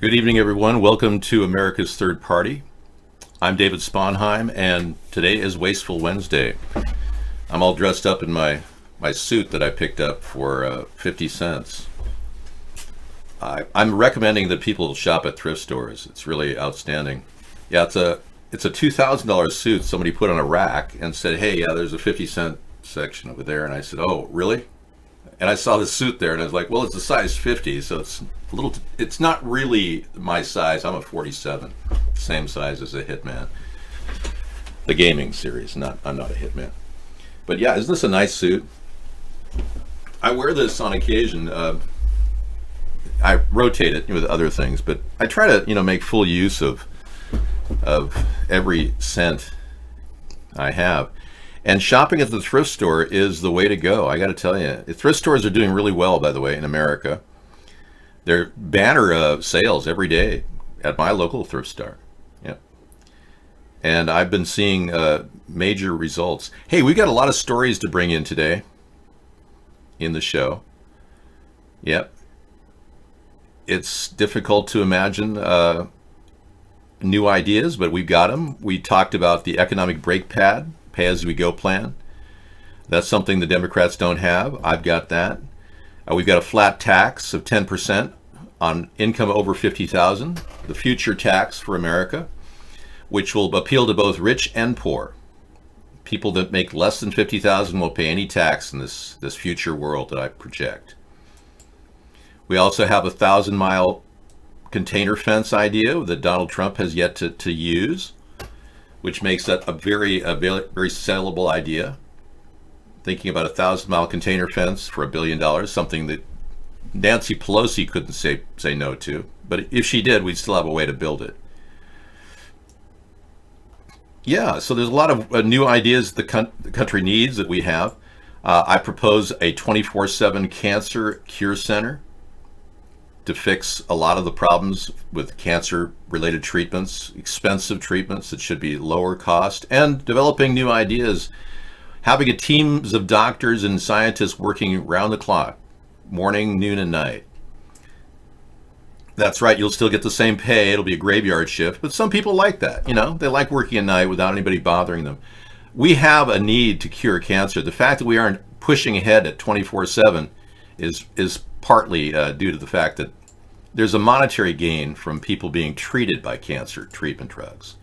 Good evening, everyone. Welcome to America's Third Party. I'm David Sponheim, and today is Wasteful Wednesday. I'm all dressed up in my suit that I picked up for 50 cents. I'm recommending that people shop at thrift stores. It's really outstanding. Yeah, it's a $2,000 suit somebody put on a rack and said, "Hey, yeah, there's a 50-cent section over there." And I said, "Oh, really?" And I saw this suit there, and I was like, "Well, it's a size 50, so it's not really my size. I'm a 47, same size as a Hitman, the gaming series. I'm not a Hitman, but yeah, isn't this a nice suit? I wear this on occasion. I rotate it with other things, but I try to make full use of every cent I have. And shopping at the thrift store is the way to go. I got to tell you, the thrift stores are doing really well, by the way, in America. They're banner sales every day at my local thrift store. Yeah, and I've been seeing major results. Hey, we got a lot of stories to bring in today in the show. Yep, it's difficult to imagine new ideas, but we've got them. We talked about the economic brake pad, pay-as-we-go plan. That's something the Democrats don't have. I've got that. We've got a flat tax of 10% on income over 50,000, the future tax for America, which will appeal to both rich and poor. People that make less than 50,000 won't pay any tax in this future world that I project. We also have a 1,000-mile container fence idea that Donald Trump has yet to use, which makes that a very sellable idea. Thinking about a 1,000-mile container fence for $1 billion, something that Nancy Pelosi couldn't say no to. But if she did, we'd still have a way to build it. Yeah, so there's a lot of new ideas the country needs that we have. I propose a 24/7 cancer cure center to fix a lot of the problems with cancer-related treatments, expensive treatments that should be lower cost, and developing new ideas, having a teams of doctors and scientists working around the clock, morning, noon, and night. That's right, you'll still get the same pay. It'll be a graveyard shift, but some people like that. They like working at night without anybody bothering them. We have a need to cure cancer. The fact that we aren't pushing ahead at 24/7 is partly due to the fact that there's a monetary gain from people being treated by cancer treatment drugs.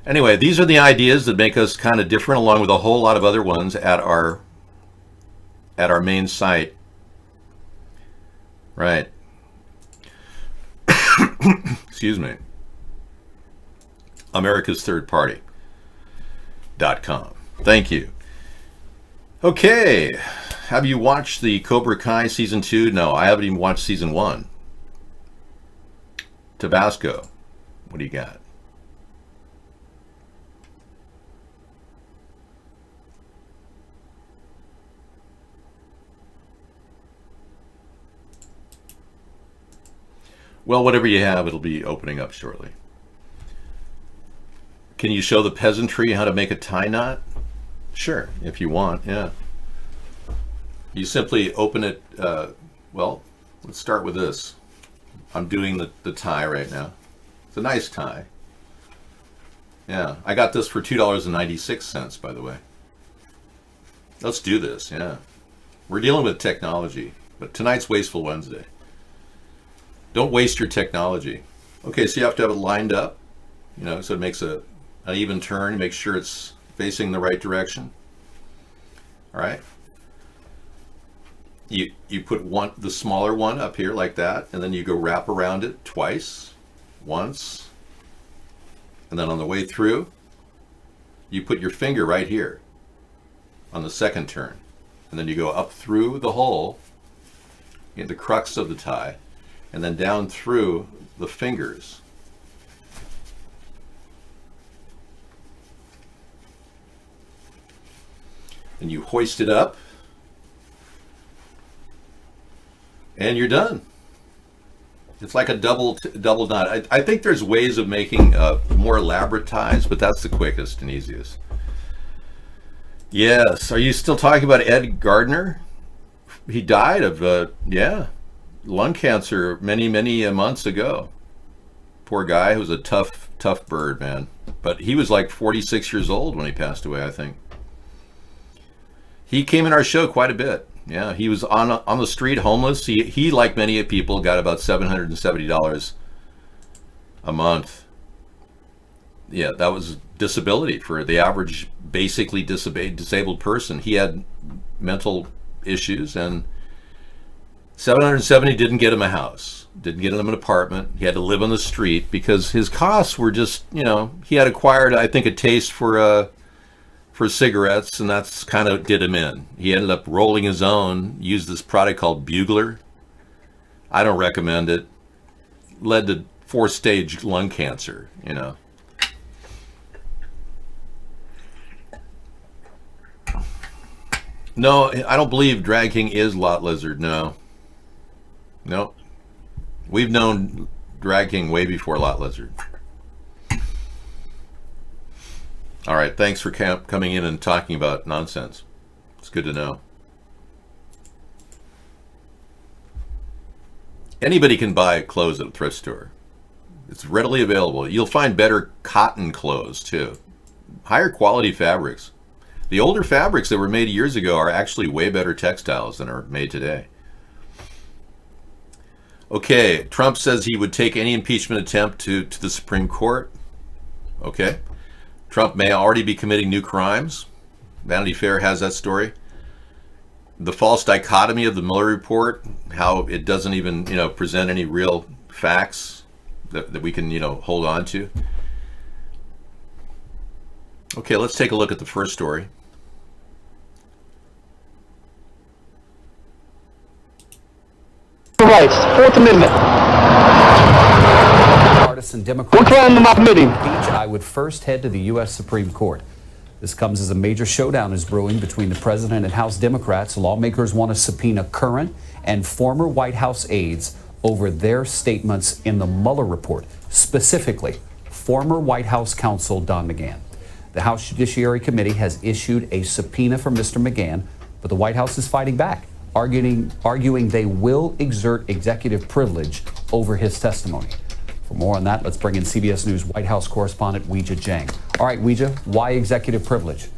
Anyway, these are the ideas that make us kind of different, along with a whole lot of other ones at our main site. Right. Excuse me. America's Third Party.com. Thank you. Okay. Have you watched the Cobra Kai Season 2? No, I haven't even watched Season 1. Tabasco. What do you got? Well, whatever you have, it'll be opening up shortly. Can you show the peasantry how to make a tie knot? Sure, if you want, yeah. You simply open it, well, let's start with this. I'm doing the tie right now. It's a nice tie. Yeah, I got this for $2.96, by the way. Let's do this, yeah. We're dealing with technology, but tonight's Wasteful Wednesday. Don't waste your technology. Okay, so you have to have it lined up, so it makes an even turn. Make sure it's facing the right direction. All right. You put the smaller one up here like that, and then you go wrap around it twice, once, and then on the way through, you put your finger right here on the second turn, and then you go up through the hole, the crux of the tie, and then down through the fingers. And you hoist it up, and you're done. It's like a double knot. I think there's ways of making more elaborate ties, but that's the quickest and easiest. Yes. Are you still talking about Ed Gardner? He died of lung cancer many months ago. Poor guy. He was a tough bird, man. But he was like 46 years old when he passed away, I think. He came in our show quite a bit. Yeah, he was on the street, homeless. He like many people, got about $770 a month. Yeah, that was disability for the average, basically disabled person. He had mental issues, and 770 didn't get him a house, didn't get him an apartment. He had to live on the street because his costs were just, he had acquired, I think, a taste for cigarettes, and that's kind of did him in. He ended up rolling his own, used this product called Bugler. I don't recommend it. Led to 4-stage lung cancer, No, I don't believe Drag King is Lot Lizard, no. Nope. We've known Drag King way before Lot Lizard. All right, thanks for coming in and talking about nonsense. It's good to know. Anybody can buy clothes at a thrift store. It's readily available. You'll find better cotton clothes, too. Higher quality fabrics. The older fabrics that were made years ago are actually way better textiles than are made today. Okay, Trump says he would take any impeachment attempt to the Supreme Court. Okay. Trump may already be committing new crimes. Vanity Fair has that story. The false dichotomy of the Mueller report, how it doesn't even, present any real facts that we can, hold on to. Okay, let's take a look at the first story. Rights, Fourth Amendment. Partisan Democrat. We're calling them out meeting. I would first head to the U.S. Supreme Court. This comes as a major showdown is brewing between the president and House Democrats. Lawmakers want to subpoena current and former White House aides over their statements in the Mueller report, specifically former White House counsel Don McGahn. The House Judiciary Committee has issued a subpoena for Mr. McGahn, but the White House is fighting back, arguing they will exert executive privilege over his testimony. For more on that, let's bring in CBS News White House correspondent Weijia Jiang. All right, Weijia, why executive privilege?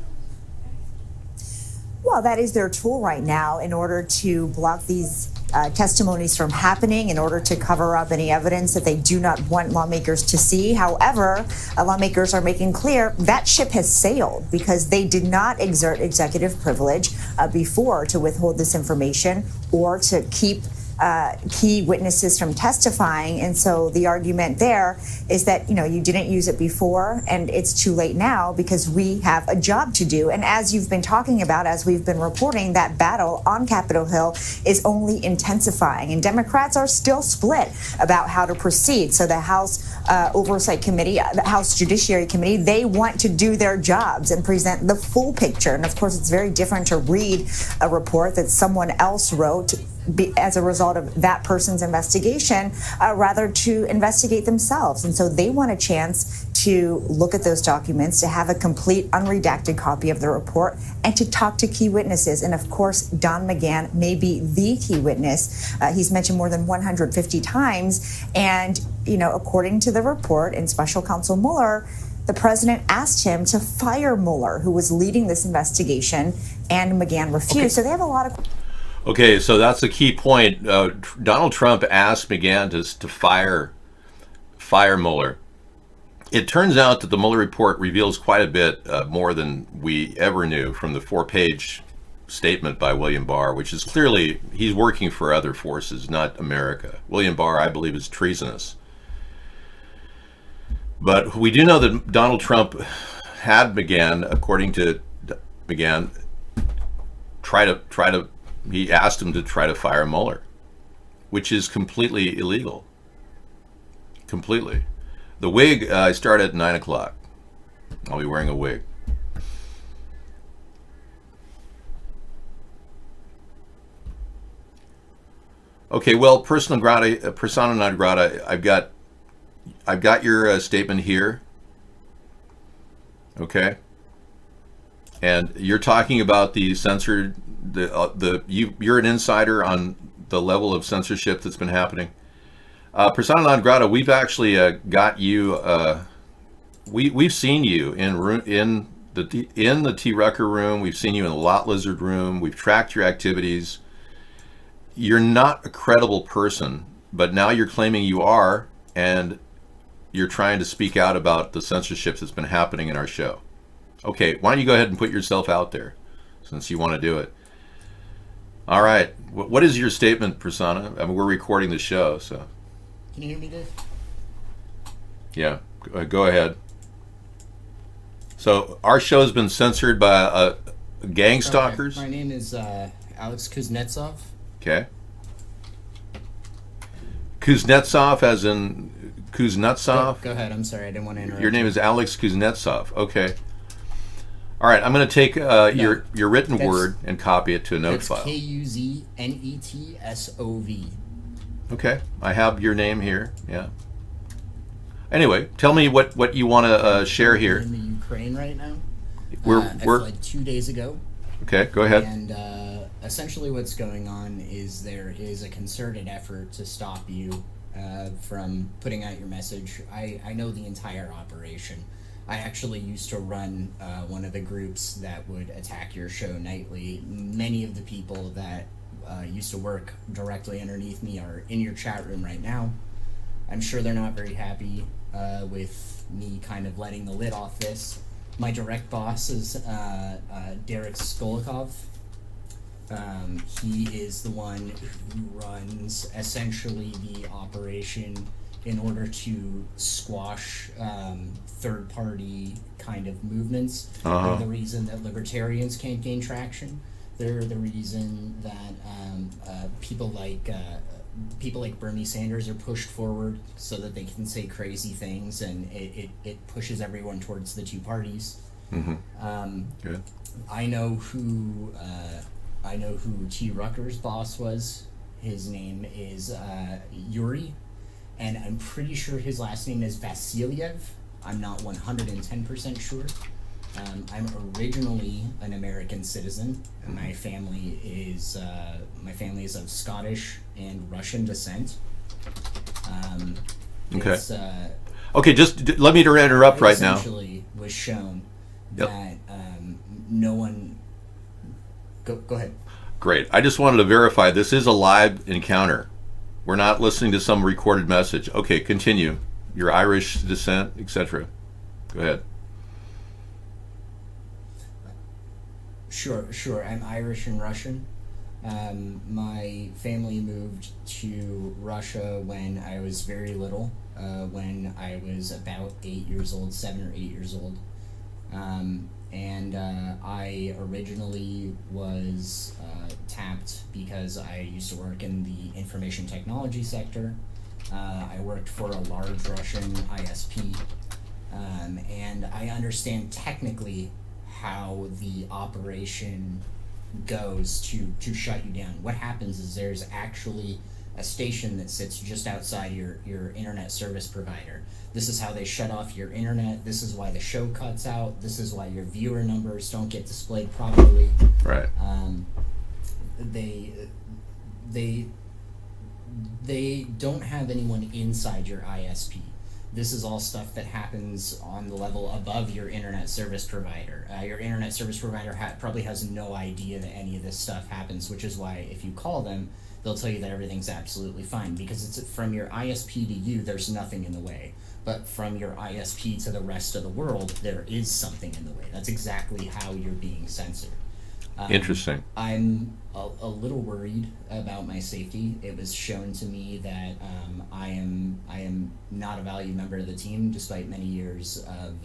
Well, that is their tool right now in order to block these testimonies from happening, in order to cover up any evidence that they do not want lawmakers to see. However, lawmakers are making clear that ship has sailed because they did not exert executive privilege before to withhold this information or to keep key witnesses from testifying. And so the argument there is that, you didn't use it before and it's too late now because we have a job to do. And as you've been talking about, as we've been reporting, that battle on Capitol Hill is only intensifying, and Democrats are still split about how to proceed. So the House Oversight Committee, the House Judiciary Committee, they want to do their jobs and present the full picture. And of course, it's very different to read a report that someone else wrote as a result of that person's investigation, rather to investigate themselves. And so they want a chance to look at those documents, to have a complete unredacted copy of the report, and to talk to key witnesses. And of course, Don McGahn may be the key witness. He's mentioned more than 150 times. And, according to the report and Special Counsel Mueller, the president asked him to fire Mueller, who was leading this investigation, and McGahn refused. Okay. So they have a lot of... Okay, so that's a key point. Donald Trump asked McGahn to fire Mueller. It turns out that the Mueller report reveals quite a bit more than we ever knew from the 4-page statement by William Barr, which is clearly he's working for other forces, not America. William Barr, I believe, is treasonous. But we do know that Donald Trump had McGahn, according to McGahn, he asked him to try to fire Mueller, which is completely illegal. Completely. The wig, I start at 9 o'clock. I'll be wearing a wig. Okay, well, persona non grata, I've got your statement here. Okay. And you're talking about the censored, you're an insider on the level of censorship that's been happening. Persona non grata, we've actually got you. We've seen you in the T Rucker room. We've seen you in the Lot Lizard room. We've tracked your activities. You're not a credible person, but now you're claiming you are, and you're trying to speak out about the censorship that's been happening in our show. Okay, why don't you go ahead and put yourself out there, since you want to do it. All right, what is your statement, Persona? I mean, we're recording the show, so. Can you hear me, Dave? Yeah, go ahead. So our show has been censored by gang stalkers. Okay. My name is Alex Kuznetsov. Okay. Kuznetsov, as in Kuznetsov. Go ahead. I'm sorry. I didn't want to interrupt. Your name is Alex Kuznetsov. Okay. All right. I'm going to take your written word and copy it to a note That's file. Kuznetsov. Okay. I have your name here. Yeah. Anyway, tell me what you want to share here. I'm in the Ukraine right now. We're I fled 2 days ago. Okay. Go ahead. And essentially what's going on is there is a concerted effort to stop you from putting out your message. I know the entire operation. I actually used to run one of the groups that would attack your show nightly. Many of the people that used to work directly underneath me are in your chat room right now. I'm sure they're not very happy with me kind of letting the lid off this. My direct boss is Derek Skolikov. He is the one who runs essentially the operation in order to squash third-party kind of movements. They're the reason that libertarians can't gain traction. They're the reason that people like Bernie Sanders are pushed forward so that they can say crazy things, and it pushes everyone towards the two parties. Mm-hmm. Good. I know who T. Rucker's boss was. His name is Yuri, and I'm pretty sure his last name is Vasilyev. I'm not 110% sure. I'm originally an American citizen. My family is of Scottish and Russian descent. Okay. It's, Okay, just let me interrupt right now. Essentially, was shown that no one. Go ahead. Great. I just wanted to verify this is a live encounter. We're not listening to some recorded message. Okay, continue. Your Irish descent, etc. Go ahead. Sure. I'm Irish and Russian. My family moved to Russia when I was very little, when I was about 8 years old, 7 or 8 years old. I originally was tapped because I used to work in the information technology sector. I worked for a large Russian ISP, and I understand technically how the operation goes to shut you down. What happens is there's actually a station that sits just outside your internet service provider. This is how they shut off your internet. This is why the show cuts out. This is why your viewer numbers don't get displayed properly. Right. They don't have anyone inside your ISP. This is all stuff that happens on the level above your internet service provider. Your internet service provider probably has no idea that any of this stuff happens, which is why if you call them, they'll tell you that everything's absolutely fine, because it's from your ISP to you, there's nothing in the way. But from your ISP to the rest of the world, there is something in the way. That's exactly how you're being censored. Interesting. I'm a little worried about my safety. It was shown to me that I am not a valued member of the team, despite many years of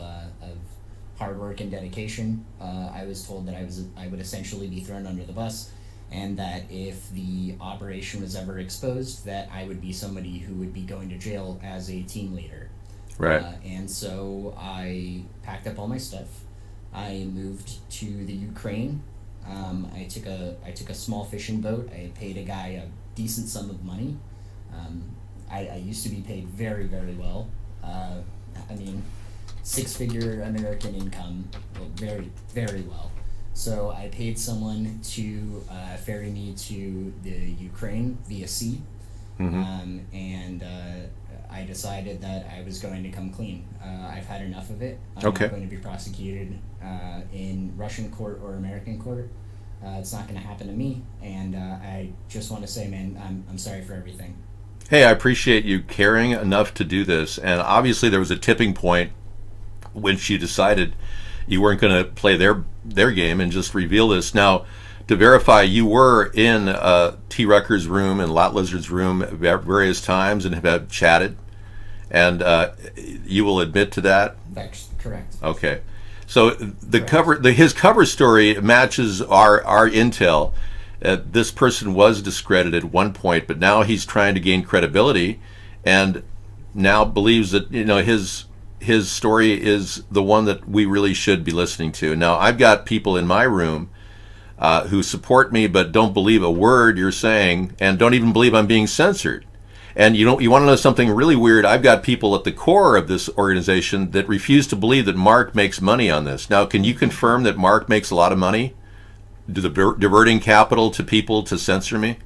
hard work and dedication. I was told that I would essentially be thrown under the bus, and that if the operation was ever exposed, that I would be somebody who would be going to jail as a team leader. Right. And so I packed up all my stuff. I moved to the Ukraine. I took a small fishing boat. I paid a guy a decent sum of money. I used to be paid very, very well. Six-figure American income, well, very, very well. So I paid someone to ferry me to the Ukraine via sea. and I decided that I was going to come clean. I've had enough of it. I'm Okay. not going to be prosecuted in Russian court or American court. It's not going to happen to me, and I just want to say, man, I'm sorry for everything. Hey, I appreciate you caring enough to do this. And obviously, there was a tipping point when she decided you weren't going to play their game and just reveal this. Now, to verify, you were in T. Rucker's room and Lot Lizard's room at various times and have chatted, and you will admit to that. That's correct. Okay, so his cover story matches our intel. This person was discredited at one point, but now he's trying to gain credibility, and now believes that his story is the one that we really should be listening to. Now, I've got people in my room who support me, but don't believe a word you're saying, and don't even believe I'm being censored. And you want to know something really weird? I've got people at the core of this organization that refuse to believe that Mark makes money on this. Now, can you confirm that Mark makes a lot of money? Diverting capital to people to censor me?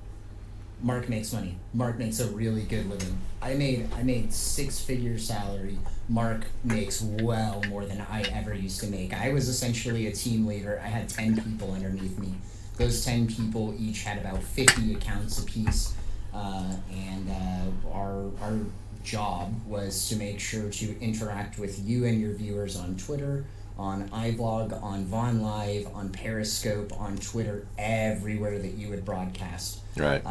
Mark makes money. Mark makes a really good living. I made six-figure salary. Mark makes well more than I ever used to make. I was essentially a team leader. I had 10 people underneath me. Those 10 people each had about 50 accounts apiece, and our job was to make sure to interact with you and your viewers on Twitter, on iVlog, on Vaughn Live, on Periscope, on Twitter, everywhere that you would broadcast. Right.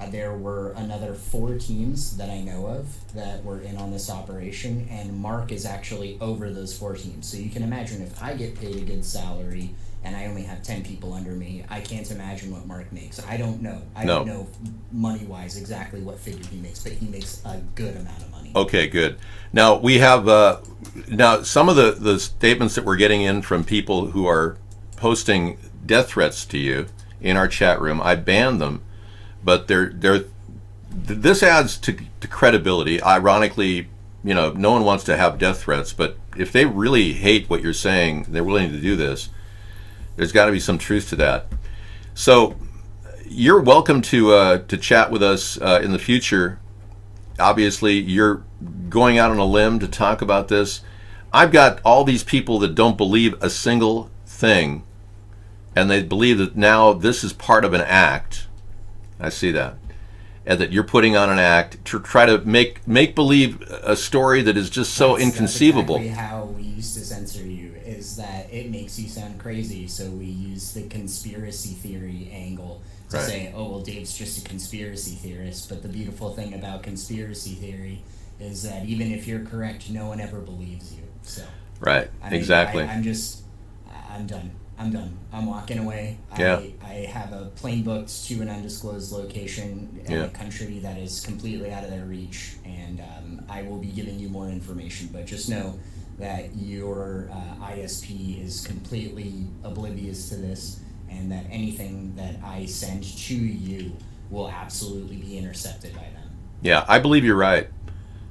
There were another 4 teams that I know of that were in on this operation, and Mark is actually over those 4 teams. So you can imagine if I get paid a good salary and I only have 10 people under me, I can't imagine what Mark makes. I don't know. I don't know money-wise exactly what figure he makes, but he makes a good amount of money. Okay, good. Now, we have now some of the statements that we're getting in from people who are posting death threats to you in our chat room. I banned them, but this adds to credibility. Ironically, no one wants to have death threats, but if they really hate what you're saying, they're willing to do this. There's got to be some truth to that. So you're welcome to chat with us in the future. Obviously, you're going out on a limb to talk about this. I've got all these people that don't believe a single thing, and they believe that now this is part of an act. I see that. And that you're putting on an act to try to make believe a story that is just so inconceivable. That's exactly how we used to censor you, is that it makes you sound crazy, so we use the conspiracy theory angle to Right. say, oh, well, Dave's just a conspiracy theorist. But the beautiful thing about conspiracy theory is that even if you're correct, no one ever believes you. So Right, I mean, exactly. I'm done. I'm walking away. Yeah. I have a plane booked to an undisclosed location in Yeah. a country that is completely out of their reach, and I will be giving you more information. But just know that your ISP is completely oblivious to this, and that anything that I send to you will absolutely be intercepted by them. Yeah, I believe you're right.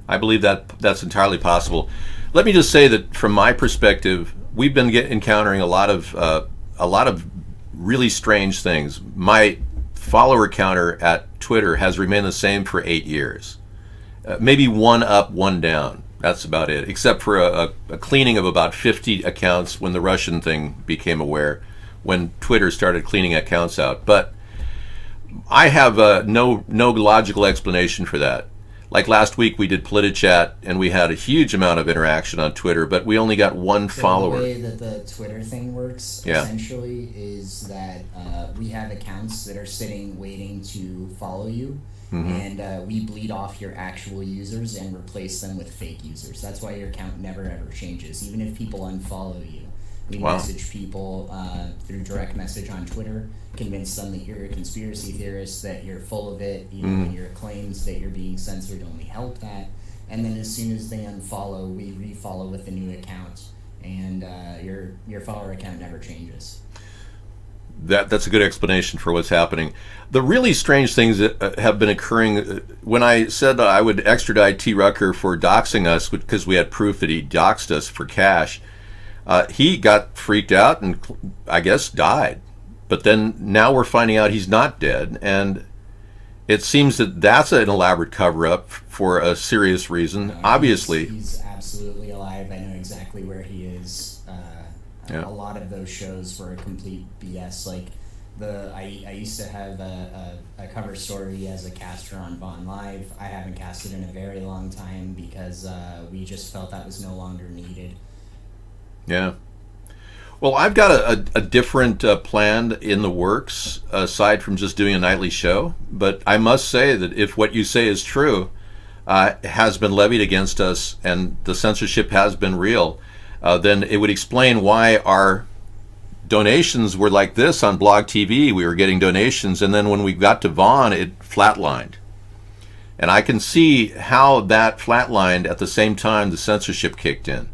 I believe that's entirely possible. Let me just say that from my perspective, we've been encountering a lot of really strange things. My follower counter at Twitter has remained the same for 8 years. Maybe one up, one down. That's about it, except for a cleaning of about 50 accounts when the Russian thing became aware, when Twitter started cleaning accounts out. But I have no logical explanation for that. Like last week, we did PolitiChat, and we had a huge amount of interaction on Twitter, but we only got one follower. The way that the Twitter thing works, Yeah. essentially, is that we have accounts that are sitting waiting to follow you, and we bleed off your actual users and replace them with fake users. That's why your account never ever changes, even if people unfollow you. We Wow. message people through direct message on Twitter, convince them that you're a conspiracy theorist, that you're full of it, and your claims that you're being censored only help that. And then as soon as they unfollow, we refollow with a new account, and your follower account never changes. That's a good explanation for what's happening. The really strange things that have been occurring, when I said that I would extradite T. Rucker for doxing us because we had proof that he doxed us for cash, he got freaked out and I guess died. But then now we're finding out he's not dead, and It seems that that's an elaborate cover-up for a serious reason. Obviously, he's absolutely alive. I know exactly where he is. Yeah. A lot of those shows were a complete BS. Like I used to have a cover story as a caster on Vaughn Live. I haven't casted in a very long time because we just felt that was no longer needed. yeah. Well, I've got a different plan in the works aside from just doing a nightly show. But I must say that if what you say is true, has been levied against us and the censorship has been real, then it would explain why our donations were like this on Blog TV. We were getting donations, and then when we got to Vaughn, it flatlined. And I can see how that flatlined at the same time the censorship kicked in.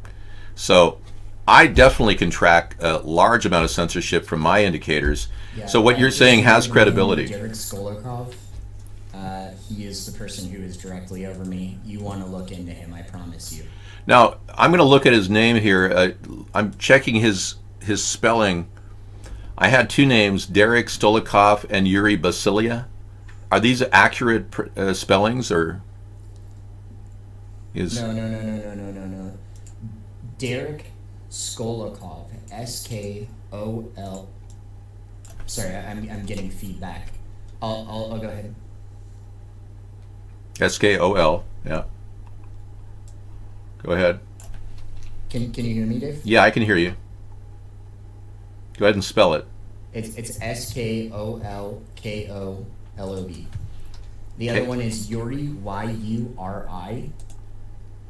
So I definitely can track a large amount of censorship from my indicators. Yeah, So what you're saying has credibility. Derek Skolikov, he is the person who is directly over me. You want to look into him, I promise you. Now, I'm going to look at his name here. I'm checking his spelling. I had two names, Derek Stolikov and Yuri Basilia. Are these accurate spellings, or is No. Derek Skolikov, Skol. Sorry, I'm getting feedback. I'll go ahead. Skol? Yeah. Go ahead. Can you hear me, Dave? Yeah, I can hear you. Go ahead and spell it. It's Skolkov. The other Okay. one is Yuri, Yuri.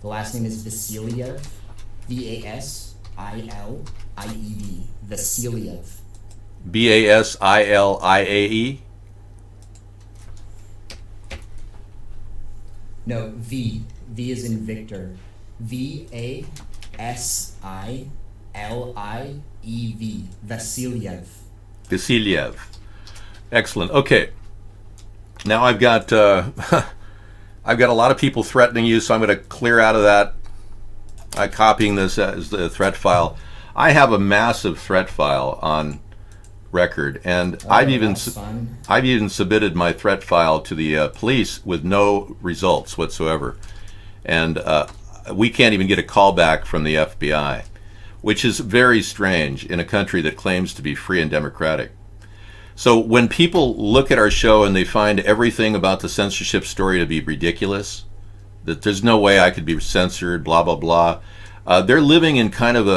The last name is Vasiliev, Vasiliev. Vasiliev. Basiliae. No, V. V is in Victor. Vasiliev. Vasiliev. Vasiliev. Excellent. Okay. Now I've got I've got a lot of people threatening you, so I'm going to clear out of that. Copying this as the threat file. I have a massive threat file on record, and I've even submitted my threat file to the police with no results whatsoever, and we can't even get a call back from the FBI, which is very strange in a country that claims to be free and democratic. So when people look at our show and they find everything about the censorship story to be ridiculous, that there's no way I could be censored, blah, blah, blah, they're living in kind of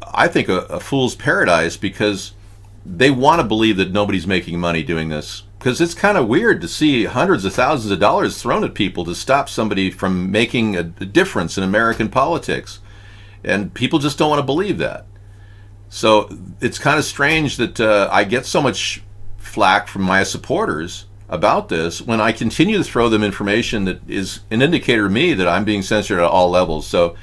I think a fool's paradise, because they want to believe that nobody's making money doing this. Because it's kind of weird to see hundreds of thousands of dollars thrown at people to stop somebody from making a difference in American politics. And people just don't want to believe that. So it's kind of strange that I get so much flack from my supporters about this when I continue to throw them information that is an indicator to me that I'm being censored at all levels. So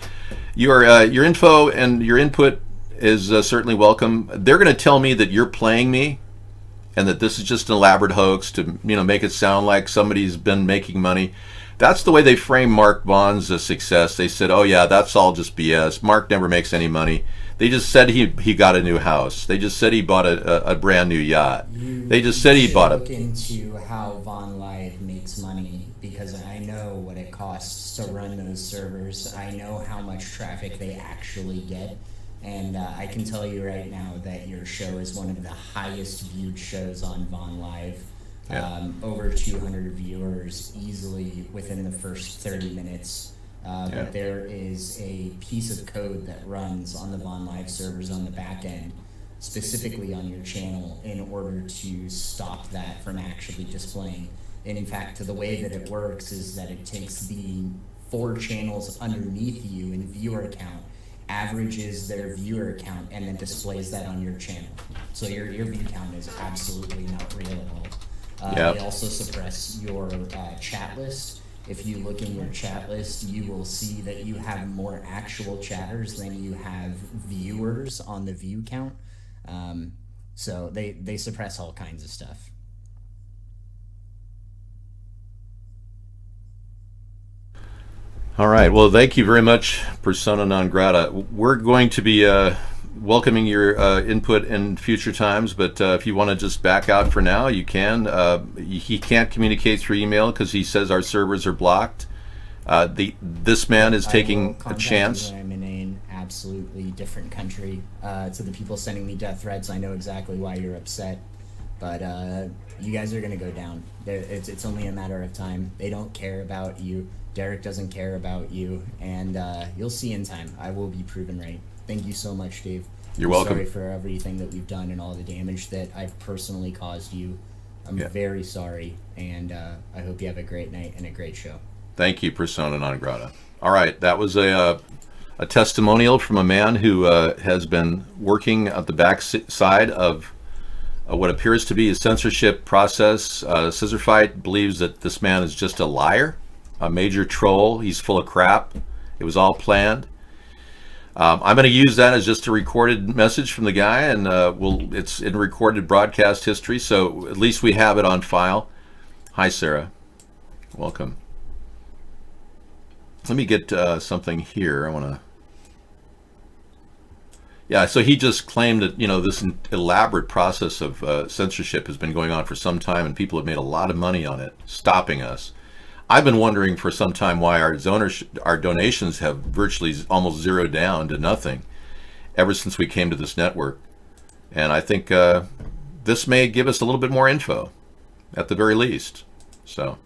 your info and your input is certainly welcome. They're going to tell me that you're playing me and that this is just an elaborate hoax to make it sound like somebody's been making money. That's the way they frame Mark Vaughn's success. They said, oh yeah, that's all just BS. Mark never makes any money. They just said he got a new house. They just said he bought a brand new yacht. They just said he bought look into how Vaughn Live makes money, because I know what it costs to run those servers. I know how much traffic they actually get. And I can tell you right now that your show is one of the highest viewed shows on Vaughn Live. Yeah. Over 200 viewers easily within the first 30 minutes. But there is a piece of code that runs on the Vaughn Live servers on the back end, specifically on your channel, in order to stop that from actually displaying. And in fact, the way that it works is that it takes the 4 channels underneath you in viewer count, averages their viewer count, and then displays that on your channel. So your view count is absolutely not real at all. They also suppress your chat list. If you look in your chat list, you will see that you have more actual chatters than you have viewers on the view count. So they suppress all kinds of stuff. All right. Well, thank you very much, Persona Non Grata. We're going to be welcoming your input in future times, but if you want to just back out for now, you can. He can't communicate through email because he says our servers are blocked. This man is I will taking a contact chance. you when I'm in an absolutely different country. To the people sending me death threats, I know exactly why you're upset, but you guys are gonna go down. It's only a matter of time. They don't care about you. Derek doesn't care about you, and you'll see in time. I will be proven right. Thank you so much, Dave. You're I'm welcome. Sorry for everything that we've done and all the damage that I've personally caused you. I'm very sorry, and I hope you have a great night and a great show. Thank you, persona non grata. All right, that was a testimonial from a man who has been working at the back side of what appears to be a censorship process. Scissor Fight believes that this man is just a liar, a major troll. He's full of crap. It was all planned. I'm going to use that as just a recorded message from the guy, and it's in recorded broadcast history, so at least we have it on file. Hi, Sarah. Welcome. Let me get something here. I want to. Yeah, so he just claimed that, this elaborate process of censorship has been going on for some time, and people have made a lot of money on it, stopping us. I've been wondering for some time why our donations have virtually almost zeroed down to nothing ever since we came to this network. And I think this may give us a little bit more info, at the very least. So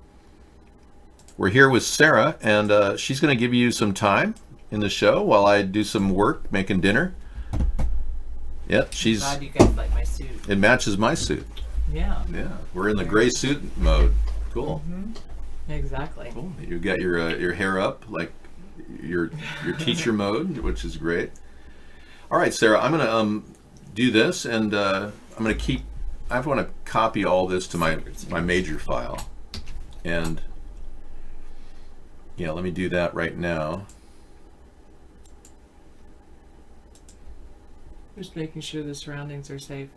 we're here with Sarah, and she's going to give you some time in the show while I do some work making dinner. Yep, I'm glad you guys like my suit. It matches my suit. Yeah. Yeah, we're in the gray suit mode. Cool. Exactly. Cool. You got your hair up like your teacher mode, which is great. All right, Sarah, I'm gonna do this, and I'm gonna keep. I want to copy all this to my major file, and yeah, let me do that right now. Just making sure the surroundings are safe.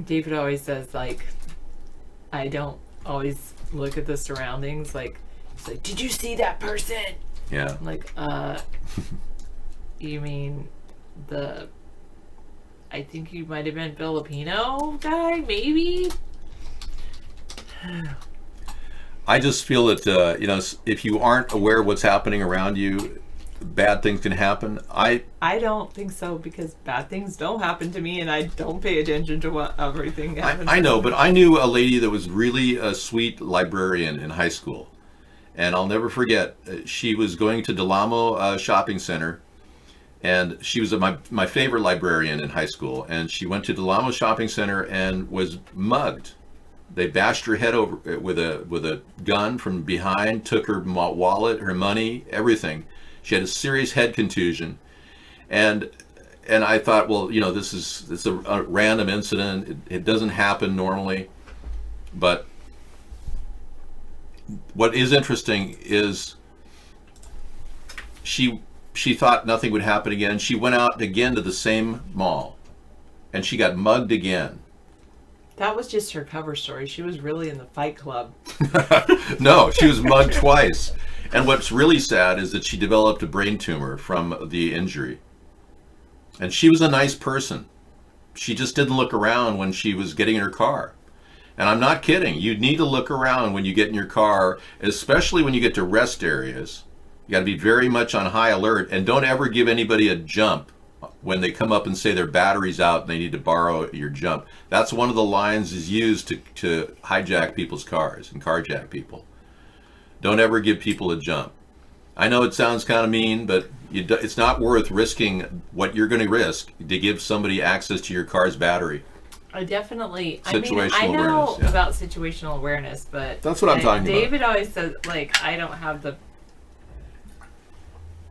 David always says, I don't always look at the surroundings. He's like, did you see that person? Yeah. I'm like, you mean I think you might have been Filipino guy, maybe? I just feel that, if you aren't aware of what's happening around you, bad things can happen. I don't think so, because bad things don't happen to me, and I don't pay attention to what everything happens. I know, but I knew a lady that was really a sweet librarian in high school. And I'll never forget, she was going to Del Amo Shopping Center, and she was my favorite librarian in high school. And she went to Del Amo Shopping Center and was mugged. They bashed her head over with a gun from behind, took her wallet, her money, everything. She had a serious head contusion, and I thought, well, it's a random incident. It doesn't happen normally, but what is interesting is she thought nothing would happen again. She went out again to the same mall, and she got mugged again. That was just her cover story. She was really in the Fight Club. No, she was mugged twice. And what's really sad is that she developed a brain tumor from the injury. And she was a nice person. She just didn't look around when she was getting in her car. And I'm not kidding. You need to look around when you get in your car, especially when you get to rest areas. You got to be very much on high alert, and don't ever give anybody a jump when they come up and say their battery's out and they need to borrow your jump. That's one of the lines is used to hijack people's cars and carjack people. Don't ever give people a jump. I know it sounds kind of mean, but it's not worth risking what you're going to risk to give somebody access to your car's battery. I definitely. Situational I know awareness, yeah. about situational awareness, but that's what I'm talking about. David always says, I don't have the.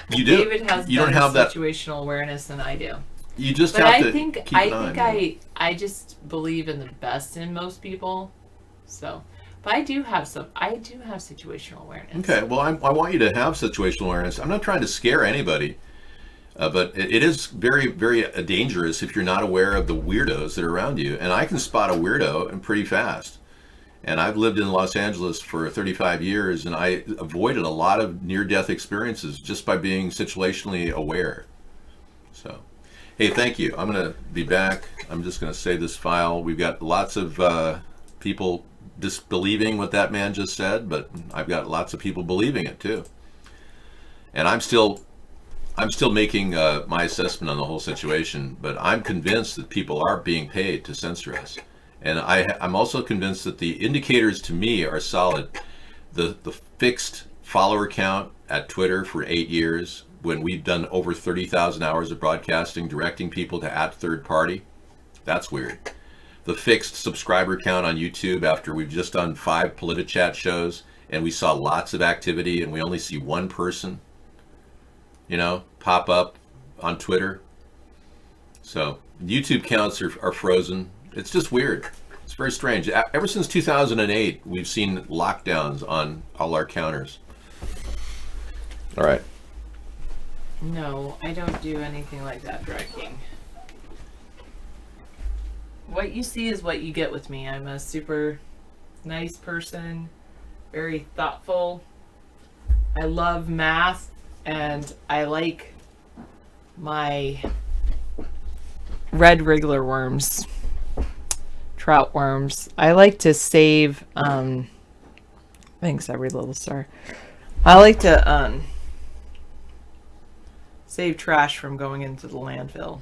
You do. David has you don't have that situational awareness than I do. You just But have I to think keep an eye. I just believe in the best in most people, so. But I do have situational awareness. Okay, well, I want you to have situational awareness. I'm not trying to scare anybody, but it is very, very dangerous if you're not aware of the weirdos that are around you. And I can spot a weirdo and pretty fast. And I've lived in Los Angeles for 35 years, and I avoided a lot of near-death experiences just by being situationally aware. So, hey, thank you. I'm going to be back. I'm just going to save this file. We've got lots of people disbelieving what that man just said, but I've got lots of people believing it too. And I'm still making my assessment on the whole situation, but I'm convinced that people are being paid to censor us. And I'm also convinced that the indicators to me are solid. The fixed follower count at Twitter for 8 years, when we've done over 30,000 hours of broadcasting, directing people to @third-party, that's weird. The fixed subscriber count on YouTube after we've just done 5 PolitiChat shows and we saw lots of activity and we only see one person, pop up on Twitter. So YouTube counts are frozen. It's just weird. It's very strange. Ever since 2008, we've seen lockdowns on all our counters. All right. No, I don't do anything like that, Drag King. What you see is what you get with me. I'm a super nice person, very thoughtful. I love math, and I like my red wriggler worms, trout worms. I like to save, thanks every little star. I like to, save trash from going into the landfill.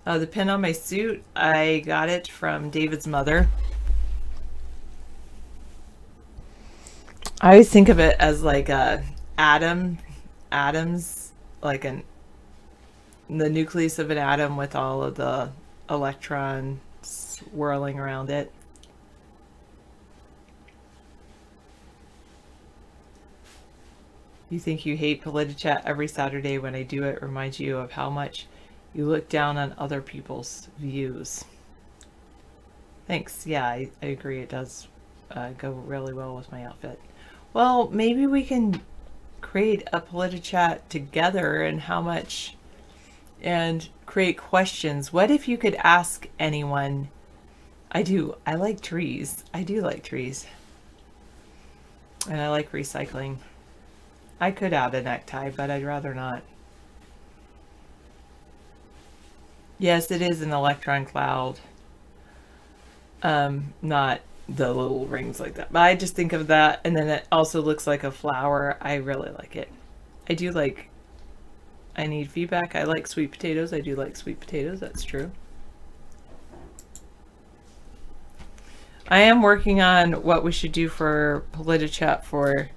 The pin on my suit, I got it from David's mother. I always think of it as like a atoms, like the nucleus of an atom with all of the electrons swirling around it. You think you hate PolitiChat every Saturday when I do it reminds you of how much you look down on other people's views. Thanks. Yeah, I agree. It does go really well with my outfit. Well, maybe we can create a PolitiChat together and create questions. What if you could ask anyone? I like trees. I do like trees. And I like recycling. I could add a necktie, but I'd rather not. Yes, it is an electron cloud. Not the little rings like that. But I just think of that, and then it also looks like a flower. I really like it. I need feedback. I like sweet potatoes. I do like sweet potatoes. That's true. I am working on what we should do for PolitiChat for...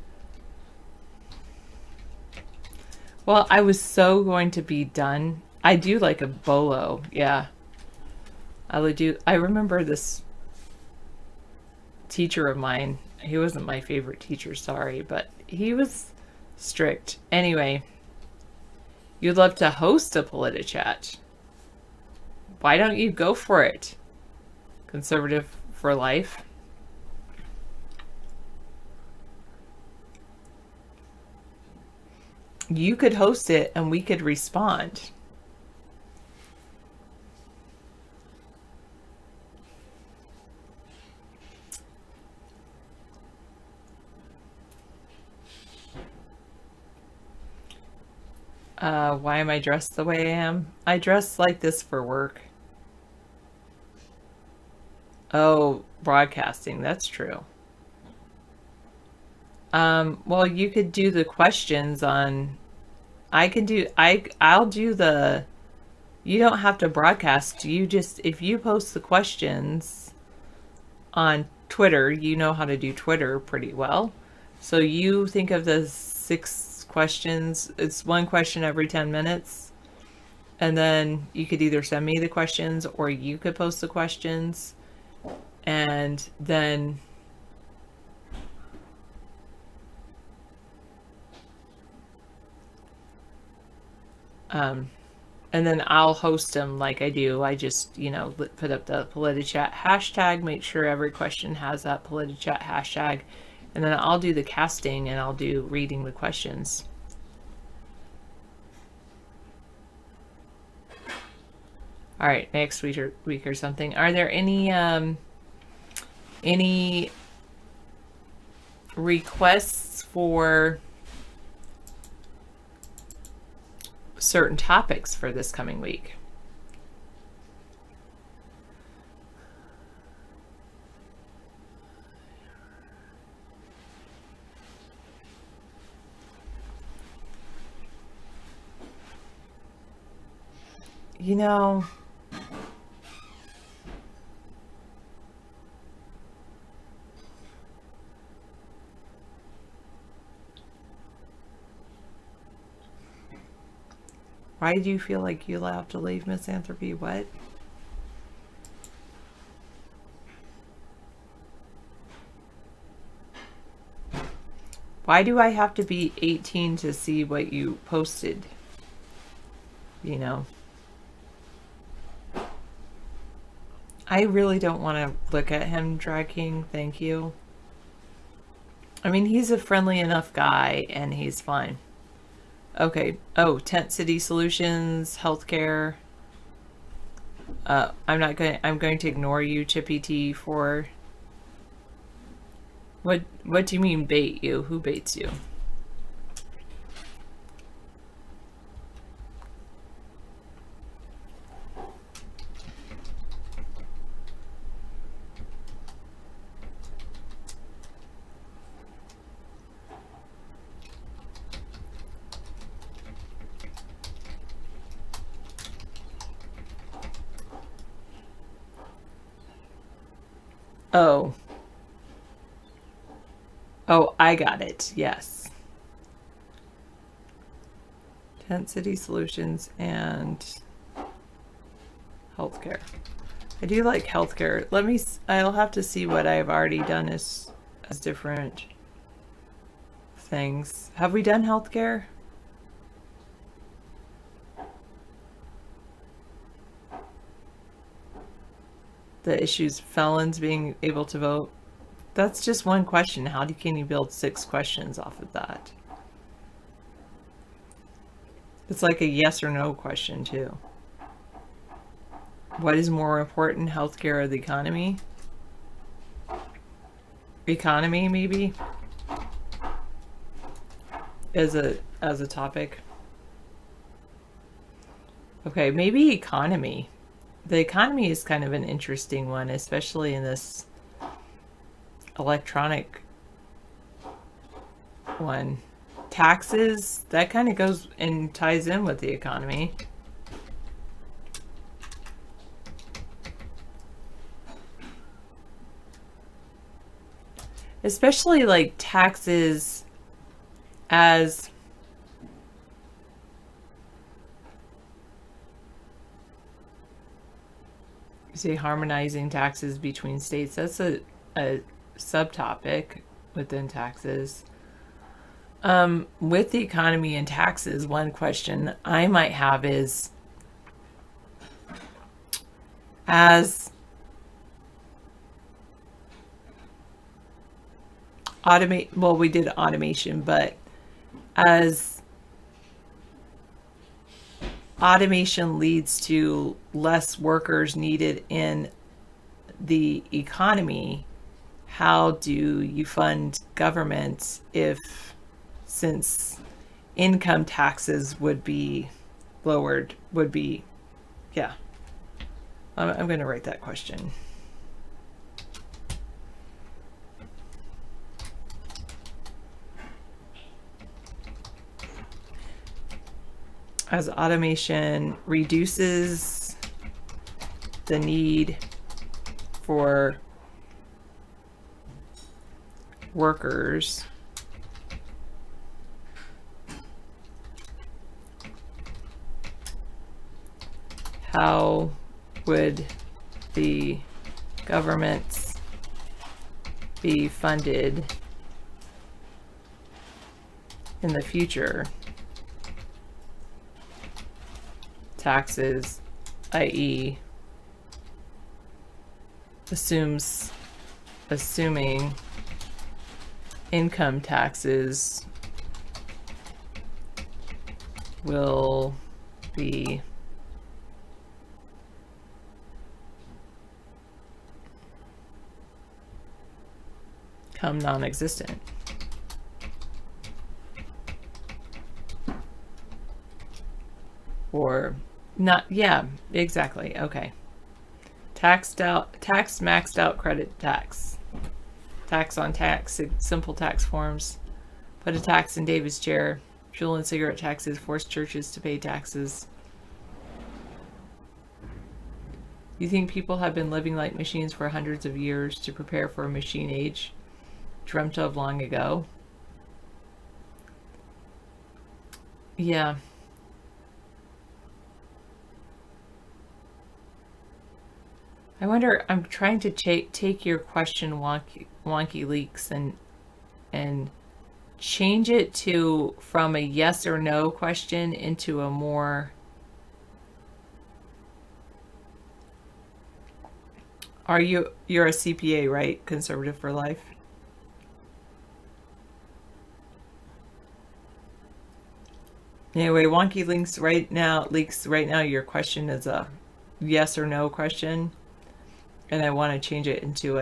Well, I was so going to be done. I do like a bolo, yeah. I remember this teacher of mine. He wasn't my favorite teacher, sorry, but he was strict. Anyway, you'd love to host a PolitiChat. Why don't you go for it? Conservative for life. You could host it and we could respond. Why am I dressed the way I am? I dress like this for work. Oh, broadcasting, that's true. Well, you could do the questions on... I'll do the... You don't have to broadcast. If you post the questions on Twitter, you know how to do Twitter pretty well. So you think of the 6 questions. It's 1 question every 10 minutes. And then you could either send me the questions or you could post the questions. And then... and then I'll host them like I do. I just, put up the PolitiChat hashtag, make sure every question has that PolitiChat hashtag, and then I'll do the casting and I'll do reading the questions. All right, next week or something. Are there any requests for certain topics for this coming week. You know, why do you feel like you'll have to leave Misanthropy? What? Why do I have to be 18 to see what you posted? You know? I really don't want to look at him, Drag King. Thank you. I mean, he's a friendly enough guy, and he's fine. Okay. Oh, Tent City Solutions, healthcare. I'm going to ignore you, Chippy T, for... What do you mean bait you? Who baits you? Oh. Oh, I got it. Yes. Tent City Solutions and healthcare. I do like healthcare. I'll have to see what I've already done as different things. Have we done healthcare? The issues, felons being able to vote. That's just one question. Can you build 6 questions off of that? It's like a yes or no question too. What is more important, healthcare or the economy? Economy, maybe, as a topic. Okay, maybe economy. The economy is kind of an interesting one, especially in this electronic one. Taxes, that kind of goes and ties in with the economy. Especially like taxes as you say, harmonizing taxes between states. That's a subtopic within taxes. With the economy and taxes, one question I might have is, we did automation, but as automation leads to less workers needed in the economy, how do you fund government since income taxes would be lowered, yeah. I'm going to write that question. As automation reduces the need for workers, how would the government be funded in the future? Taxes, i.e., assuming income taxes will become non-existent. Or not, yeah, exactly. Okay. Tax maxed out credit tax. Tax on tax, simple tax forms. Put a tax in David's chair. Fuel and cigarette taxes, force churches to pay taxes. You think people have been living like machines for hundreds of years to prepare for a machine age dreamt of long ago? Yeah. I wonder, I'm trying to take your question wonky leaks and change it to from a yes or no question into a more you're a CPA, right? Conservative for life. Anyway, wonky leaks right now your question is a yes or no question. And I want to change it into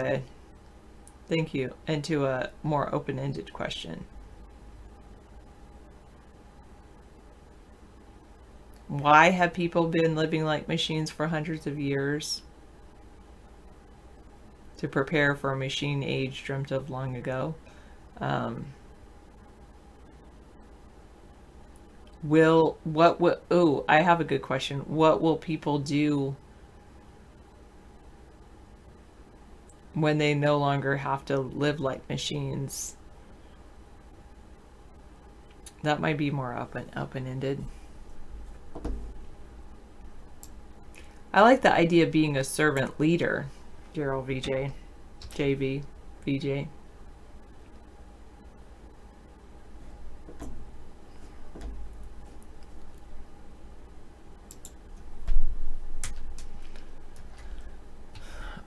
into a more open-ended question. Why have people been living like machines for hundreds of years? To prepare for a machine age dreamt of long ago. I have a good question. What will people do when they no longer have to live like machines? That might be more open-ended. I like the idea of being a servant leader. Gerald VJ, JV, VJ.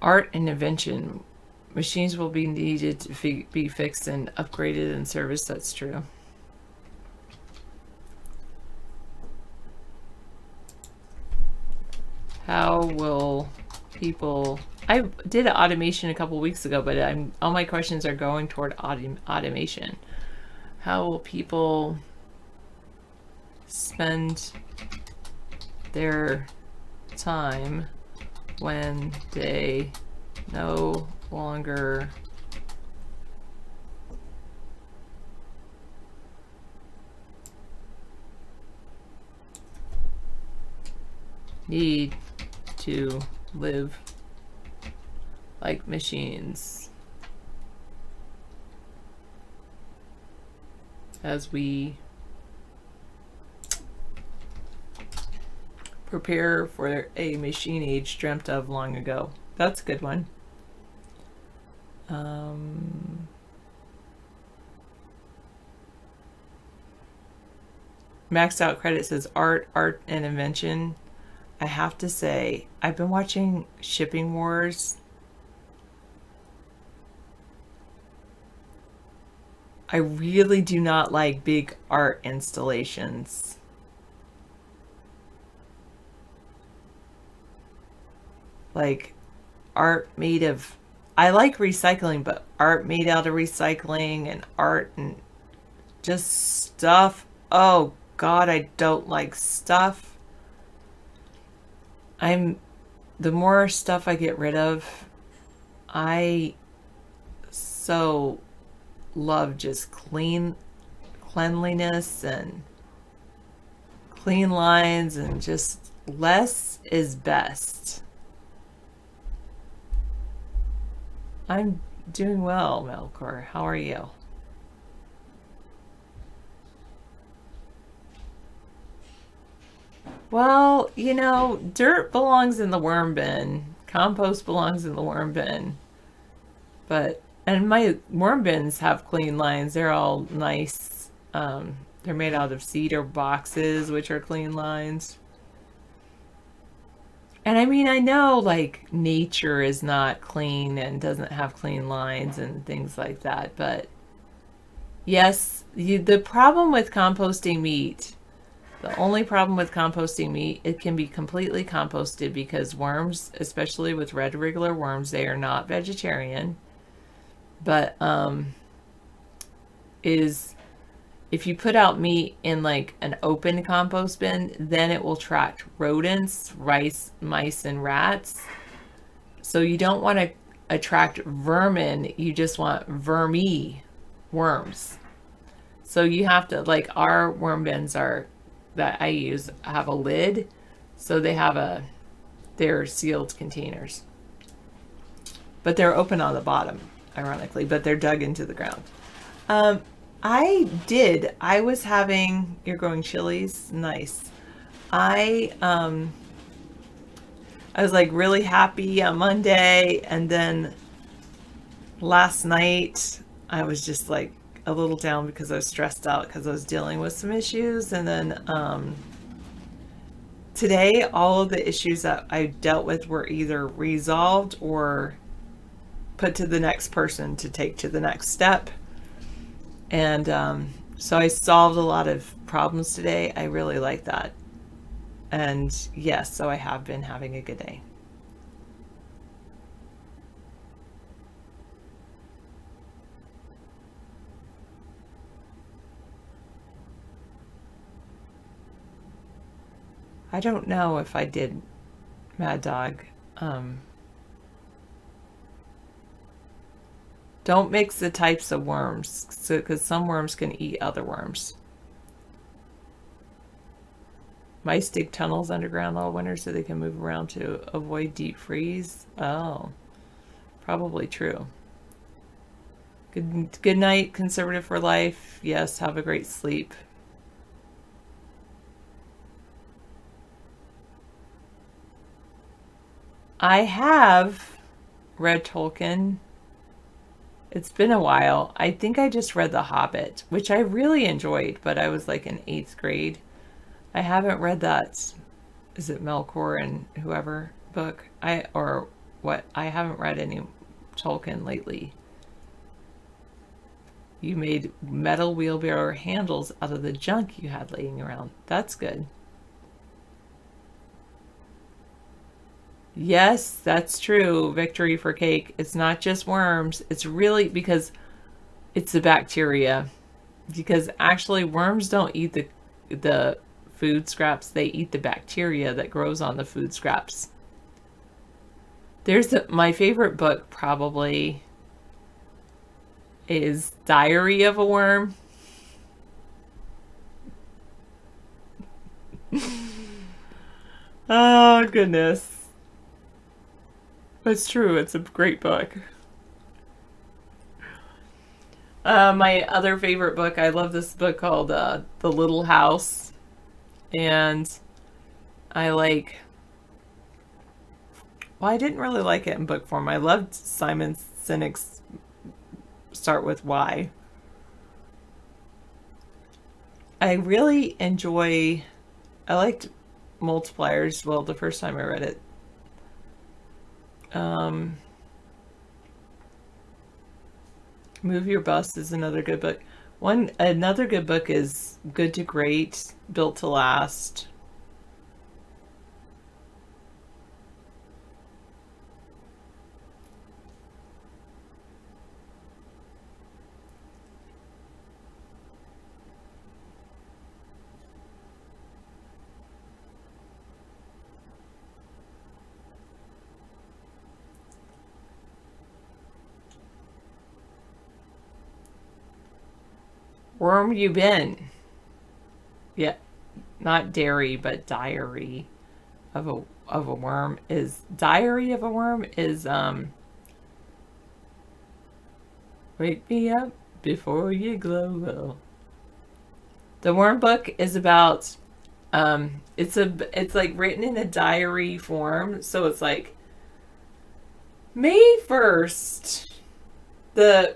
Art and invention. Machines will be needed to be fixed and upgraded and serviced. That's true. How will people... I did an automation a couple weeks ago, but all my questions are going toward automation. How will people spend their time when they no longer need to live like machines as we prepare for a machine age dreamt of long ago? That's a good one. Maxed out credit says art and invention. I have to say, I've been watching Shipping Wars. I really do not like big art installations. Like art made of, I like recycling, but art made out of recycling and art and just stuff. Oh God, I don't like stuff. The more stuff I get rid of, I so love just cleanliness and clean lines, and just less is best. I'm doing well, Melkor. How are you? Well, you know, dirt belongs in the worm bin. Compost belongs in the worm bin. And my worm bins have clean lines. They're all nice. They're made out of cedar boxes, which are clean lines. And I mean, I know like nature is not clean and doesn't have clean lines and things like that. But yes, the problem with composting meat, the only problem with composting meat, it can be completely composted because worms, especially with red wriggler worms, they are not vegetarian. But if you put out meat in like an open compost bin, then it will attract rodents, mice, and rats. So you don't want to attract vermin, you just want worms. So you have to, like, our worm bins that I use have a lid, so they're sealed containers. But they're open on the bottom, ironically, but they're dug into the ground. You're growing chilies? Nice. I was like really happy on Monday, and then last night I was just like a little down because I was stressed out because I was dealing with some issues. And then today, all of the issues that I dealt with were either resolved or put to the next person to take to the next step. And so I solved a lot of problems today. I really like that. And yes, so I have been having a good day. I don't know if I did, Mad Dog. Don't mix the types of worms, because some worms can eat other worms. Mice dig tunnels underground all winter so they can move around to avoid deep freeze. Oh, probably true. Good night, Conservative for Life. Yes, have a great sleep. I have read Tolkien. It's been a while. I think I just read The Hobbit, which I really enjoyed, but I was like in 8th grade. I haven't read that, is it Melkor and whoever book? I haven't read any Tolkien lately. You made metal wheelbarrow handles out of the junk you had laying around. That's good. Yes, that's true. Victory for Cake. It's not just worms. It's really because it's the bacteria. Because actually worms don't eat the food scraps. They eat the bacteria that grows on the food scraps. My favorite book probably is Diary of a Worm. Oh, goodness. It's true. It's a great book. My other favorite book, I love this book called The Little House. And I didn't really like it in book form. I loved Simon Sinek's Start With Why. I liked Multipliers. Well, the first time I read it. Move Your Bus is another good book. Another good book is Good to Great, Built to Last. Worm You Been? Yeah, not dairy, but diary of a worm is Diary of a Worm is wake me up before you glow. The worm book is about it's like written in a diary form, so it's like May 1st, the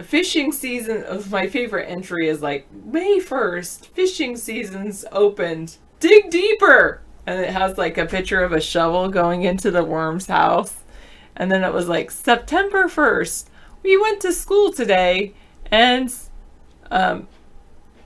fishing season of my favorite entry is like May 1st, fishing season's opened. Dig deeper! And it has like a picture of a shovel going into the worm's house. And then it was like September 1st, we went to school today, and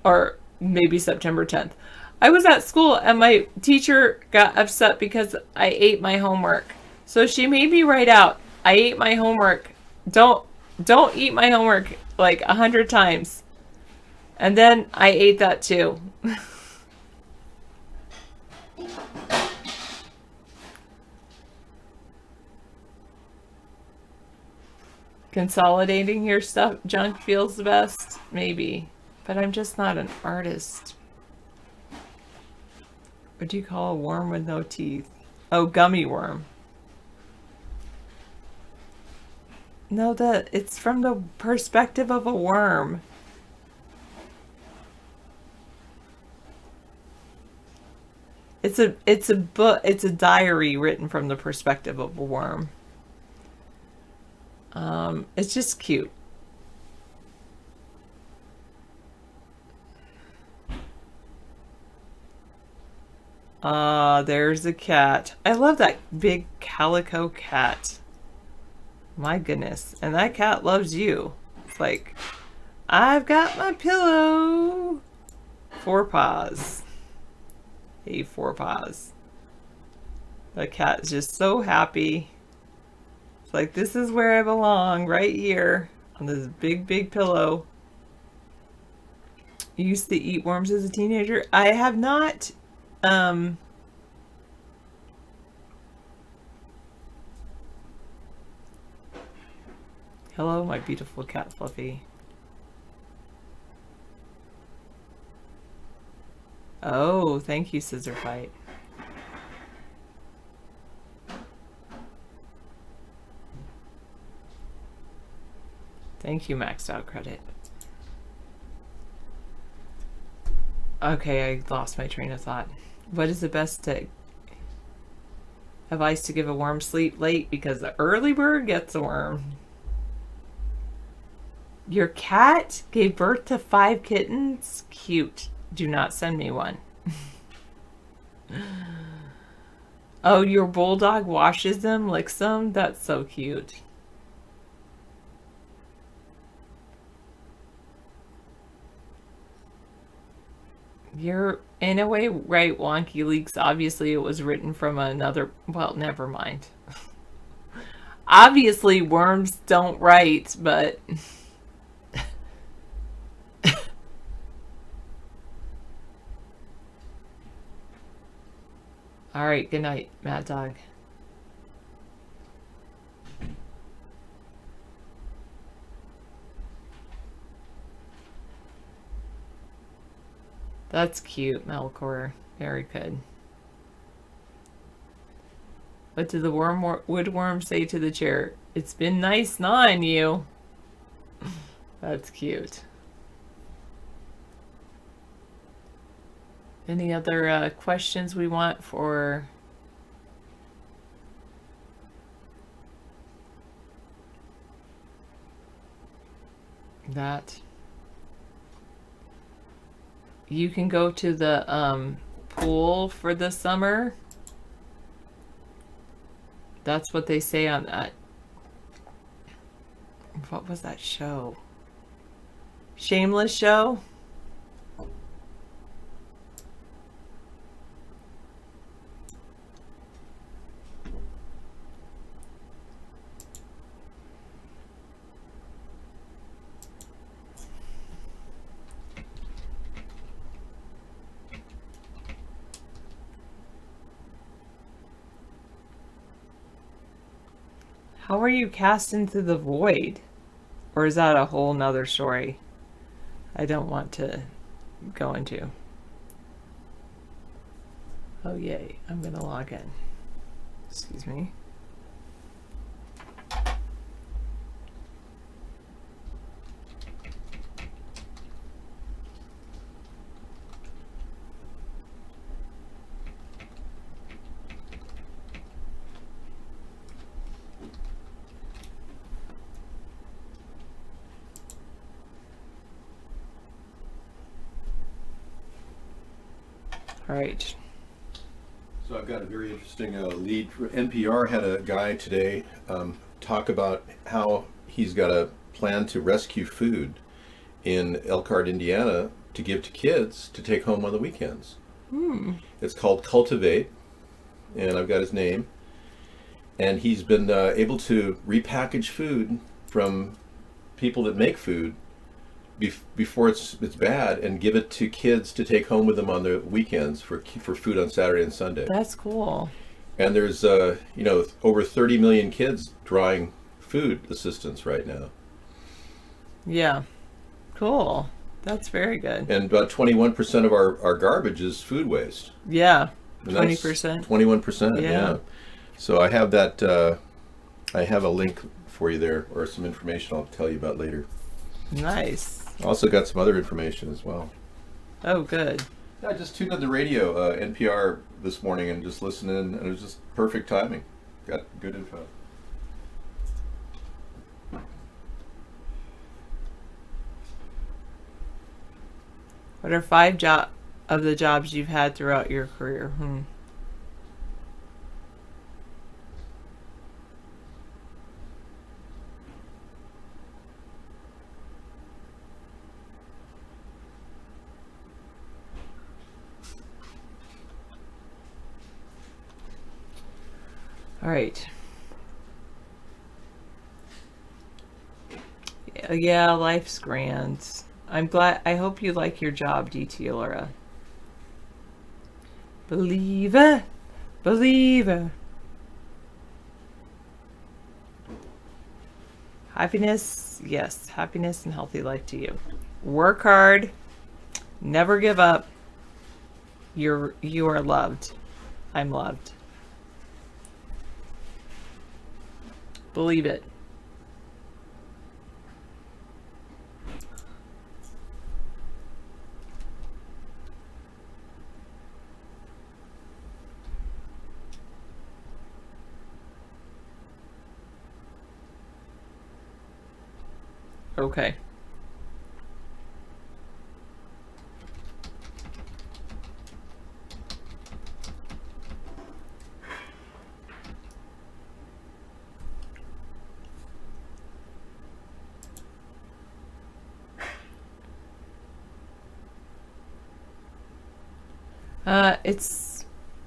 or maybe September 10th. I was at school and my teacher got upset because I ate my homework. So she made me write out, I ate my homework. Don't Don't eat my homework like 100 times. And then I ate that too. Consolidating your stuff junk feels the best, maybe, but I'm just not an artist. What do you call a worm with no teeth? Oh, gummy worm. No, it's from the perspective of a worm. It's a book. It's a diary written from the perspective of a worm. It's just cute. There's a cat. I love that big calico cat. My goodness. And that cat loves you. It's like, I've got my pillow. 4 paws. Hey, 4 paws. The cat is just so happy. It's like, this is where I belong, right here on this big, big pillow. You used to eat worms as a teenager? I have not. Hello, my beautiful cat Fluffy. Oh, thank you, Scissor Fight. Thank you, maxed out credit. Okay, I lost my train of thought. What is the best advice to give a worm? Sleep late because the early bird gets a worm. Your cat gave birth to 5 kittens? Cute. Do not send me one. Oh, your bulldog washes them, licks them? That's so cute. You're in a way right, Wonky Leaks. Obviously, it was written from another. Well, never mind. Obviously, worms don't write, but. All right, good night, Mad Dog. That's cute, Melkor. Very good. What did the woodworm say to the chair? It's been nice gnawing you. That's cute. Any other questions we want for that? You can go to the pool for the summer. That's what they say on that. What was that show? Shameless show? How are you cast into the void? Or is that a whole nother story I don't want to go into? Oh yay, I'm gonna log in. Excuse me. All right. So I've got a very interesting lead. NPR had a guy today talk about how he's got a plan to rescue food in Elkhart, Indiana, to give to kids to take home on the weekends. It's called Cultivate, and I've got his name. And he's been able to repackage food from people that make food before it's bad, and give it to kids to take home with them on the weekends for food on Saturday and Sunday. That's cool. And there's over 30 million kids drawing food assistance right now. Yeah. Cool. That's very good. And about 21% of our garbage is food waste. Yeah. And that's 20%. 21%, Yeah. yeah. So I have that, I have a link for you there, or some information I'll tell you about later. Nice. Also got some other information as well. Oh, good. Yeah, I just tuned on the radio, NPR, this morning, and just listened in, and it was just perfect timing. Got good info. What are 5 of the jobs you've had throughout your career? All right. Yeah, life's grand. I'm glad. I hope you like your job, DT Laura. Believer, believer. Happiness, yes, happiness and healthy life to you. Work hard, never give up. You are loved. I'm loved. Believe it. Okay.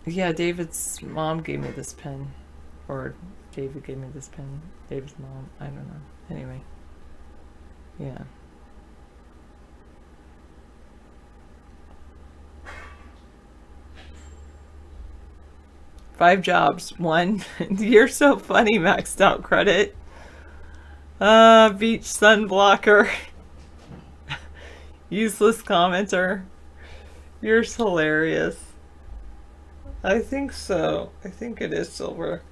Yeah, David's mom gave me this pen. Or David gave me this pen. David's mom, I don't know. Anyway. Yeah. Five jobs. 1. You're so funny, maxed out credit. Beach sunblocker. Useless commenter. You're hilarious. I think so. I think it is silver.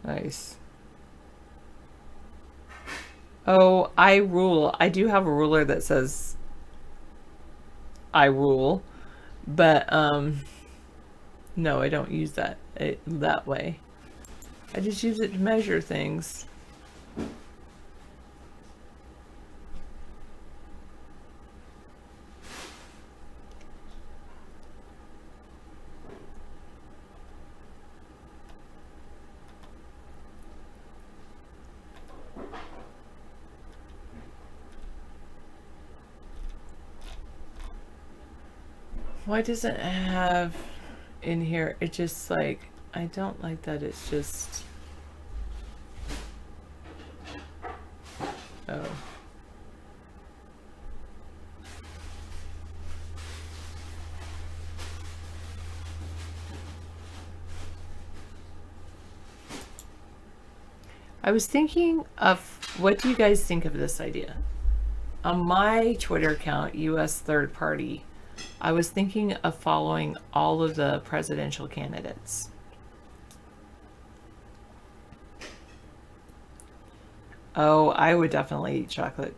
Nice. Oh, I rule. I do have a ruler that says I rule, but no, I don't use that that way. I just use it to measure things. Why doesn't it have in here? It just like, I don't like that. It's just, oh. I was thinking of, what do you guys think of this idea? On my Twitter account, US Third Party, I was thinking of following all of the presidential candidates. Oh, I would definitely eat chocolate.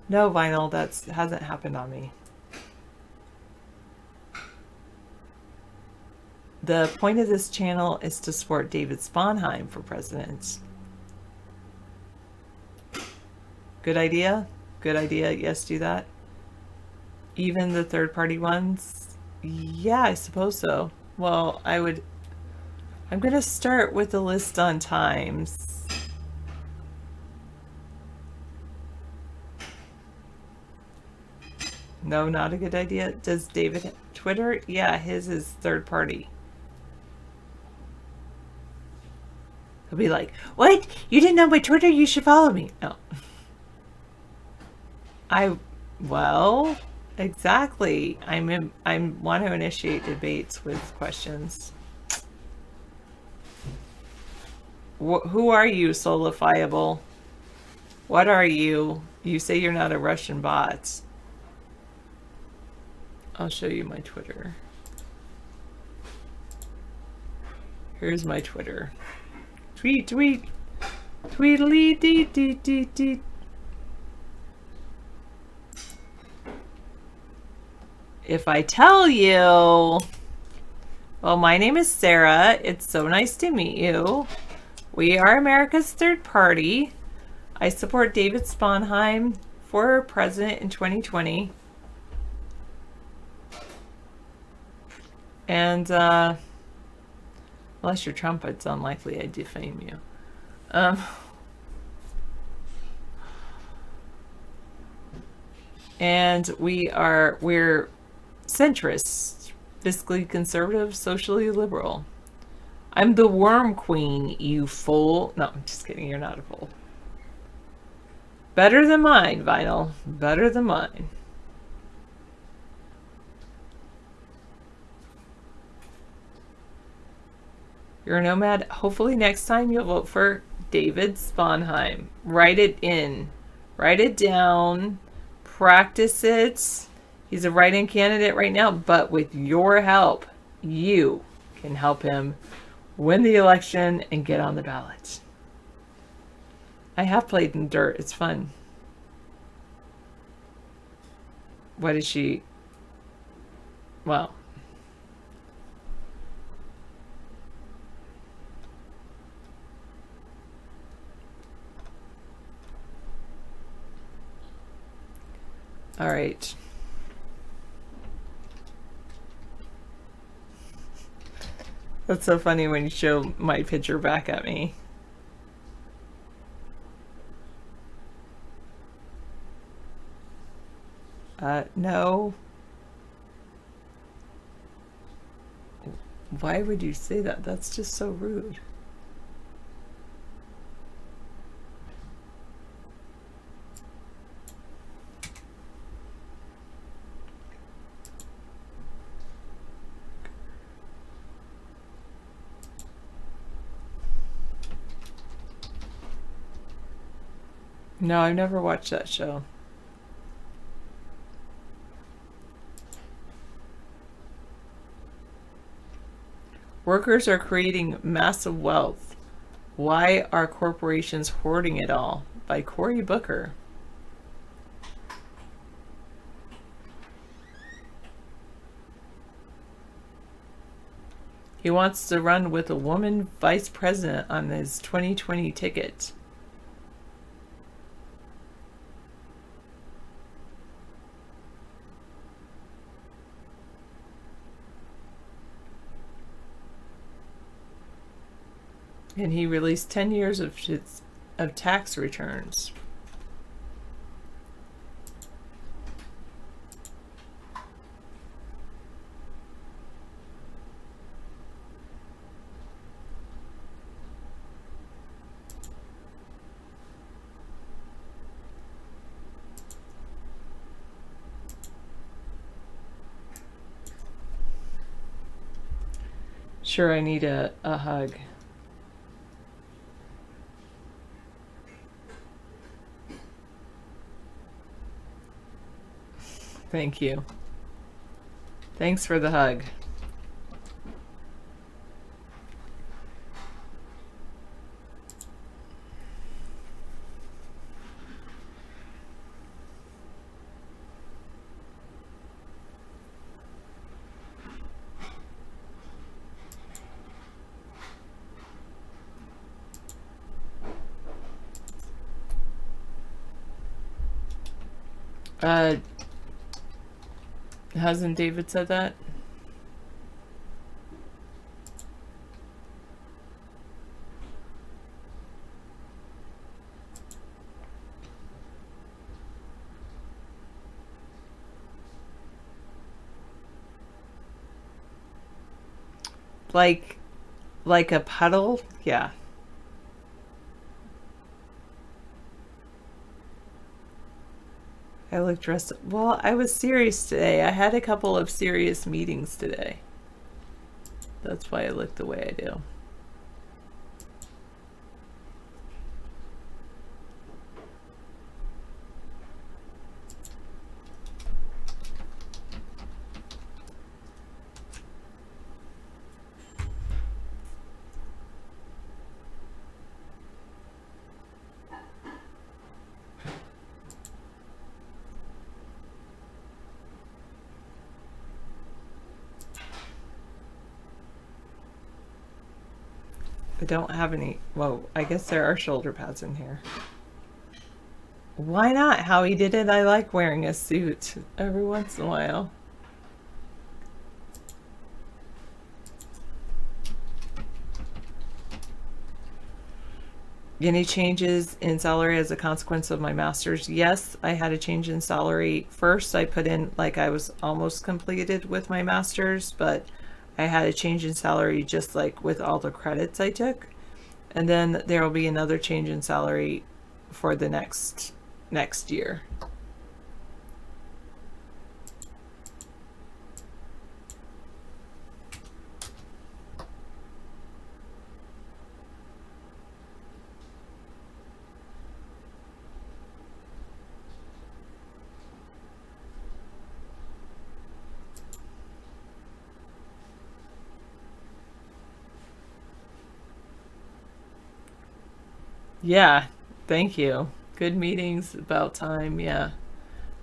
No, Vinyl, that's hasn't happened on me. The point of this channel is to support David Sponheim for president. Good idea? Good idea. Yes, do that. Even the third-party ones? Yeah, I suppose so. Well, I'm going to start with the list on times. No, not a good idea. Does David Twitter? Yeah, his is third party. He'll be like, "What? You didn't know my Twitter? You should follow me." No. Well, exactly. I want to initiate debates with questions. Who are you, Solifiable? What are you? You say you're not a Russian bot. I'll show you my Twitter. Here's my Twitter. Tweet, tweet. Tweedly dee dee dee dee. If I tell you... Well, my name is Sarah. It's so nice to meet you. We are America's third party. I support David Sponheim for president in 2020. And, unless you're Trump, it's unlikely I'd defame you. And we're centrist, fiscally conservative, socially liberal. I'm the worm queen, you fool. No, I'm just kidding. You're not a fool. Better than mine, Vinyl. Better than mine. You're a nomad. Hopefully next time you'll vote for David Sponheim. Write it in. Write it down. Practice it. He's a write-in candidate right now, but with your help, you can help him win the election and get on the ballot. I have played in Dirt. It's fun. What is she? Well. All right. That's so funny when you show my picture back at me. No. Why would you say that? That's just so rude. No, I've never watched that show. Workers are creating massive wealth. Why are corporations hoarding it all? By Cory Booker. He wants to run with a woman vice president on his 2020 ticket. And he released 10 years of tax returns. Sure, I need a hug. Thank you. Thanks for the hug. Hasn't David said that? Like a puddle? Yeah. I look dressed up. Well, I was serious today. I had a couple of serious meetings today. That's why I look the way I do. I don't have any. Well, I guess there are shoulder pads in here. Why not? How he did it, I like wearing a suit every once in a while. Any changes in salary as a consequence of my master's? Yes, I had a change in salary. First, I put in like I was almost completed with my master's, but I had a change in salary just like with all the credits I took. And then there will be another change in salary for the next year. Yeah, thank you. Good meetings, about time, yeah.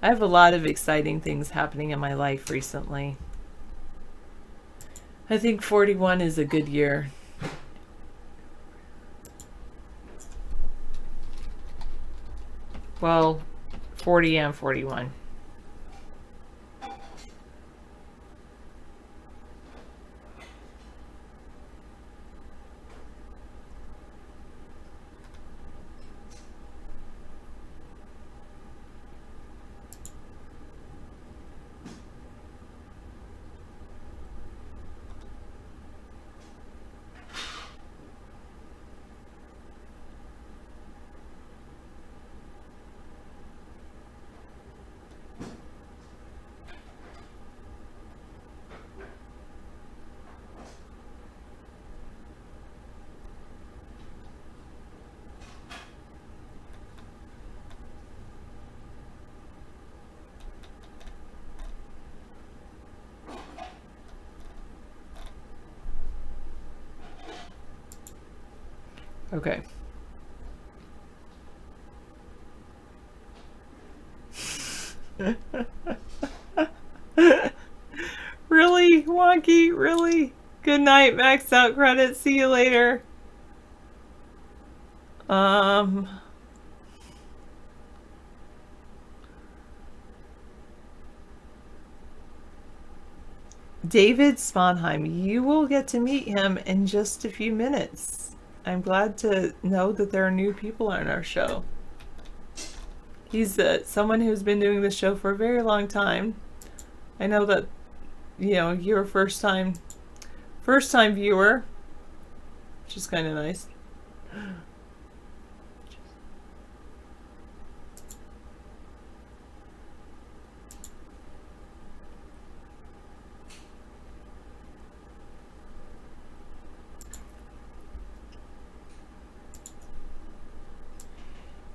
I have a lot of exciting things happening in my life recently. I think 41 is a good year. Well, 40 and 41. Okay. Really, Wonky? Really? Good night, maxed out credits. See you later. David Sponheim, you will get to meet him in just a few minutes. I'm glad to know that there are new people on our show. He's someone who's been doing this show for a very long time. I know that, you know, you're a first time viewer, which is kind of nice.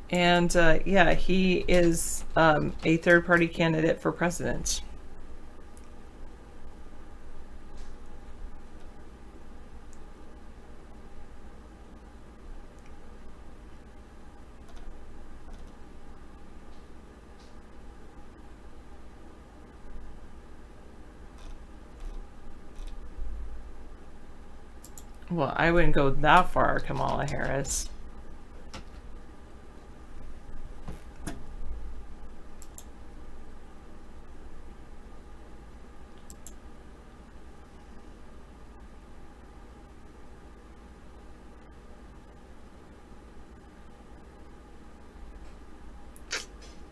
And yeah, he is a third-party candidate for president. Well, I wouldn't go that far, Kamala Harris.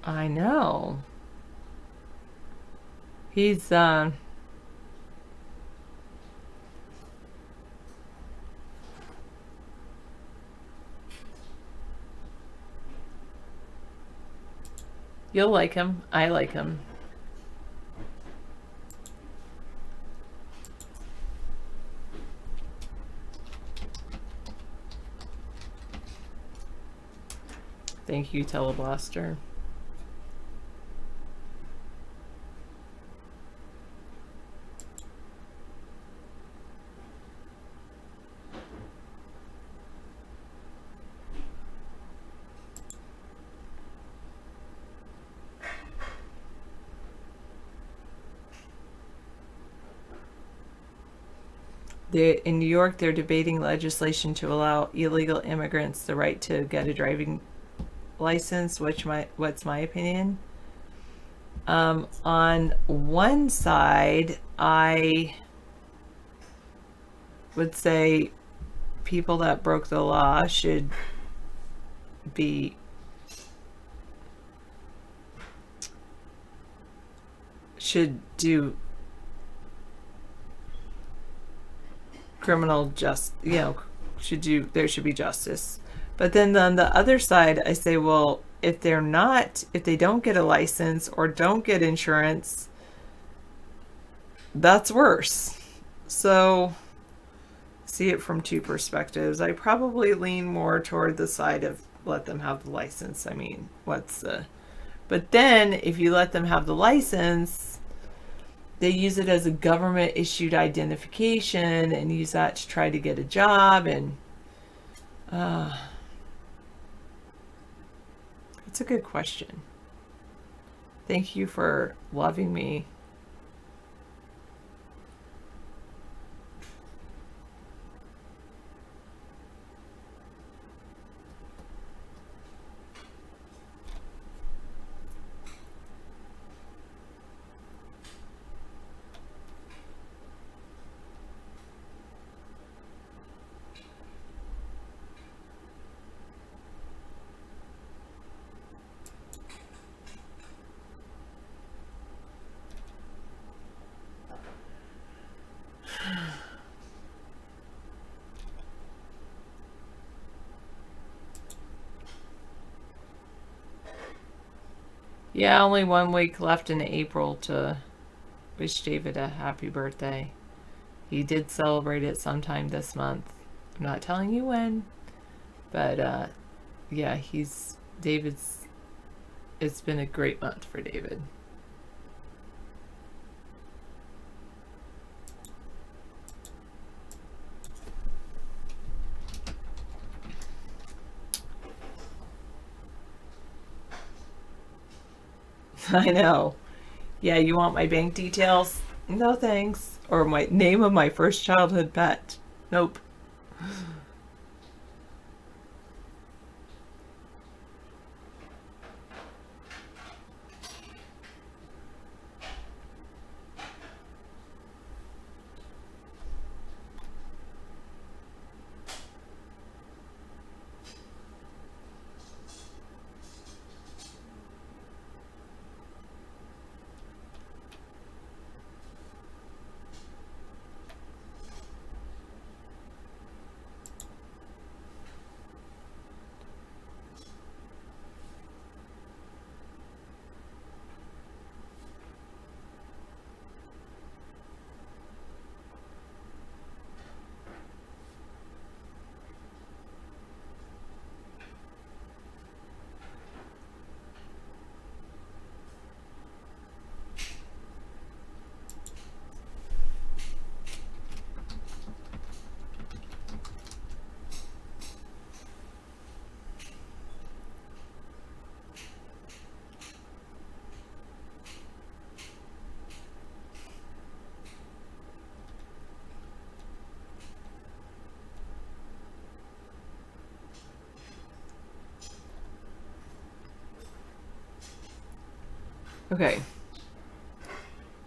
I know. He's you'll like him. I like him. Thank you, Teleblaster. In New York, they're debating legislation to allow illegal immigrants the right to get a driving license. What's my opinion? On one side, I would say people that broke the law should do criminal there should be justice. But then on the other side, I say, well, if they don't get a license or don't get insurance, that's worse. So see it from two perspectives. I probably lean more toward the side of let them have the license. I mean, but then if you let them have the license, they use it as a government issued identification and use that to try to get a job. And it's a good question. Thank you for loving me. Yeah, only 1 week left in April to wish David a happy birthday. He did celebrate it sometime this month. I'm not telling you when, but yeah, it's been a great month for David. I know. Yeah, you want my bank details? No thanks. Or my name of my first childhood pet? Nope. Okay.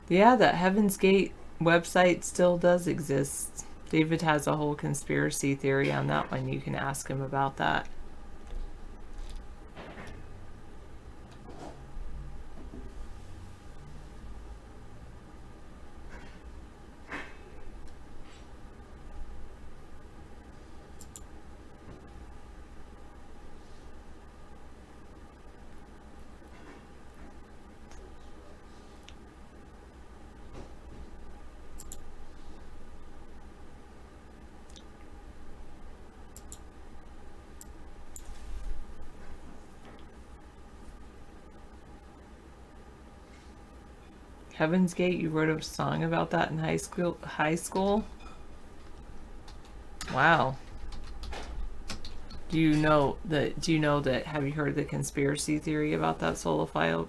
Yeah, that Heaven's Gate website still does exist. David has a whole conspiracy theory on that one. You can ask him about that. Heaven's Gate, you wrote a song about that in high school? Wow. Do you know that have you heard the conspiracy theory about that solidifiable?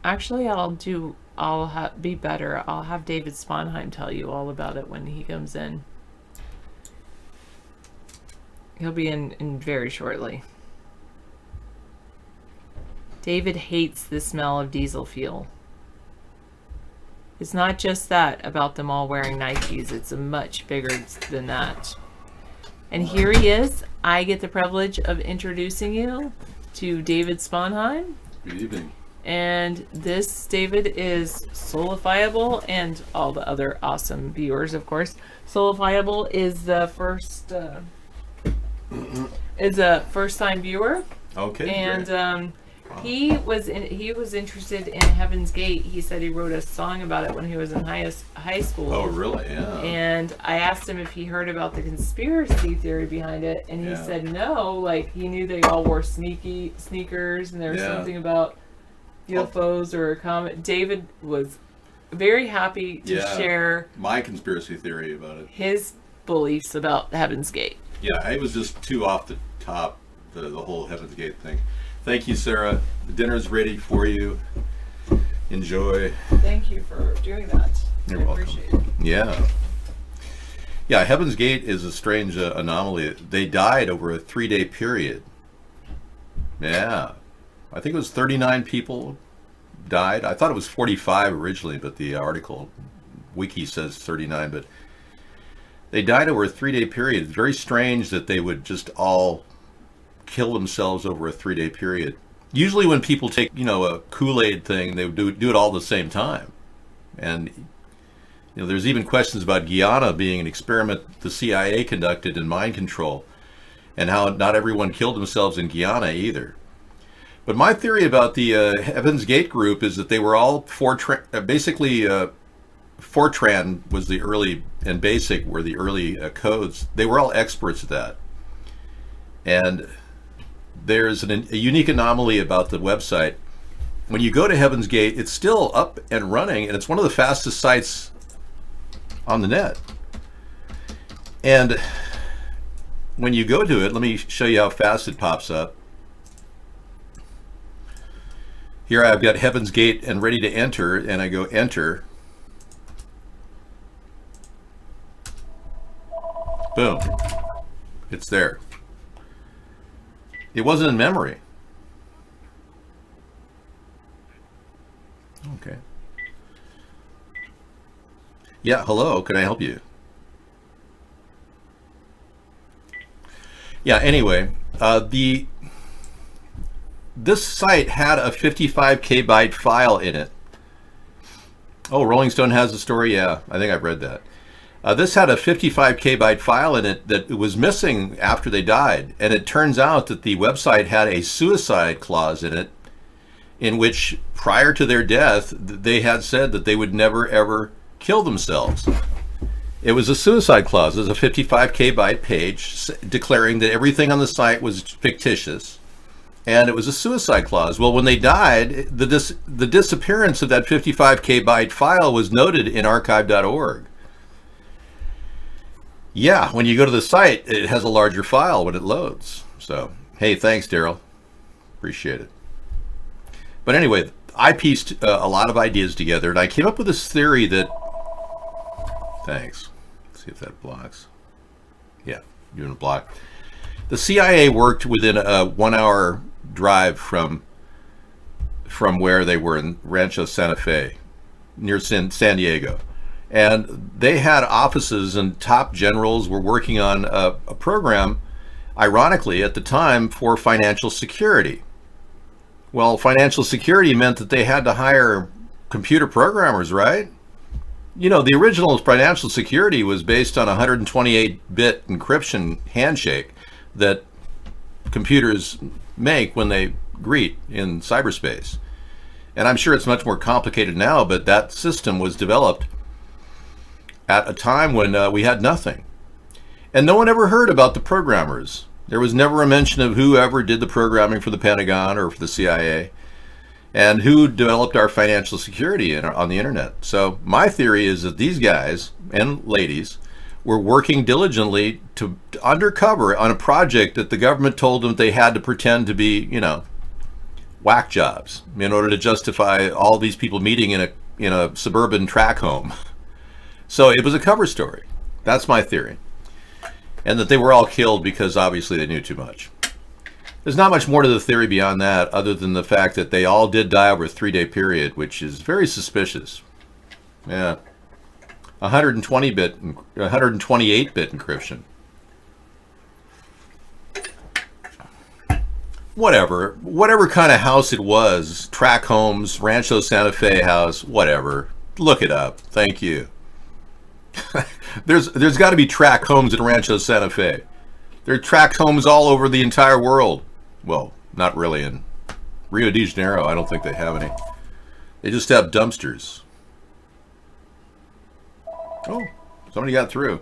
Actually, be better. I'll have David Sponheim tell you all about it when he comes in. He'll be in very shortly. David hates the smell of diesel fuel. It's not just that about them all wearing Nikes. It's much bigger than that. And here he is. I get the privilege of introducing you to David Sponheim. Good evening. And this, David, is Solidifiable and all the other awesome viewers, of course. Solidifiable is the first is a first-time viewer, Okay. and great. he was interested in Heaven's Gate. He said he wrote a song about it when he was in high school. Oh, really? Yeah. And I asked him if he heard about the conspiracy theory behind it, and he Yeah. said no. Like, he knew they all wore sneakers, and there was Yeah. something about UFOs or a comet. David was very happy to Yeah. share My conspiracy theory about it. his beliefs about Heaven's Gate. Yeah, I was just too off the top, the whole Heaven's Gate thing. Thank you, Sarah. The dinner's ready for you. Enjoy. Thank you for doing that. You're I welcome. appreciate it. Yeah. Yeah, Heaven's Gate is a strange anomaly. They died over a 3-day period. Yeah. I think it was 39 people died. I thought it was 45 originally, but the article, wiki says 39, but they died over a 3-day period. It's very strange that they would just all kill themselves over a 3-day period. Usually when people take, a Kool-Aid thing, they would do it all at the same time. And, there's even questions about Guyana being an experiment the CIA conducted in mind control, and how not everyone killed themselves in Guyana either. But my theory about the Heaven's Gate group is that they were all Fortran was the early, and BASIC were the early codes. They were all experts at that. And there's a unique anomaly about the website. When you go to Heaven's Gate, it's still up and running, and it's one of the fastest sites on the net. And when you go to it, let me show you how fast it pops up. Here I've got Heaven's Gate and ready to enter, and I go enter. Boom. It's there. It wasn't in memory. Okay. Yeah, hello, can I help you? Yeah, anyway, this site had a 55 kbyte file in it. Oh, Rolling Stone has a story? Yeah, I think I've read that. This had a 55 kbyte file in it that was missing after they died. And it turns out that the website had a suicide clause in it, in which prior to their death, they had said that they would never ever kill themselves. It was a suicide clause. It was a 55 kbyte page declaring that everything on the site was fictitious. And it was a suicide clause. Well, when they died, the disappearance of that 55 kbyte file was noted in archive.org. Yeah, when you go to the site, it has a larger file when it loads. So, hey, thanks, Daryl. Appreciate it. But anyway, I pieced a lot of ideas together, and I came up with this theory that... Thanks. Let's see if that blocks. Yeah, you're in a block. The CIA worked within a 1-hour drive from where they were in Rancho Santa Fe, near San Diego. And they had offices, and top generals were working on a program, ironically, at the time, for financial security. Well, financial security meant that they had to hire computer programmers, right? You know, the original financial security was based on a 128-bit encryption handshake that computers make when they greet in cyberspace. And I'm sure it's much more complicated now, but that system was developed at a time when we had nothing. And no one ever heard about the programmers. There was never a mention of whoever did the programming for the Pentagon or for the CIA and who developed our financial security on the internet. So my theory is that these guys and ladies were working diligently to undercover on a project that the government told them they had to pretend to be, you know, whack jobs in order to justify all these people meeting in a suburban track home. So it was a cover story. That's my theory. And that they were all killed because obviously they knew too much. There's not much more to the theory beyond that, other than the fact that they all did die over a 3-day period, which is very suspicious. Yeah. 128-bit encryption. Whatever kind of house it was, track homes, Rancho Santa Fe house, whatever. Look it up. Thank you. There's got to be track homes in Rancho Santa Fe. There are track homes all over the entire world. Well, not really. In Rio de Janeiro, I don't think they have any. They just have dumpsters. Oh, somebody got through.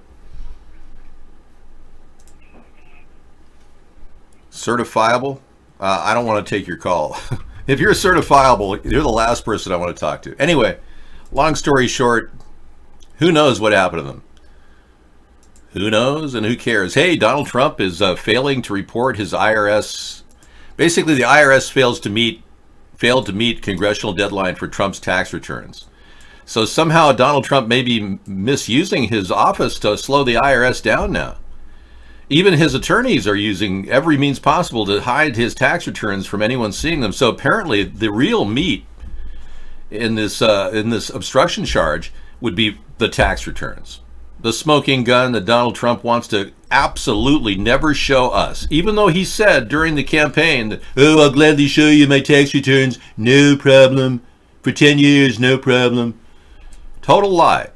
Certifiable? I don't want to take your call. If you're certifiable, you're the last person I want to talk to. Anyway, long story short, who knows what happened to them? Who knows and who cares? Hey, Donald Trump is failing to report his IRS. Basically, the IRS failed to meet congressional deadline for Trump's tax returns. So somehow Donald Trump may be misusing his office to slow the IRS down now. Even his attorneys are using every means possible to hide his tax returns from anyone seeing them. So apparently the real meat in this obstruction charge would be the tax returns. The smoking gun that Donald Trump wants to absolutely never show us. Even though he said during the campaign that, oh, I'll gladly show you my tax returns, no problem. For 10 years, no problem. Total lie.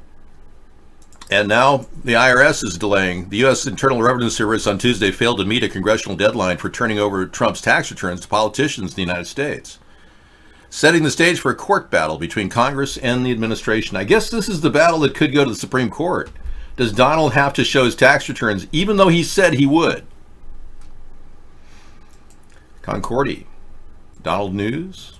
And now the IRS is delaying. The U.S. Internal Revenue Service on Tuesday failed to meet a congressional deadline for turning over Trump's tax returns to politicians in the United States, setting the stage for a court battle between Congress and the administration. I guess this is the battle that could go to the Supreme Court. Does Donald have to show his tax returns, even though he said he would? Concordi. Donald News.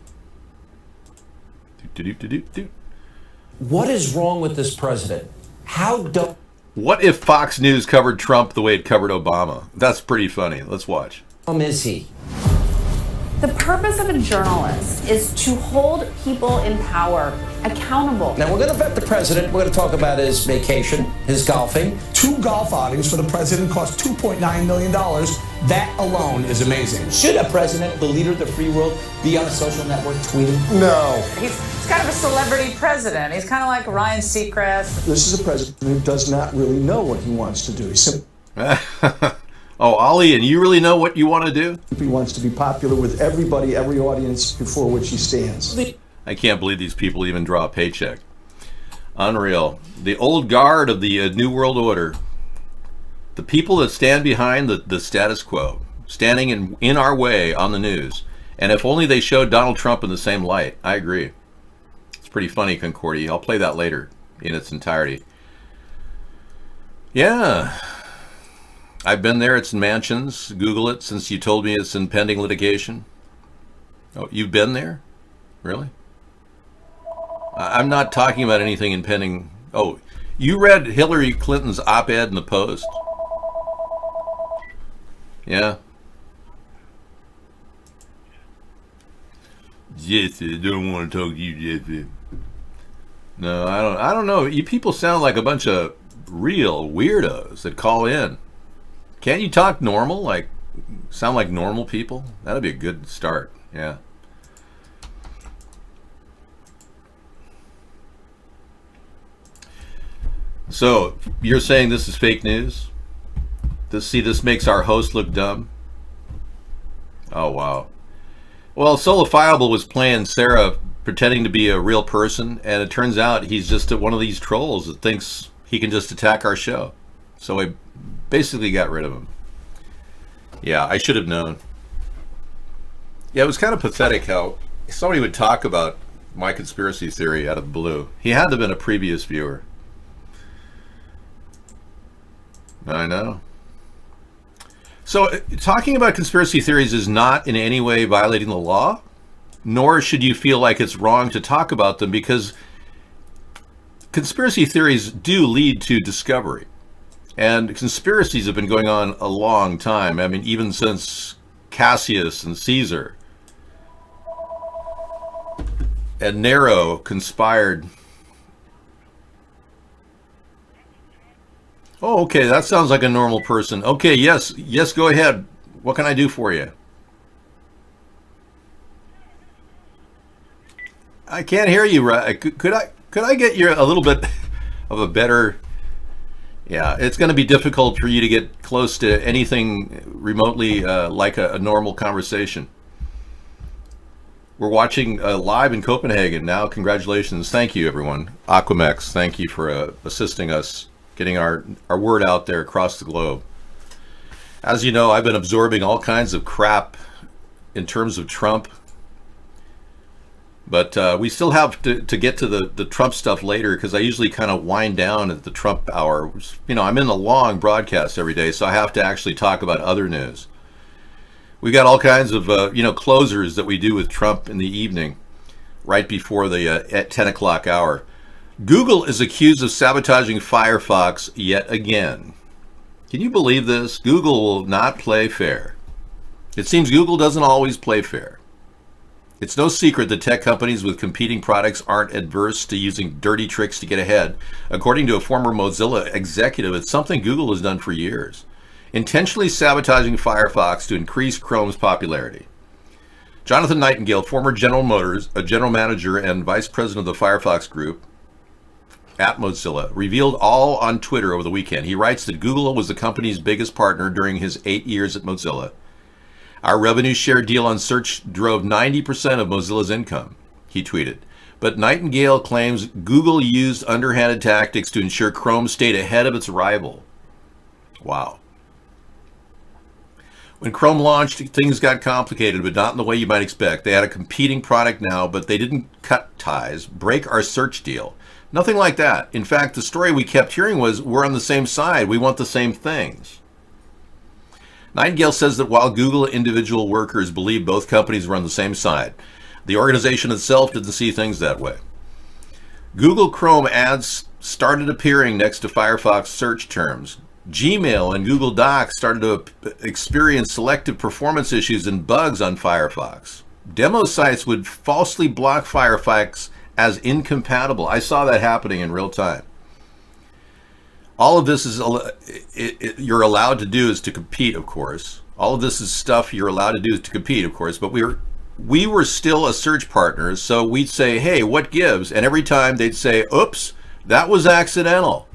What is wrong with this president? How dumb What if Fox News covered Trump the way it covered Obama? That's pretty funny. Let's watch. is he? The purpose of a journalist is to hold people in power accountable. Now we're going to vet the president. We're going to talk about his vacation, his golfing. 2 golf outings for the president cost $2.9 million. That alone is amazing. Should a president, the leader of the free world, be on a social network tweeting? No. He's kind of a celebrity president. He's kind of like Ryan Seacrest. This is a president who does not really know what he wants to do. He simply Oh, Ollie, and you really know what you want to do? wants to be popular with everybody, every audience before which he stands. I can't believe these people even draw a paycheck. Unreal. The old guard of the New World Order. The people that stand behind the status quo, standing in our way on the news. And if only they showed Donald Trump in the same light. I agree. It's pretty funny, Concordi. I'll play that later in its entirety. Yeah. I've been there. It's in Mansions. Google it since you told me it's in pending litigation. Oh, you've been there? Really? I'm not talking about anything in pending. Oh, you read Hillary Clinton's op-ed in the Post? Yeah. Jesse, I don't want to talk to you, Jesse. No, I don't know. You people sound like a bunch of real weirdos that call in. Can't you talk normal? Like, sound like normal people? That'd be a good start. Yeah. So, you're saying this is fake news? This makes our host look dumb? Oh, wow. Well, Solifiable was playing Sarah pretending to be a real person, and it turns out he's just one of these trolls that thinks he can just attack our show. So I basically got rid of him. Yeah, I should have known. Yeah, it was kind of pathetic how somebody would talk about my conspiracy theory out of the blue. He had to have been a previous viewer. I know. So talking about conspiracy theories is not in any way violating the law, nor should you feel like it's wrong to talk about them, because conspiracy theories do lead to discovery. And conspiracies have been going on a long time. I mean, even since Cassius and Caesar and Nero conspired. Oh, okay, that sounds like a normal person. Okay, yes, go ahead. What can I do for you? I can't hear you. Right? Could I get you a little bit of a better? Yeah, it's going to be difficult for you to get close to anything remotely like a normal conversation. We're watching live in Copenhagen now. Congratulations. Thank you, everyone. Aquamex, thank you for assisting us getting our word out there across the globe. As you know, I've been absorbing all kinds of crap in terms of Trump. But we still have to get to the Trump stuff later, because I usually kind of wind down at the Trump hour. You know, I'm in a long broadcast every day, so I have to actually talk about other news. We got all kinds of, closers that we do with Trump in the evening, right before the at 10 o'clock hour. Google is accused of sabotaging Firefox yet again. Can you believe this? Google will not play fair. It seems Google doesn't always play fair. It's no secret that tech companies with competing products aren't adverse to using dirty tricks to get ahead. According to a former Mozilla executive, it's something Google has done for years, intentionally sabotaging Firefox to increase Chrome's popularity. Jonathan Nightingale, former General Motors, a general manager and vice president of the Firefox group at Mozilla, revealed all on Twitter over the weekend. He writes that Google was the company's biggest partner during his 8 years at Mozilla. Our revenue share deal on search drove 90% of Mozilla's income, he tweeted. But Nightingale claims Google used underhanded tactics to ensure Chrome stayed ahead of its rival. Wow. When Chrome launched, things got complicated, but not in the way you might expect. They had a competing product now, but they didn't cut ties, break our search deal. Nothing like that. In fact, the story we kept hearing was, we're on the same side. We want the same things. Nightingale says that while Google individual workers believe both companies were on the same side, the organization itself didn't see things that way. Google Chrome ads started appearing next to Firefox search terms. Gmail and Google Docs started to experience selective performance issues and bugs on Firefox. Demo sites would falsely block Firefox as incompatible. I saw that happening in real time. All of this is you're allowed to do is to compete, of course. All of this is stuff you're allowed to do to compete, of course. But we were still a search partner, so we'd say, hey, what gives? And every time they'd say, oops, that was accidental.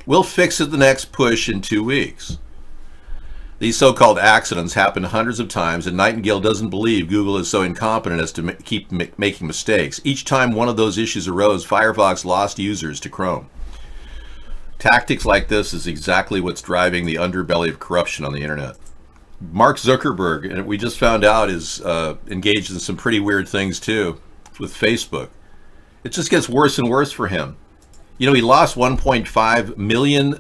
We'll fix it the next push in 2 weeks. These so-called accidents happen hundreds of times, and Nightingale doesn't believe Google is so incompetent as to keep making mistakes. Each time one of those issues arose, Firefox lost users to Chrome. Tactics like this is exactly what's driving the underbelly of corruption on the internet. Mark Zuckerberg, and we just found out, is engaged in some pretty weird things too with Facebook. It just gets worse and worse for him. You know, he lost 1.5 million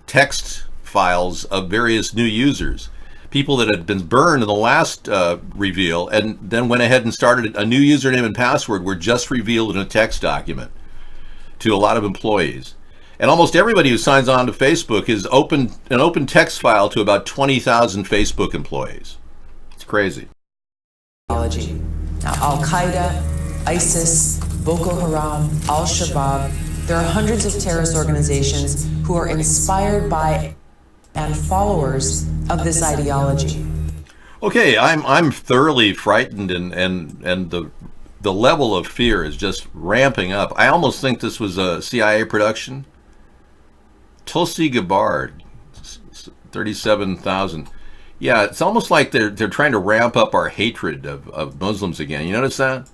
text files of various new users, people that had been burned in the last reveal, and then went ahead and started a new username and password were just revealed in a text document to a lot of employees. And almost everybody who signs on to Facebook is an open text file to about 20,000 Facebook employees. It's crazy. Now, Al-Qaeda, ISIS, Boko Haram, Al-Shabaab, there are hundreds of terrorist organizations who are inspired by and followers of this ideology. Okay, I'm thoroughly frightened, and the level of fear is just ramping up. I almost think this was a CIA production. Tulsi Gabbard, 37,000. Yeah, it's almost like they're trying to ramp up our hatred of Muslims again. You notice that?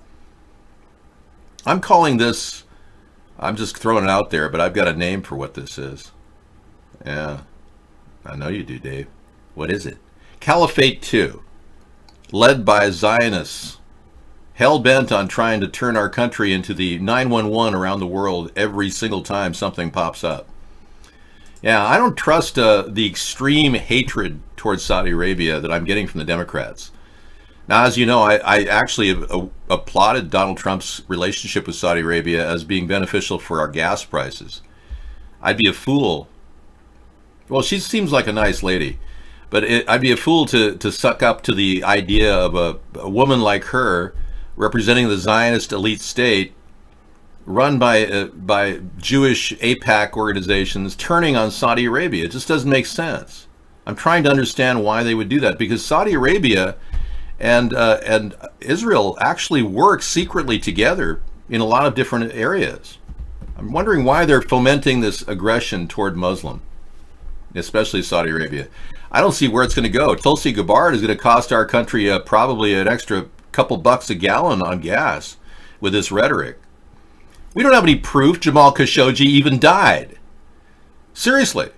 I'm calling this, I'm just throwing it out there, but I've got a name for what this is. Yeah, I know you do, Dave. What is it? Caliphate 2, led by Zionists, hell-bent on trying to turn our country into the 911 around the world every single time something pops up. Yeah, I don't trust the extreme hatred towards Saudi Arabia that I'm getting from the Democrats. Now, as you know, I actually applauded Donald Trump's relationship with Saudi Arabia as being beneficial for our gas prices. I'd be a fool. Well, she seems like a nice lady, but I'd be a fool to suck up to the idea of a woman like her representing the Zionist elite state run by Jewish AIPAC organizations turning on Saudi Arabia. It just doesn't make sense. I'm trying to understand why they would do that, because Saudi Arabia and Israel actually work secretly together in a lot of different areas. I'm wondering why they're fomenting this aggression toward Muslim, especially Saudi Arabia. I don't see where it's going to go. Tulsi Gabbard is going to cost our country probably an extra couple bucks a gallon on gas with this rhetoric. We don't have any proof Jamal Khashoggi even died. Seriously,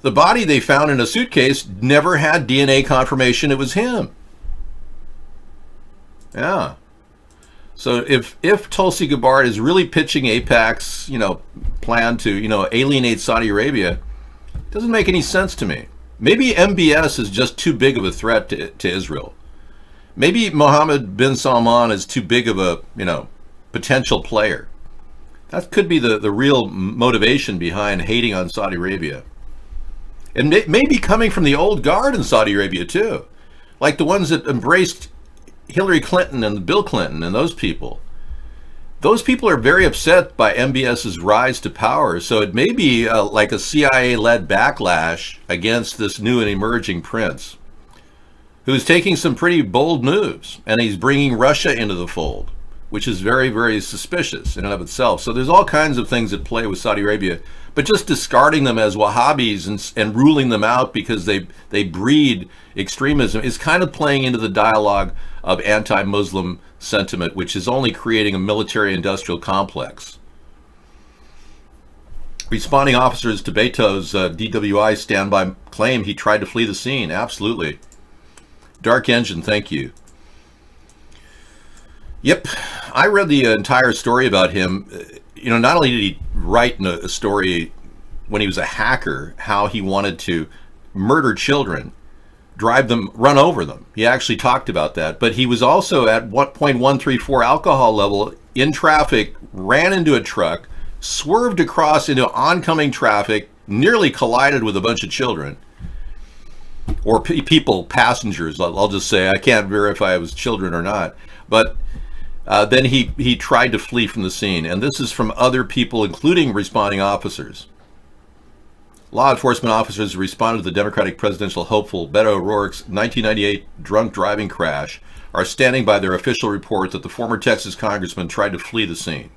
the body they found in a suitcase never had DNA confirmation it was him. Yeah. So if Tulsi Gabbard is really pitching AIPAC's, plan to, alienate Saudi Arabia, it doesn't make any sense to me. Maybe MBS is just too big of a threat to Israel. Maybe Mohammed bin Salman is too big of a, potential player. That could be the real motivation behind hating on Saudi Arabia. And maybe coming from the old guard in Saudi Arabia too. Like the ones that embraced Hillary Clinton and Bill Clinton and those people. Those people are very upset by MBS's rise to power, so it may be like a CIA-led backlash against this new and emerging prince, who's taking some pretty bold moves, and he's bringing Russia into the fold, which is very, very suspicious in and of itself. So there's all kinds of things at play with Saudi Arabia, but just discarding them as Wahhabis and ruling them out because they breed extremism is kind of playing into the dialogue of anti-Muslim sentiment, which is only creating a military-industrial complex. Responding officers to Beto's DWI standby claim he tried to flee the scene. Absolutely. Dark Engine, thank you. Yep, I read the entire story about him. Not only did he write a story when he was a hacker, how he wanted to murder children, drive them, run over them. He actually talked about that. But he was also at 1.134 alcohol level in traffic, ran into a truck, swerved across into oncoming traffic, nearly collided with a bunch of children. Or people, passengers, I'll just say. I can't verify it was children or not. But then he tried to flee from the scene. And this is from other people, including responding officers. Law enforcement officers responded to the Democratic presidential hopeful Beto O'Rourke's 1998 drunk driving crash are standing by their official report that the former Texas congressman tried to flee the scene.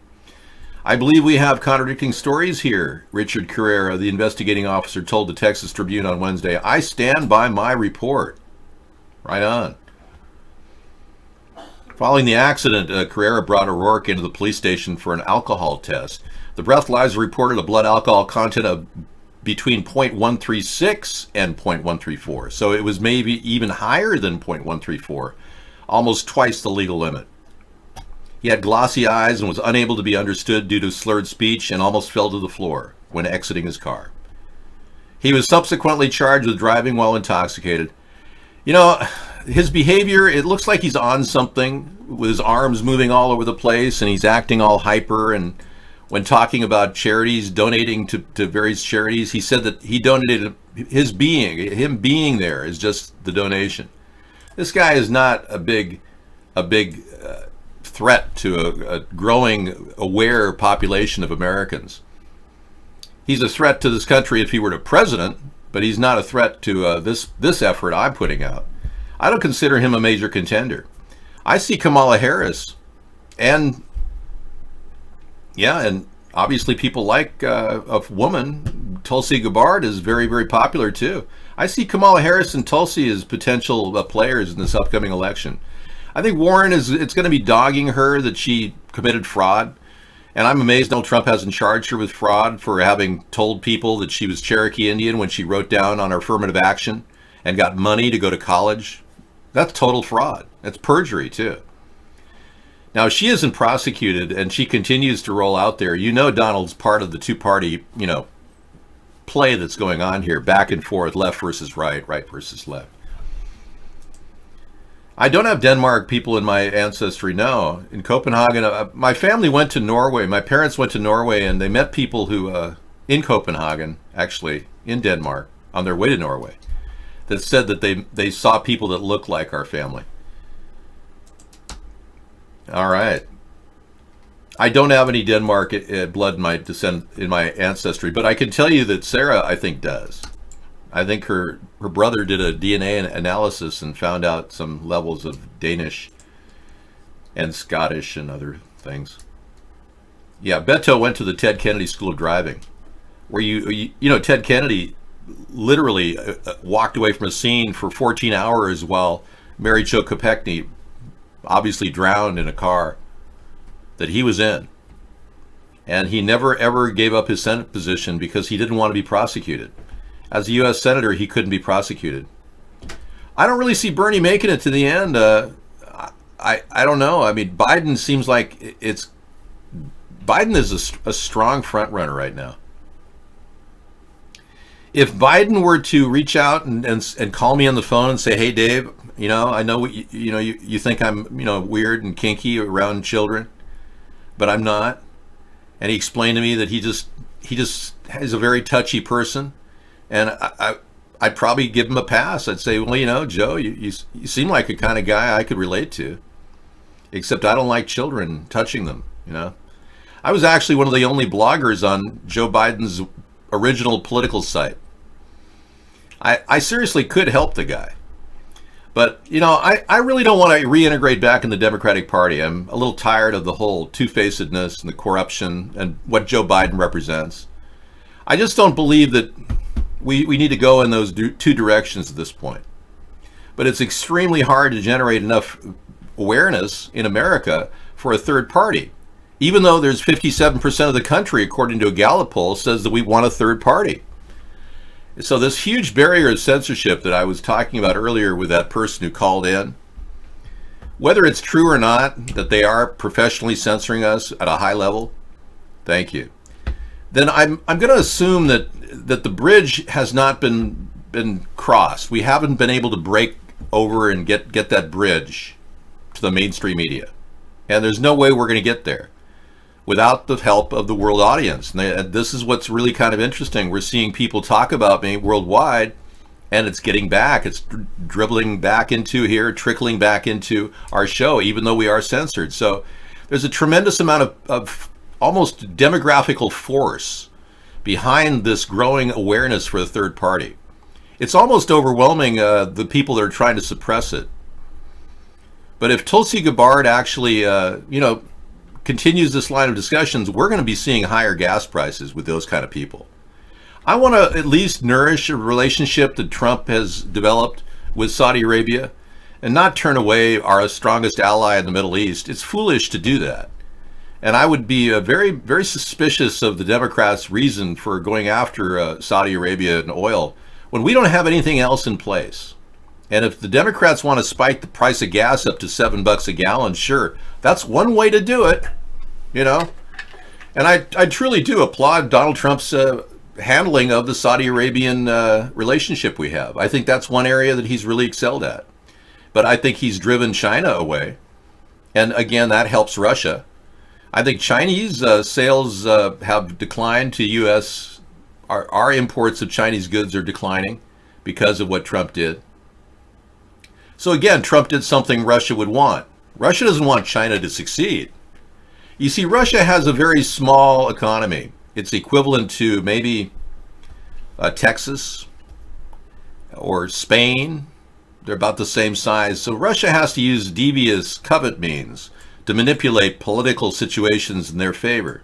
I believe we have contradicting stories here, Richard Carrera, the investigating officer, told the Texas Tribune on Wednesday. I stand by my report. Right on. Following the accident, Carrera brought O'Rourke into the police station for an alcohol test. The breathalyzer reported a blood alcohol content of between 0.136 and 0.134. So it was maybe even higher than 0.134, almost twice the legal limit. He had glossy eyes and was unable to be understood due to slurred speech and almost fell to the floor when exiting his car. He was subsequently charged with driving while intoxicated. His behavior, it looks like he's on something, with his arms moving all over the place, and he's acting all hyper. And when talking about charities, donating to various charities, he said that he donated him being there is just the donation. This guy is not a big threat to a growing, aware population of Americans. He's a threat to this country if he were the president, but he's not a threat to this effort I'm putting out. I don't consider him a major contender. I see Kamala Harris, and obviously people like a woman, Tulsi Gabbard, is very, very popular too. I see Kamala Harris and Tulsi as potential players in this upcoming election. I think Warren it's going to be dogging her that she committed fraud. And I'm amazed Donald Trump hasn't charged her with fraud for having told people that she was Cherokee Indian when she wrote down on her affirmative action and got money to go to college. That's total fraud. That's perjury, too. Now, if she isn't prosecuted and she continues to roll out there, you know Donald's part of the two-party, play that's going on here, back and forth, left versus right, right versus left. I don't have Denmark people in my ancestry, no. In Copenhagen, my family went to Norway. My parents went to Norway, and they met people who, in Copenhagen, actually, in Denmark, on their way to Norway, that said that they saw people that looked like our family. All right. I don't have any Denmark blood in my descent, in my ancestry, but I can tell you that Sarah, I think, does. I think her brother did a DNA analysis and found out some levels of Danish and Scottish and other things. Yeah, Beto went to the Ted Kennedy School of Driving, where Ted Kennedy literally walked away from a scene for 14 hours while Mary Jo Kopechne obviously drowned in a car that he was in. And he never ever gave up his Senate position because he didn't want to be prosecuted. As a U.S. Senator, he couldn't be prosecuted. I don't really see Bernie making it to the end. I don't know. I mean, Biden seems like Biden is a strong front runner right now. If Biden were to reach out and call me on the phone and say, "Hey, Dave, I know you think I'm weird and kinky around children, but I'm not," and he explained to me that he just is a very touchy person. And I'd probably give him a pass. I'd say, well, Joe, you seem like a kind of guy I could relate to, except I don't like children touching them, I was actually one of the only bloggers on Joe Biden's original political site. I seriously could help the guy. But, I really don't want to reintegrate back in the Democratic Party. I'm a little tired of the whole two-facedness and the corruption and what Joe Biden represents. I just don't believe that we need to go in those two directions at this point. But it's extremely hard to generate enough awareness in America for a third party. Even though there's 57% of the country, according to a Gallup poll, says that we want a third party. So this huge barrier of censorship that I was talking about earlier with that person who called in, whether it's true or not that they are professionally censoring us at a high level, thank you, then I'm going to assume that the bridge has not been crossed. We haven't been able to break over and get that bridge to the mainstream media. And there's no way we're going to get there without the help of the world audience. And this is what's really kind of interesting. We're seeing people talk about me worldwide, and it's getting back. It's dribbling back into here, trickling back into our show, even though we are censored. So there's a tremendous amount of almost demographical force behind this growing awareness for the third party. It's almost overwhelming the people that are trying to suppress it. But if Tulsi Gabbard actually, continues this line of discussions, we're going to be seeing higher gas prices with those kind of people. I want to at least nourish a relationship that Trump has developed with Saudi Arabia and not turn away our strongest ally in the Middle East. It's foolish to do that. And I would be very, very suspicious of the Democrats' reason for going after Saudi Arabia and oil when we don't have anything else in place. And if the Democrats want to spike the price of gas up to $7 a gallon, sure, that's one way to do it, And I truly do applaud Donald Trump's handling of the Saudi Arabian relationship we have. I think that's one area that he's really excelled at. But I think he's driven China away. And again, that helps Russia. I think Chinese sales have declined to U.S. Our imports of Chinese goods are declining because of what Trump did. So again, Trump did something Russia would want. Russia doesn't want China to succeed. You see, Russia has a very small economy. It's equivalent to maybe Texas or Spain. They're about the same size. So Russia has to use devious covert means to manipulate political situations in their favor.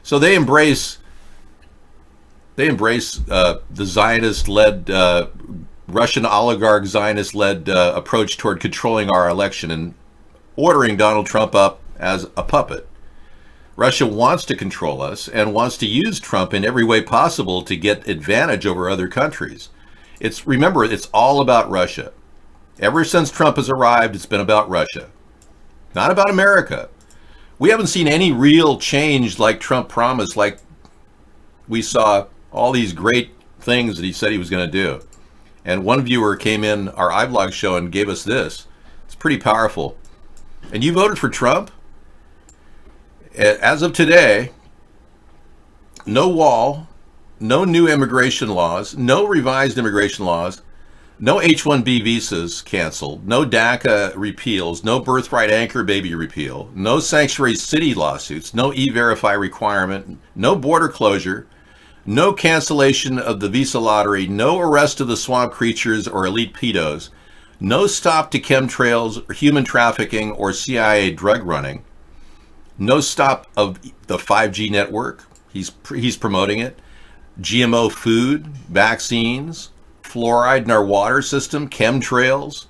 So they embrace the Zionist-led, Russian oligarch Zionist-led approach toward controlling our election and ordering Donald Trump up as a puppet. Russia wants to control us and wants to use Trump in every way possible to get advantage over other countries. Remember, it's all about Russia. Ever since Trump has arrived, it's been about Russia, not about America. We haven't seen any real change like Trump promised, like we saw all these great things that he said he was going to do. And one viewer came in our iBlog show and gave us this. It's pretty powerful. And you voted for Trump? As of today, no wall, no new immigration laws, no revised immigration laws, no H-1B visas canceled, no DACA repeals, no birthright anchor baby repeal, no sanctuary city lawsuits, no E-Verify requirement, no border closure, no cancellation of the visa lottery, no arrest of the swamp creatures or elite pedos, no stop to chemtrails, human trafficking, or CIA drug running, no stop of the 5G network. He's promoting it. GMO food, vaccines, fluoride in our water system, chemtrails.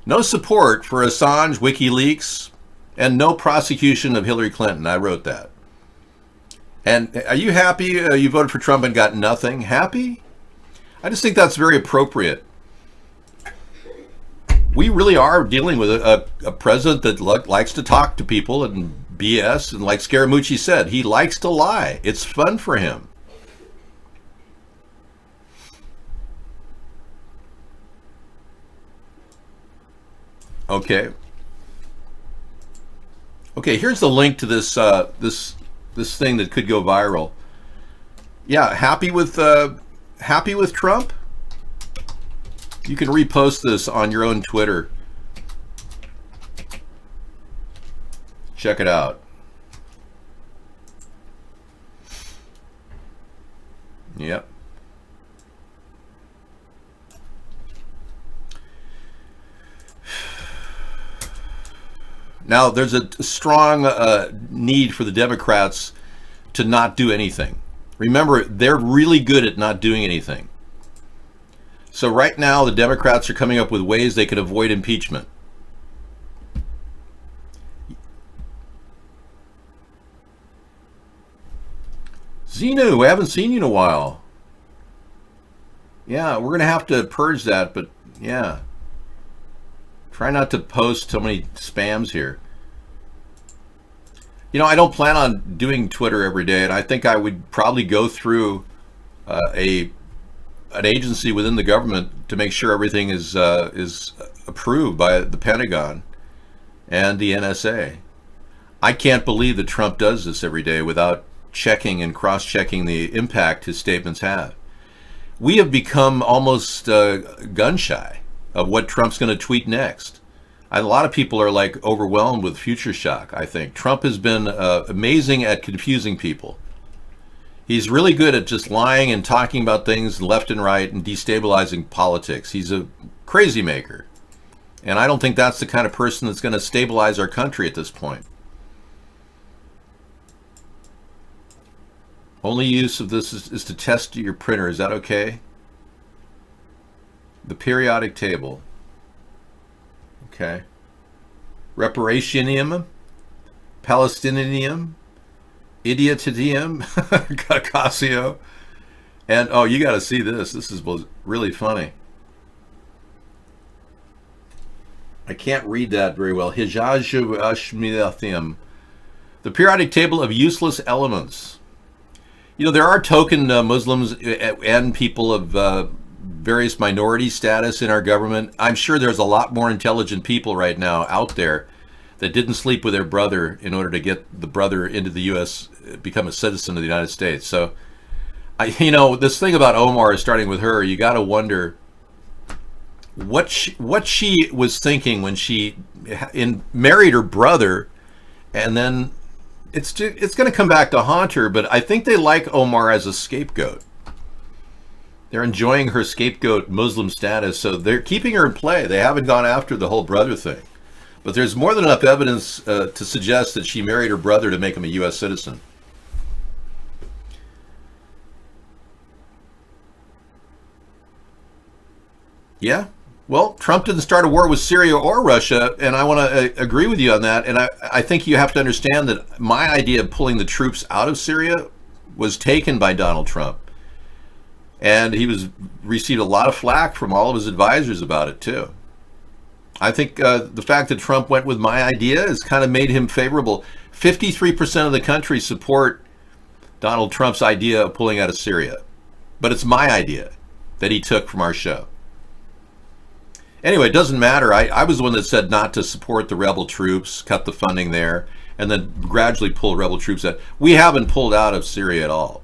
No support for Assange, WikiLeaks, and no prosecution of Hillary Clinton. I wrote that. And are you happy you voted for Trump and got nothing? Happy? I just think that's very appropriate. We really are dealing with a president that likes to talk to people and BS, and like Scaramucci said, he likes to lie. It's fun for him. Okay, here's the link to this this thing that could go viral. Yeah, happy with Trump? You can repost this on your own Twitter. Check it out. Yep. Now, there's a strong need for the Democrats to not do anything. Remember, they're really good at not doing anything. So right now, the Democrats are coming up with ways they could avoid impeachment. Xenu, I haven't seen you in a while. Yeah, we're going to have to purge that, but yeah. Try not to post so many spams here. You know, I don't plan on doing Twitter every day, and I think I would probably go through an agency within the government to make sure everything is approved by the Pentagon and the NSA. I can't believe that Trump does this every day without checking and cross-checking the impact his statements have. We have become almost gun-shy of what Trump's going to tweet next. A lot of people are like overwhelmed with future shock, I think. Trump has been amazing at confusing people. He's really good at just lying and talking about things left and right and destabilizing politics. He's a crazy maker. And I don't think that's the kind of person that's going to stabilize our country at this point. Only use of this is to test your printer. Is that okay? The periodic table. Okay. Reparationium, Palestinium, Idiotitium, Casio, and oh, you got to see this. This was really funny. I can't read that very well. Hijajashmilathium, the periodic table of useless elements. You know, there are token Muslims and people of various minority status in our government. I'm sure there's a lot more intelligent people right now out there that didn't sleep with their brother in order to get the brother into the U.S., become a citizen of the United States. So, you know, this thing about Omar, starting with her, you got to wonder what she was thinking when she married her brother, and then it's going to come back to haunt her. But I think they like Omar as a scapegoat. They're enjoying her scapegoat Muslim status, so they're keeping her in play. They haven't gone after the whole brother thing. But there's more than enough evidence to suggest that she married her brother to make him a U.S. citizen. Yeah? Well, Trump didn't start a war with Syria or Russia, and I want to agree with you on that. And I think you have to understand that my idea of pulling the troops out of Syria was taken by Donald Trump. And he received a lot of flack from all of his advisors about it, too. I think the fact that Trump went with my idea has kind of made him favorable. 53% of the country support Donald Trump's idea of pulling out of Syria. But it's my idea that he took from our show. Anyway, it doesn't matter. I was the one that said not to support the rebel troops, cut the funding there, and then gradually pull rebel troops out. We haven't pulled out of Syria at all.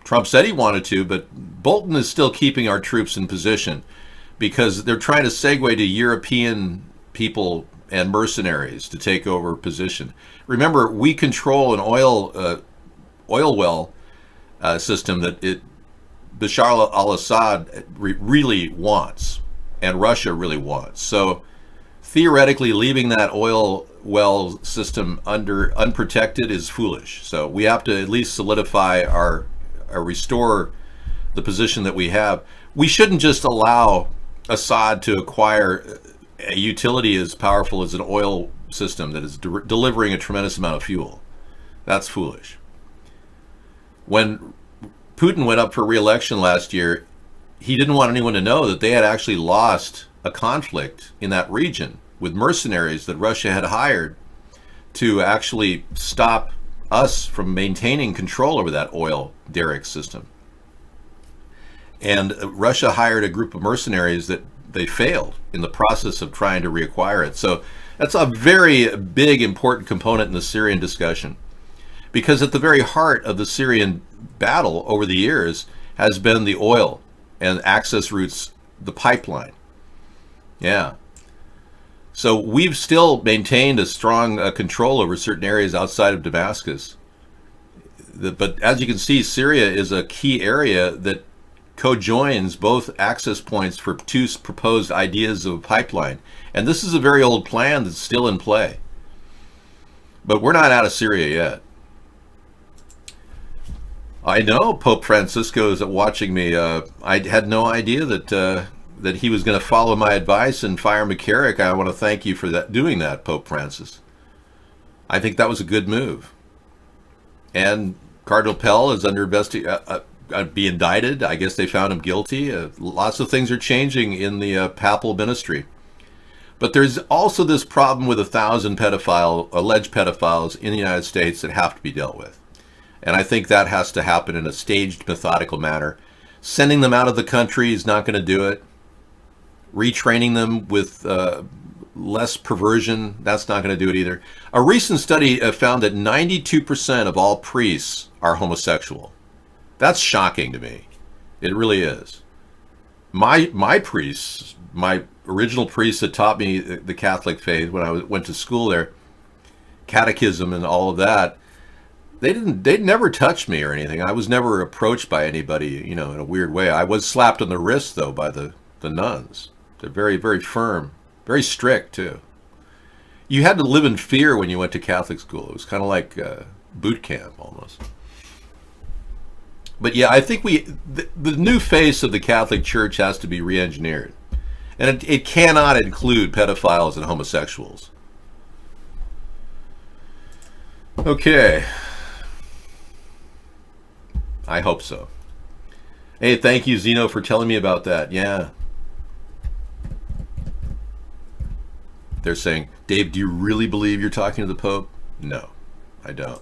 Trump said he wanted to, but Bolton is still keeping our troops in position because they're trying to segue to European people and mercenaries to take over position. Remember, we control an oil well system that Bashar al-Assad really wants. And Russia really wants. So theoretically, leaving that oil well system unprotected is foolish. So we have to at least solidify or restore the position that we have. We shouldn't just allow Assad to acquire a utility as powerful as an oil system that is delivering a tremendous amount of fuel. That's foolish. When Putin went up for re-election last year, he didn't want anyone to know that they had actually lost a conflict in that region with mercenaries that Russia had hired to actually stop us from maintaining control over that oil derrick system. And Russia hired a group of mercenaries that they failed in the process of trying to reacquire it. So that's a very big, important component in the Syrian discussion. Because at the very heart of the Syrian battle over the years has been the oil and access routes, the pipeline. Yeah. So we've still maintained a strong control over certain areas outside of Damascus. But as you can see, Syria is a key area that co-joins both access points for two proposed ideas of a pipeline. And this is a very old plan that's still in play. But we're not out of Syria yet. I know Pope Francisco is watching me. I had no idea that he was going to follow my advice and fire McCarrick. I want to thank you for doing that, Pope Francis. I think that was a good move. And Cardinal Pell is under be indicted. I guess they found him guilty. Lots of things are changing in the papal ministry. But there's also this problem with 1,000 alleged pedophiles in the United States that have to be dealt with. And I think that has to happen in a staged, methodical manner. Sending them out of the country is not going to do it. Retraining them with less perversion, that's not going to do it either. A recent study found that 92% of all priests are homosexual. That's shocking to me. It really is. My priests, my original priests that taught me the Catholic faith when I went to school there, catechism and all of that, they'd never touched me or anything. I was never approached by anybody, in a weird way. I was slapped on the wrist, though, by the nuns. They're very, very firm, very strict, too. You had to live in fear when you went to Catholic school. It was kind of like boot camp, almost. But yeah, I think the new face of the Catholic Church has to be re-engineered. And it cannot include pedophiles and homosexuals. Okay. I hope so. Hey, thank you, Zeno, for telling me about that. Yeah. They're saying, Dave, do you really believe you're talking to the Pope? No, I don't.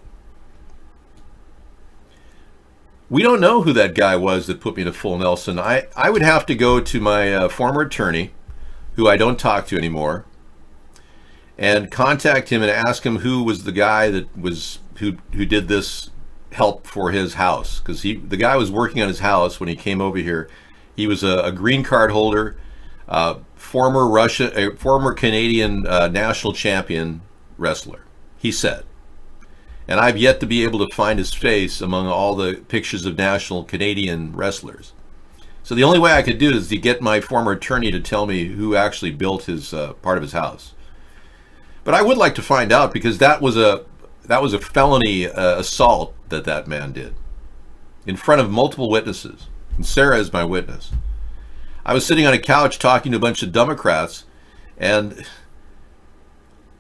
We don't know who that guy was that put me to full Nelson. I would have to go to my former attorney, who I don't talk to anymore, and contact him and ask him who was the guy that was who did this help for his house, because the guy was working on his house when he came over here. He was a green card holder, former Canadian national champion wrestler, he said. And I've yet to be able to find his face among all the pictures of national Canadian wrestlers. So the only way I could do it is to get my former attorney to tell me who actually built his part of his house. But I would like to find out, because that was a felony assault that man did in front of multiple witnesses. And Sarah is my witness. I was sitting on a couch talking to a bunch of Democrats, and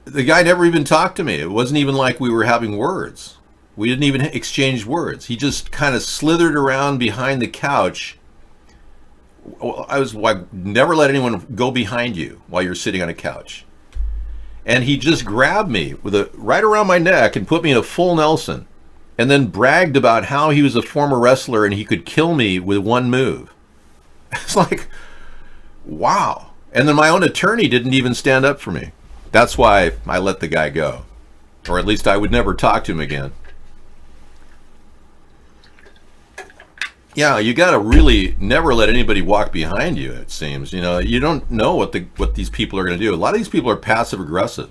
the guy never even talked to me. It wasn't even like we were having words. We didn't even exchange words. He just kind of slithered around behind the couch. I was like, never let anyone go behind you while you're sitting on a couch. And he just grabbed me with right around my neck and put me in a full Nelson, and then bragged about how he was a former wrestler and he could kill me with one move. It's like, wow. And then my own attorney didn't even stand up for me. That's why I let the guy go. Or at least I would never talk to him again. Yeah, you got to really never let anybody walk behind you, it seems. You know, you don't know what these people are going to do. A lot of these people are passive aggressive.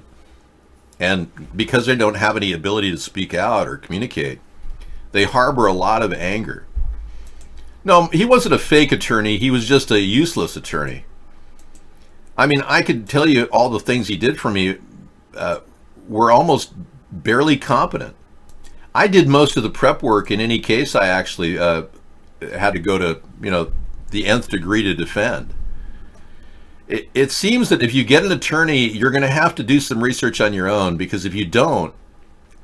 And because they don't have any ability to speak out or communicate, they harbor a lot of anger. No, he wasn't a fake attorney. He was just a useless attorney. I mean, I could tell you all the things he did for me were almost barely competent. I did most of the prep work in any case I actually had to go to, the nth degree to defend. It seems that if you get an attorney, you're going to have to do some research on your own, because if you don't,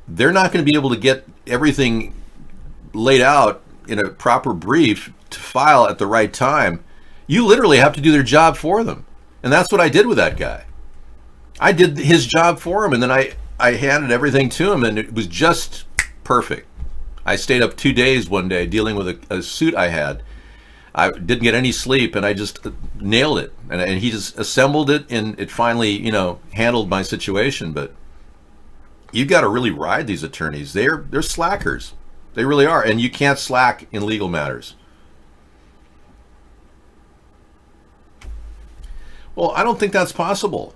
they're not going to be able to get everything laid out in a proper brief to file at the right time. You literally have to do their job for them. And that's what I did with that guy. I did his job for him, and then I handed everything to him, and it was just perfect. I stayed up 2 days one day dealing with a suit I had. I didn't get any sleep, and I just nailed it. And he just assembled it, and it finally, handled my situation. But you got to really ride these attorneys. They're slackers. They really are. And you can't slack in legal matters. Well, I don't think that's possible.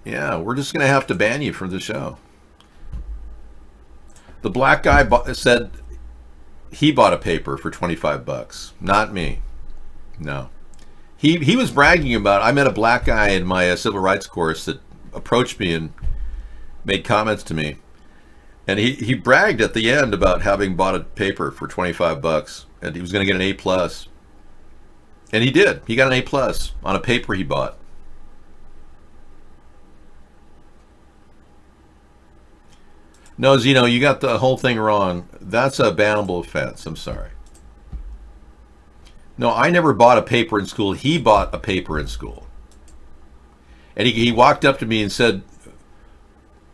Yeah, we're just going to have to ban you from the show. The black guy said he bought a paper for $25. Not me. No. He was bragging about, I met a black guy in my civil rights course that approached me and made comments to me. And he bragged at the end about having bought a paper for $25 and he was going to get an A+. And he did. He got an A+ on a paper he bought. No, Zeno, you got the whole thing wrong. That's a bannable offense. I'm sorry. No, I never bought a paper in school. He bought a paper in school. And he walked up to me and said,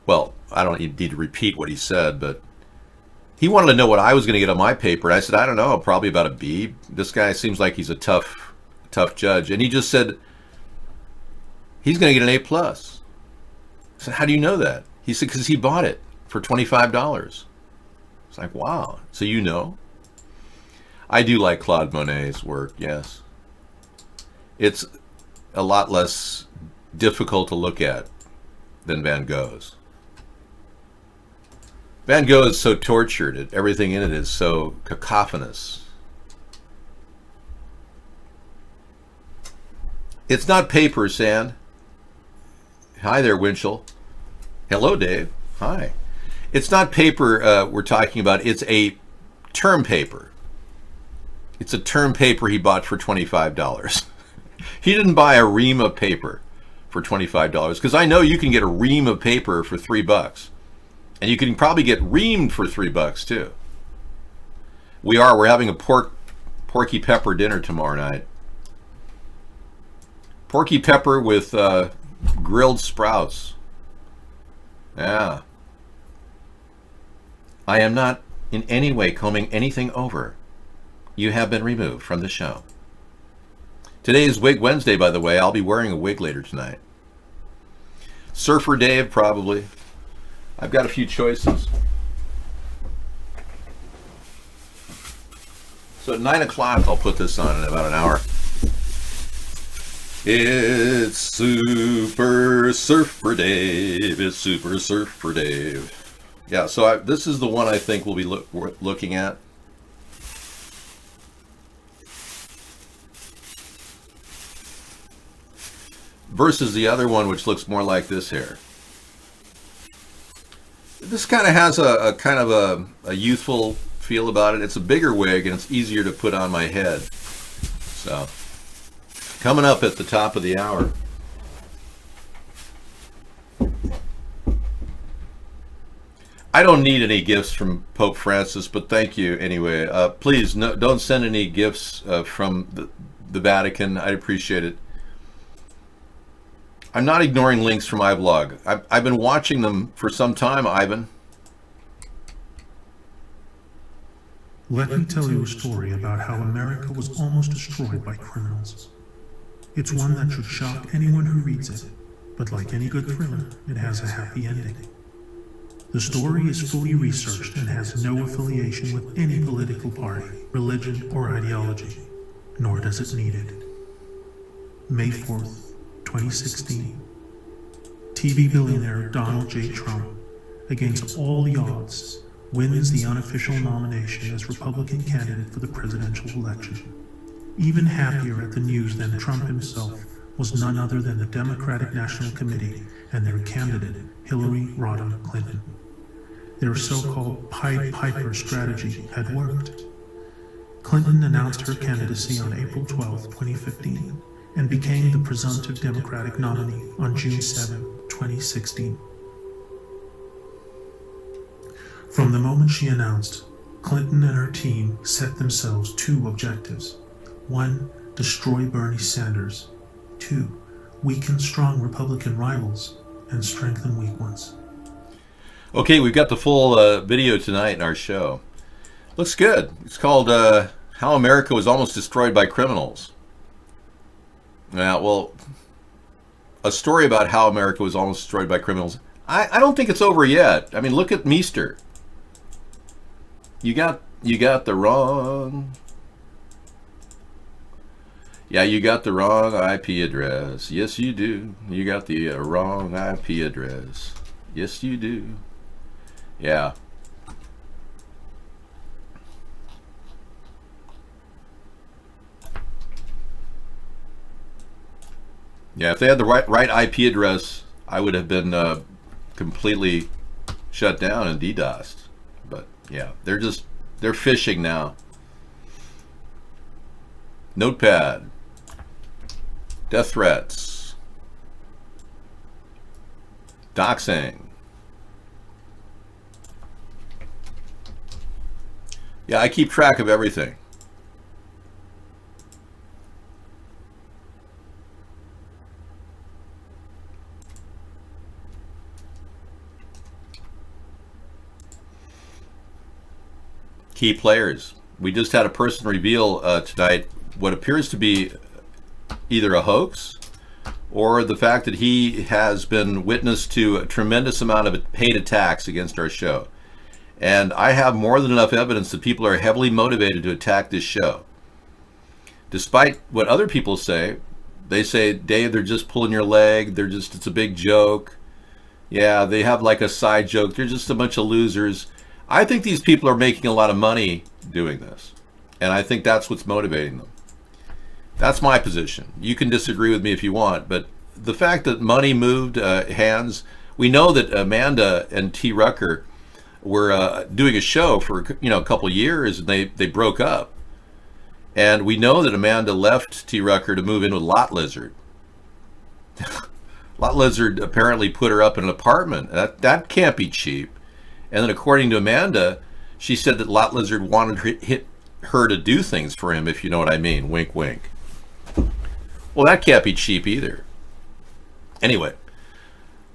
well, I don't need to repeat what he said, but he wanted to know what I was going to get on my paper. And I said, I don't know, probably about a B. This guy seems like he's a tough judge. And he just said, he's going to get an A+. I said, how do you know that? He said, because he bought it for $25. It's like, wow. So you know? I do like Claude Monet's work, yes. It's a lot less difficult to look at than Van Gogh's. Van Gogh is so tortured. Everything in it is so cacophonous. It's not paper, Sand. Hi there, Winchell. Hello, Dave. Hi. It's not paper we're talking about. It's a term paper. It's a term paper he bought for $25. He didn't buy a ream of paper for $25, because I know you can get a ream of paper for $3. And you can probably get reamed for $3 too. We're having a porky pepper dinner tomorrow night. Porky pepper with grilled sprouts. Yeah. I am not in any way combing anything over. You have been removed from the show. Today is Wig Wednesday, by the way. I'll be wearing a wig later tonight. Surfer Dave, probably. I've got a few choices. So at 9 o'clock, I'll put this on in about an hour. It's Super Surfer Dave. It's Super Surfer Dave. Yeah, so this is the one I think we'll be looking at. Versus the other one, which looks more like this here. This kind of has a kind of a youthful feel about it. It's a bigger wig and it's easier to put on my head. So Coming up at the top of the hour. I don't need any gifts from Pope Francis, but thank you anyway. Please, don't send any gifts from the Vatican. I'd appreciate it. I'm not ignoring links from iVlog. I've been watching them for some time, Ivan. Let me tell you a story about how America was almost destroyed by criminals. It's one that should shock anyone who reads it, but like any good thriller, it has a happy ending. The story is fully researched and has no affiliation with any political party, religion, or ideology, nor does it need it. May 4th, 2016. TV billionaire Donald J. Trump, against all the odds, wins the unofficial nomination as Republican candidate for the presidential election. Even happier at the news than Trump himself was none other than the Democratic National Committee and their candidate, Hillary Rodham Clinton. Their so-called Pied Piper strategy had worked. Clinton announced her candidacy on April 12, 2015, and became the presumptive Democratic nominee on June 7, 2016. From the moment she announced, Clinton and her team set themselves two objectives. 1. Destroy Bernie Sanders. 2. Weaken strong Republican rivals and strengthen weak ones. Okay, we've got the full video tonight in our show. Looks good. It's called How America Was Almost Destroyed by Criminals. Well, a story about how America was almost destroyed by criminals. I don't think it's over yet. I mean, look at Meester. You got the wrong... Yeah, you got the wrong IP address. Yes, you do. You got the wrong IP address. Yes, you do. Yeah. Yeah, if they had the right IP address, I would have been completely shut down and DDoSed. But yeah, they're phishing now. Notepad. Death threats. Doxing. Yeah, I keep track of everything. Key players. We just had a person reveal tonight what appears to be either a hoax or the fact that he has been witness to a tremendous amount of paid attacks against our show. And I have more than enough evidence that people are heavily motivated to attack this show. Despite what other people say, they say, Dave, they're just pulling your leg. It's a big joke. Yeah, they have like a side joke. They're just a bunch of losers. I think these people are making a lot of money doing this. And I think that's what's motivating them. That's my position. You can disagree with me if you want, but the fact that money moved hands, we know that Amanda and T. Rucker were doing a show for a couple years, and they broke up. And we know that Amanda left T. Rucker to move in with Lot Lizard. Lot Lizard apparently put her up in an apartment. That can't be cheap. And then according to Amanda, she said that Lot Lizard wanted her to do things for him, if you know what I mean. Wink, wink. Well, that can't be cheap either. Anyway,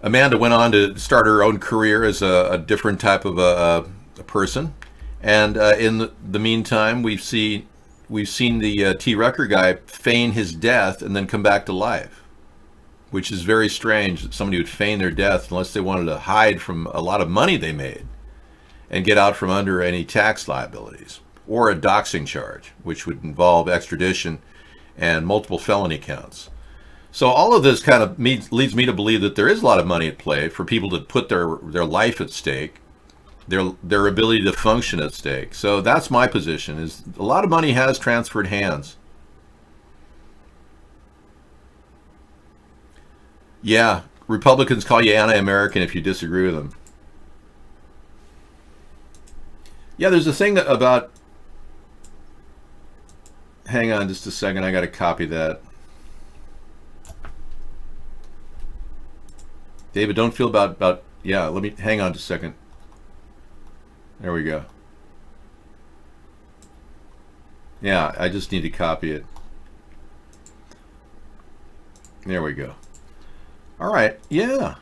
Amanda went on to start her own career as a different type of a person. And in the meantime, we've seen the T. Rucker guy feign his death and then come back to life, which is very strange that somebody would feign their death unless they wanted to hide from a lot of money they made and get out from under any tax liabilities or a doxing charge, which would involve extradition and multiple felony counts. So all of this kind of leads me to believe that there is a lot of money at play for people to put their life at stake, their ability to function at stake. So that's my position, is a lot of money has transferred hands. Yeah, Republicans call you anti-American if you disagree with them. Yeah, there's a thing about... Hang on just a second, I got to copy that. David, don't feel about yeah, let me hang on just a second. There we go. Yeah, I just need to copy it. There we go. All right, yeah.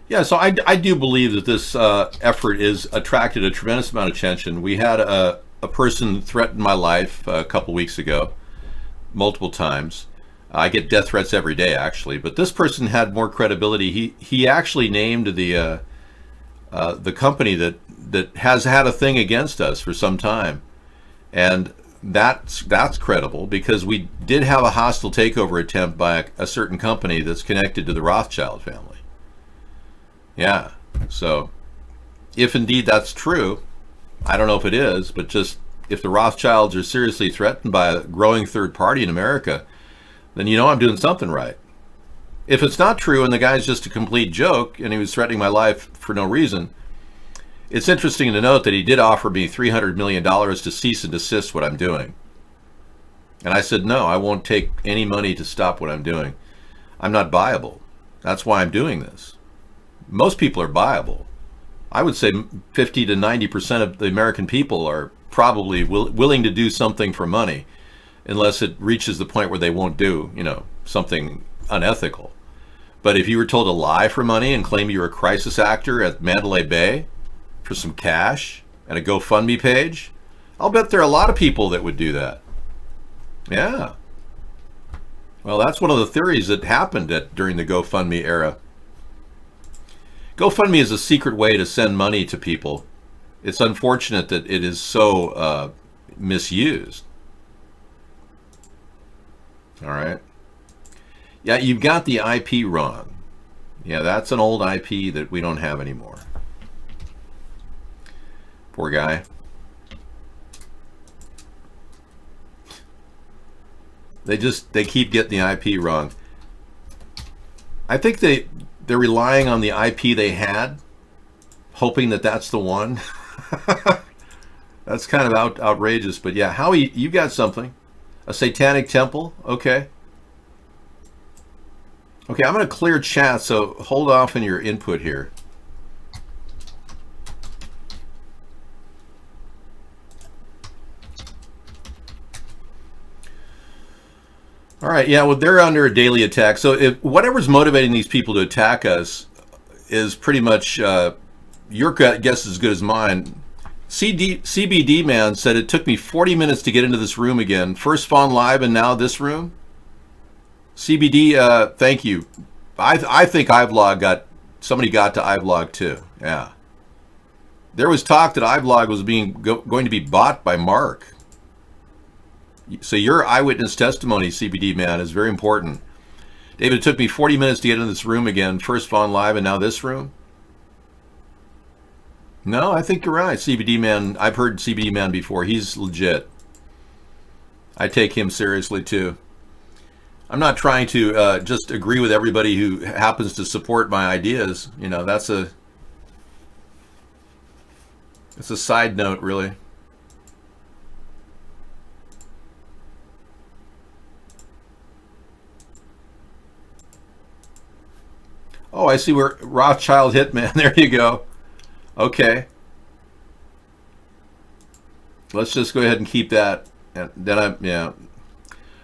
Yeah, so I do believe that this effort is attracted a tremendous amount of attention. We had a person threaten my life a couple weeks ago, multiple times. I get death threats every day, actually, but this person had more credibility. He actually named the company that has had a thing against us for some time, and that's credible because we did have a hostile takeover attempt by a certain company that's connected to the Rothschild family. Yeah, so if indeed that's true, I don't know if it is, but just if the Rothschilds are seriously threatened by a growing third party in America, then you know I'm doing something right. If it's not true and the guy's just a complete joke and he was threatening my life for no reason, it's interesting to note that he did offer me $300 million to cease and desist what I'm doing. And I said, no, I won't take any money to stop what I'm doing. I'm not viable. That's why I'm doing this. Most people are viable. I would say 50 to 90% of the American people are probably willing to do something for money, unless it reaches the point where they won't do, something unethical. But if you were told to lie for money and claim you were a crisis actor at Mandalay Bay for some cash and a GoFundMe page, I'll bet there are a lot of people that would do that. Yeah. Well, that's one of the theories that happened during the GoFundMe era. GoFundMe is a secret way to send money to people. It's unfortunate that it is so misused. All right. Yeah, you've got the IP wrong. Yeah, that's an old IP that we don't have anymore. Poor guy. They keep getting the IP wrong. I think they're relying on the IP they had, hoping that that's the one. That's kind of outrageous, but yeah, Howie, you got something. A satanic temple? Okay. Okay, I'm going to clear chat, so hold off on your input here. All right, yeah, well, they're under a daily attack. So if whatever's motivating these people to attack us is pretty much your guess is as good as mine. CBD Man said it took me 40 minutes to get into this room again. First Fawn Live and now this room. CBD, thank you. I think iVlog somebody got to iVlog too. Yeah. There was talk that iVlog was going to be bought by Mark. So your eyewitness testimony, CBD Man, is very important. David, it took me 40 minutes to get into this room again. First Fawn Live and now this room. No, I think you're right, CBD Man. I've heard CBD Man before. He's legit. I take him seriously too. I'm not trying to just agree with everybody who happens to support my ideas. That's a side note, really. Oh, I see where Rothschild Hitman. There you go. Okay. Let's just go ahead and keep that. And then yeah.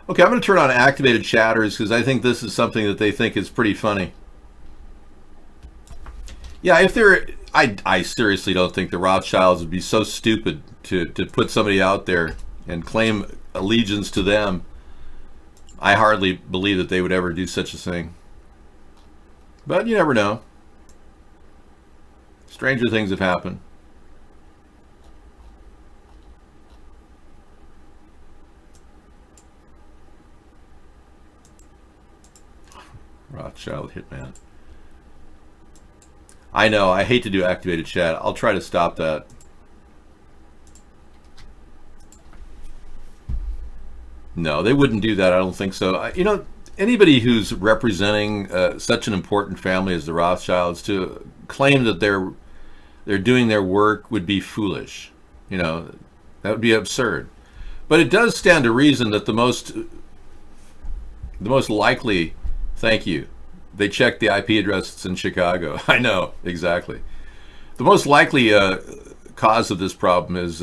Okay, I'm going to turn on activated chatters because I think this is something that they think is pretty funny. Yeah, I seriously don't think the Rothschilds would be so stupid to put somebody out there and claim allegiance to them. I hardly believe that they would ever do such a thing. But you never know. Stranger things have happened. Rothschild Hitman. I know, I hate to do activated chat. I'll try to stop that. No, they wouldn't do that. I don't think so. Anybody who's representing such an important family as the Rothschilds to claim that they're doing their work would be foolish. That would be absurd. But it does stand to reason that the most likely, thank you, they checked the IP address in Chicago. I know, exactly. The most likely cause of this problem is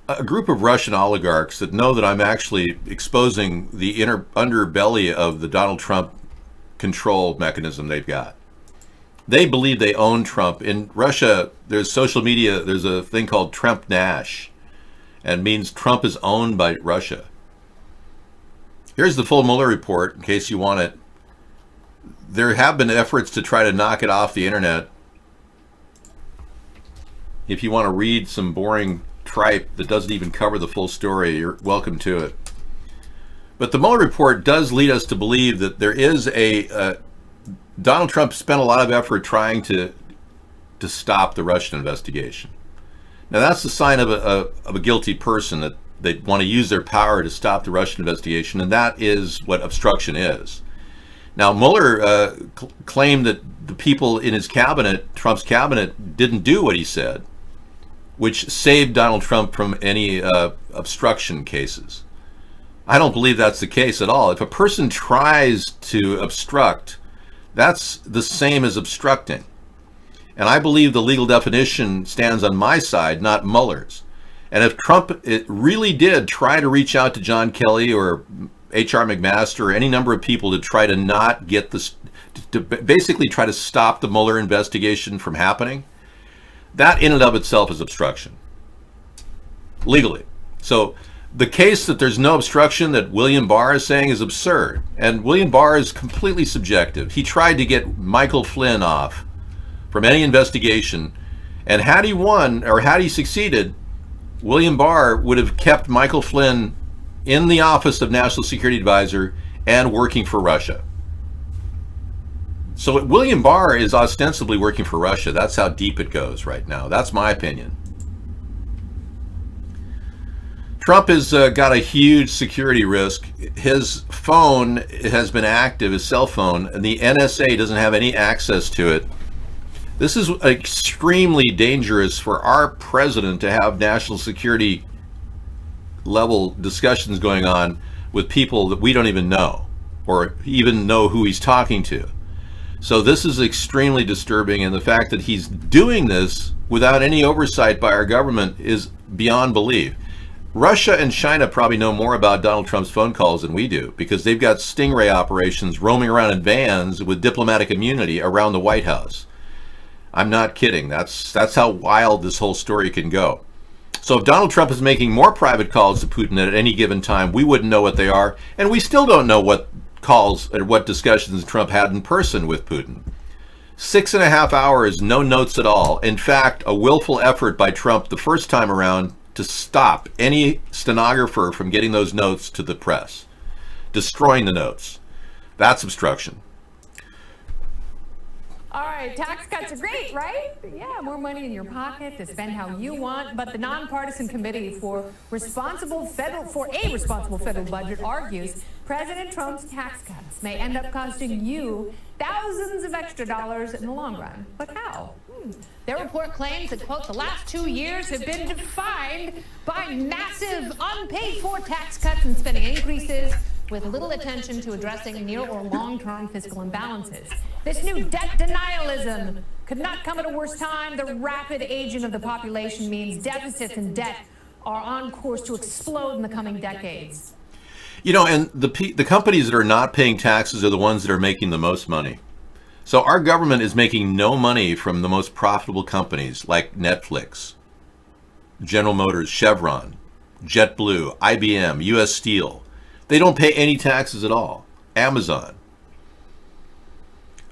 a group of Russian oligarchs that know that I'm actually exposing the underbelly of the Donald Trump control mechanism they've got. They believe they own Trump. In Russia, there's social media, there's a thing called Trump Nash, and it means Trump is owned by Russia. Here's the full Mueller report, in case you want it. There have been efforts to try to knock it off the internet. If you want to read some boring tripe that doesn't even cover the full story, you're welcome to it. But the Mueller report does lead us to believe that there is Donald Trump spent a lot of effort trying to stop the Russian investigation. Now that's the sign of a guilty person, that they want to use their power to stop the Russian investigation, and that is what obstruction is. Now Mueller claimed that the people in his cabinet, Trump's cabinet, didn't do what he said, which saved Donald Trump from any obstruction cases. I don't believe that's the case at all. If a person tries to obstruct, that's the same as obstructing. And I believe the legal definition stands on my side, not Mueller's. And if Trump really did try to reach out to John Kelly or H.R. McMaster or any number of people to try to not get this, to basically try to stop the Mueller investigation from happening, that in and of itself is obstruction, legally. So the case that there's no obstruction that William Barr is saying is absurd. And William Barr is completely subjective. He tried to get Michael Flynn off from any investigation. And had he won, or had he succeeded, William Barr would have kept Michael Flynn in the office of National Security Advisor and working for Russia. So William Barr is ostensibly working for Russia. That's how deep it goes right now. That's my opinion. Trump has got a huge security risk. His phone has been active, his cell phone, and the NSA doesn't have any access to it. This is extremely dangerous for our president to have national security level discussions going on with people that we don't even know, or even know who he's talking to. So this is extremely disturbing, and the fact that he's doing this without any oversight by our government is beyond belief. Russia and China probably know more about Donald Trump's phone calls than we do, because they've got stingray operations roaming around in vans with diplomatic immunity around the White House. I'm not kidding. That's how wild this whole story can go. So if Donald Trump is making more private calls to Putin at any given time, we wouldn't know what they are, and we still don't know what calls or what discussions Trump had in person with Putin. 6.5 hours, no notes at all. In fact, a willful effort by Trump the first time around to stop any stenographer from getting those notes to the press, destroying the notes. That's obstruction. All right, tax cuts are great, right? Yeah, more money in your pocket to spend how you want. But the nonpartisan committee for a responsible federal budget argues President Trump's tax cuts may end up costing you thousands of extra dollars in the long run. But how? Their report claims that, quote, the last 2 years have been defined by massive unpaid for tax cuts and spending increases, with little attention to addressing near or long-term fiscal imbalances. This new debt denialism could not come at a worse time. The rapid aging of the population means deficits and debt are on course to explode in the coming decades. You know, and the companies that are not paying taxes are the ones that are making the most money. So our government is making no money from the most profitable companies like Netflix, General Motors, Chevron, JetBlue, IBM, US Steel. They don't pay any taxes at all. Amazon.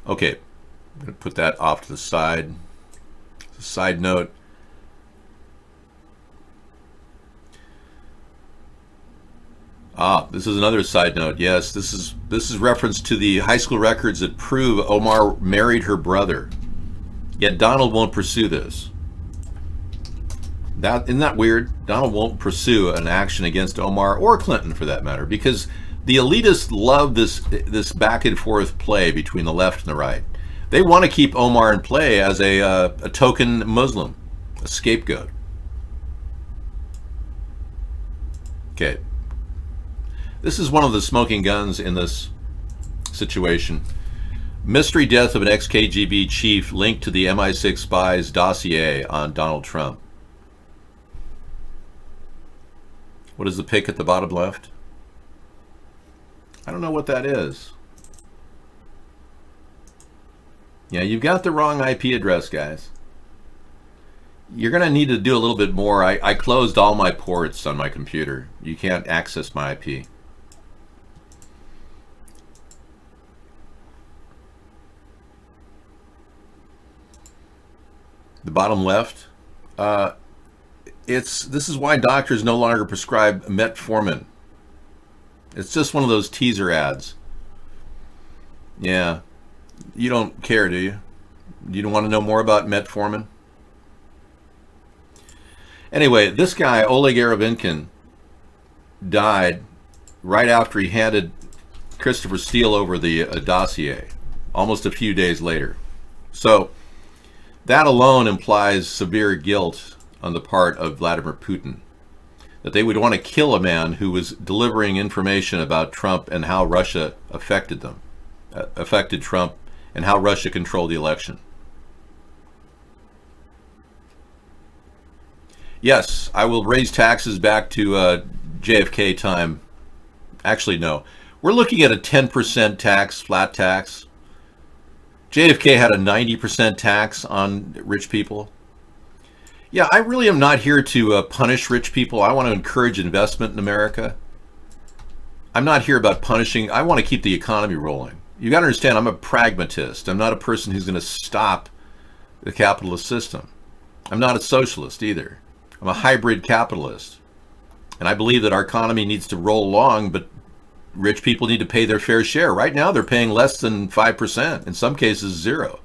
Okay, I'm going to put that off to the side. Side note. This is another side note. Yes, this is reference to the high school records that prove Omar married her brother. Yet Donald won't pursue this. Isn't that weird? Donald won't pursue an action against Omar or Clinton, for that matter, because the elitists love this back and forth play between the left and the right. They want to keep Omar in play as a token Muslim, a scapegoat. Okay. This is one of the smoking guns in this situation. Mystery death of an ex-KGB chief linked to the MI6 spies dossier on Donald Trump. What is the pic at the bottom left? I don't know what that is. Yeah, you've got the wrong IP address, guys. You're going to need to do a little bit more. I closed all my ports on my computer. You can't access my IP. The bottom left, this is why doctors no longer prescribe metformin. It's just one of those teaser ads. Yeah, you don't care, do you? You don't want to know more about metformin? Anyway, this guy, Oleg Yarovinkin, died right after he handed Christopher Steele over the dossier, almost a few days later. So that alone implies severe guilt on the part of Vladimir Putin, that they would want to kill a man who was delivering information about Trump and how Russia affected Trump and how Russia controlled the election. Yes, I will raise taxes back to JFK time. Actually, no. We're looking at a 10% tax, flat tax. JFK had a 90% tax on rich people. Yeah, I really am not here to punish rich people. I want to encourage investment in America. I'm not here about punishing. I want to keep the economy rolling. You got to understand, I'm a pragmatist. I'm not a person who's going to stop the capitalist system. I'm not a socialist either. I'm a hybrid capitalist. And I believe that our economy needs to roll along, but rich people need to pay their fair share. Right now, they're paying less than 5%, in some cases, 0.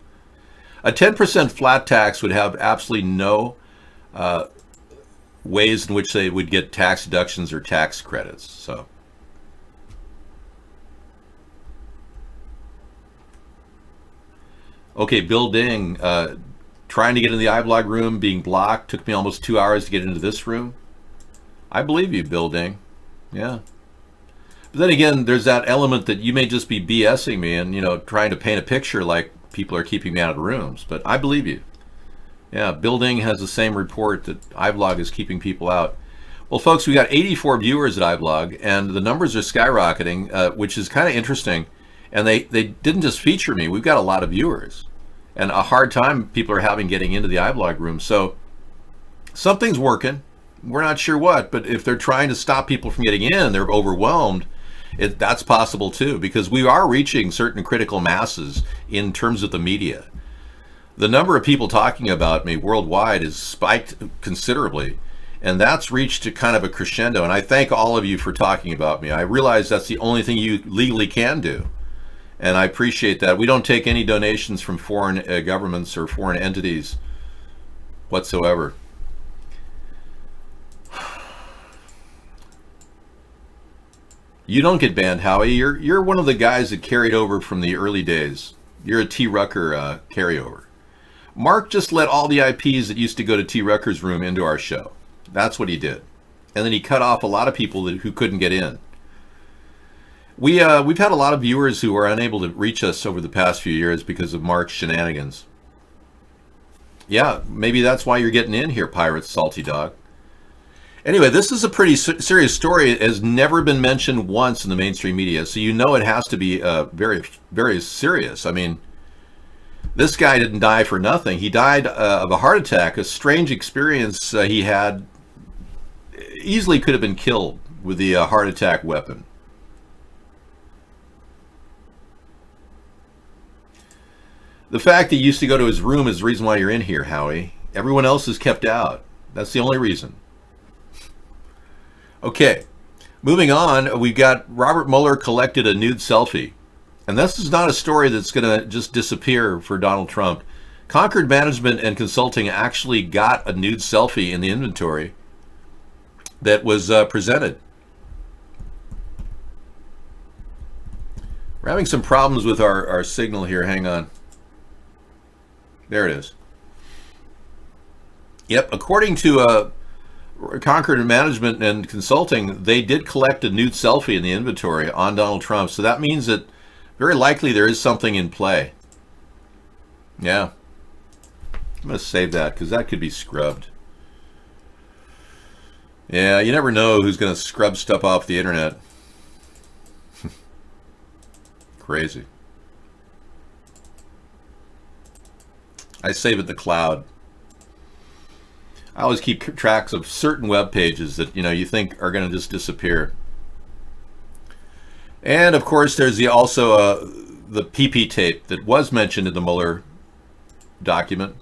A 10% flat tax would have absolutely no ways in which they would get tax deductions or tax credits. So, okay, Bill Ding, trying to get into the iBlog room, being blocked, took me almost 2 hours to get into this room. I believe you, Bill Ding. Yeah. But then again, there's that element that you may just be BSing me and, trying to paint a picture like people are keeping me out of the rooms. But I believe you. Yeah, Bill Ding has the same report that iBlog is keeping people out. Well, folks, we got 84 viewers at iBlog, and the numbers are skyrocketing, which is kind of interesting. And they didn't just feature me. We've got a lot of viewers. And a hard time people are having getting into the iBlog room. So something's working. We're not sure what, but if they're trying to stop people from getting in, they're overwhelmed. That's possible too, because we are reaching certain critical masses in terms of the media. The number of people talking about me worldwide has spiked considerably, and that's reached a kind of a crescendo. And I thank all of you for talking about me. I realize that's the only thing you legally can do, and I appreciate that. We don't take any donations from foreign governments or foreign entities whatsoever. You don't get banned, Howie. You're one of the guys that carried over from the early days. You're a T. Rucker carryover. Mark just let all the IPs that used to go to T. Rucker's room into our show. That's what he did. And then he cut off a lot of people who couldn't get in. We've had a lot of viewers who are unable to reach us over the past few years because of Mark's shenanigans. Yeah, maybe that's why you're getting in here, Pirate Salty Dog. Anyway, this is a pretty serious story. It has never been mentioned once in the mainstream media, so it has to be very, very serious. I mean, this guy didn't die for nothing. He died of a heart attack, a strange experience he had. Easily could have been killed with the heart attack weapon. The fact that you used to go to his room is the reason why you're in here, Howie. Everyone else is kept out. That's the only reason. Okay, moving on, we've got Robert Mueller collected a nude selfie. And this is not a story that's going to just disappear for Donald Trump. Concord Management and Consulting actually got a nude selfie in the inventory that was presented. We're having some problems with our signal here. Hang on. There it is. Yep, according to Concord Management and Consulting, they did collect a nude selfie in the inventory on Donald Trump. So that means that very likely there is something in play. Yeah. I'm going to save that because that could be scrubbed. Yeah, you never know who's going to scrub stuff off the internet. Crazy. I save it in the cloud. I always keep tracks of certain web pages that you think are going to just disappear. And of course, there's also the PP tape that was mentioned in the Mueller document.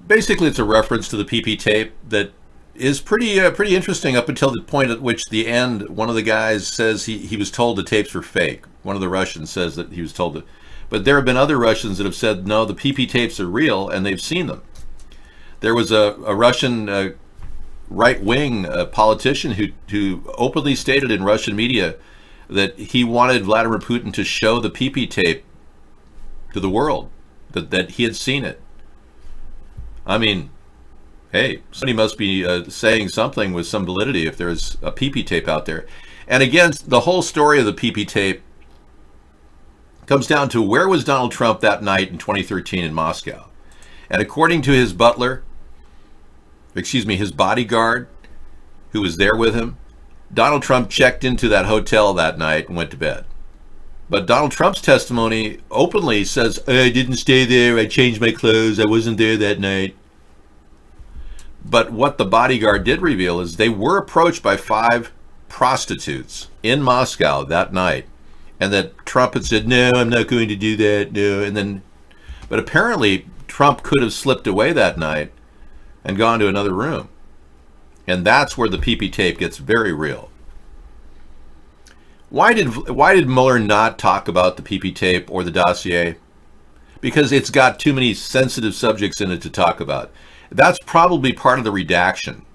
Basically, it's a reference to the PP tape that is pretty interesting up until the point at which the end, one of the guys says he was told the tapes were fake. One of the Russians says that he was told that. But there have been other Russians that have said, no, the PP tapes are real, and they've seen them. There was a Russian right-wing politician who openly stated in Russian media that he wanted Vladimir Putin to show the PP tape to the world, that he had seen it. I mean, hey, somebody must be saying something with some validity if there's a PP tape out there. And again, the whole story of the PP tape comes down to where was Donald Trump that night in 2013 in Moscow. And according to his his bodyguard who was there with him, Donald Trump checked into that hotel that night and went to bed. But Donald Trump's testimony openly says, I didn't stay there, I changed my clothes, I wasn't there that night. But what the bodyguard did reveal is they were approached by 5 prostitutes in Moscow that night. And that Trump had said, no, I'm not going to do that, no. But apparently Trump could have slipped away that night and gone to another room. And that's where the PP tape gets very real. Why did Mueller not talk about the PP tape or the dossier? Because it's got too many sensitive subjects in it to talk about. That's probably part of the redaction.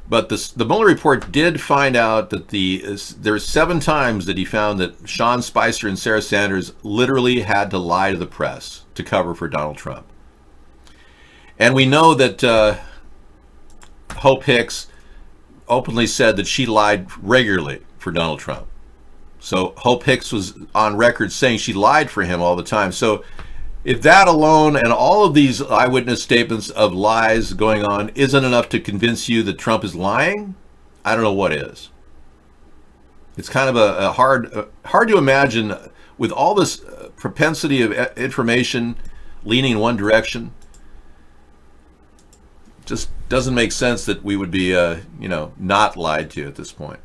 But the Mueller report did find out that there's 7 times that he found that Sean Spicer and Sarah Sanders literally had to lie to the press to cover for Donald Trump. And we know that Hope Hicks openly said that she lied regularly for Donald Trump. So Hope Hicks was on record saying she lied for him all the time. So if that alone and all of these eyewitness statements of lies going on isn't enough to convince you that Trump is lying, I don't know what is. It's kind of a hard to imagine with all this propensity of information leaning in one direction. Just doesn't make sense that we would be, not lied to at this point.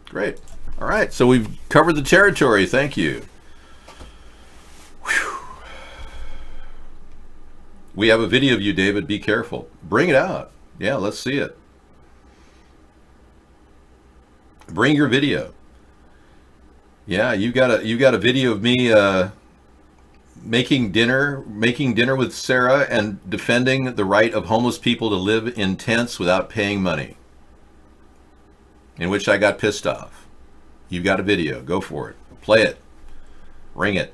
Great. All right. So we've covered the territory. Thank you. Whew. We have a video of you, David. Be careful. Bring it out. Yeah, let's see it. Bring your video. Yeah, you got a video of me making dinner with Sarah and defending the right of homeless people to live in tents without paying money, in which I got pissed off. You've got a video. Go for it. Play it. Ring it.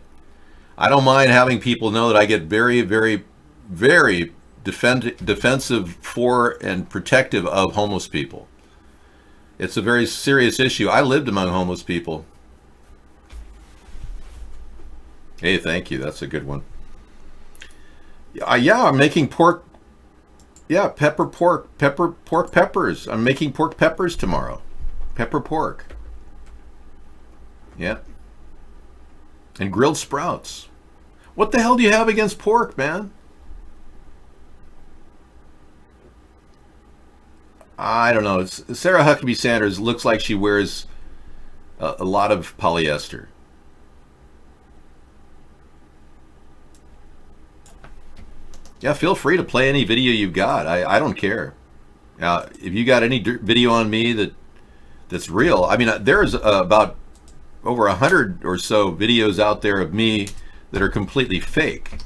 I don't mind having people know that I get very, very, very defensive for and protective of homeless people. It's a very serious issue. I lived among homeless people. Hey, thank you. That's a good one. Yeah, I'm making pork. Yeah, pork peppers. I'm making pork peppers tomorrow. Pepper pork. Yeah. And grilled sprouts. What the hell do you have against pork, man? I don't know. Sarah Huckabee Sanders looks like she wears a lot of polyester. Yeah, feel free to play any video you've got. I don't care. If you got any video on me that's real, I mean, there's about over 100 or so videos out there of me that are completely fake.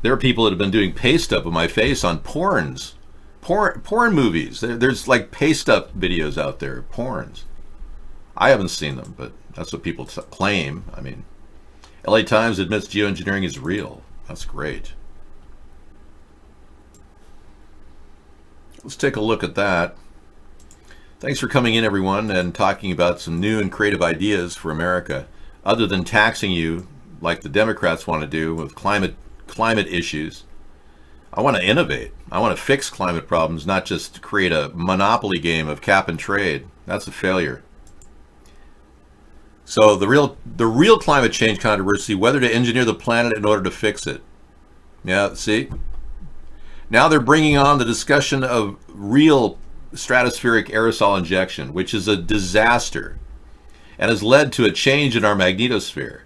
There are people that have been doing paste up of my face on porn movies. There's like paste up videos out there, porns. I haven't seen them, but that's what people claim. I mean, LA Times admits geoengineering is real. That's great. Let's take a look at that. Thanks for coming in, everyone, and talking about some new and creative ideas for America, other than taxing you like the Democrats want to do with climate issues. I want to innovate. I want to fix climate problems, not just create a monopoly game of cap and trade. That's a failure. So the real climate change controversy, whether to engineer the planet in order to fix it. Yeah, see? Now they're bringing on the discussion of real stratospheric aerosol injection, which is a disaster and has led to a change in our magnetosphere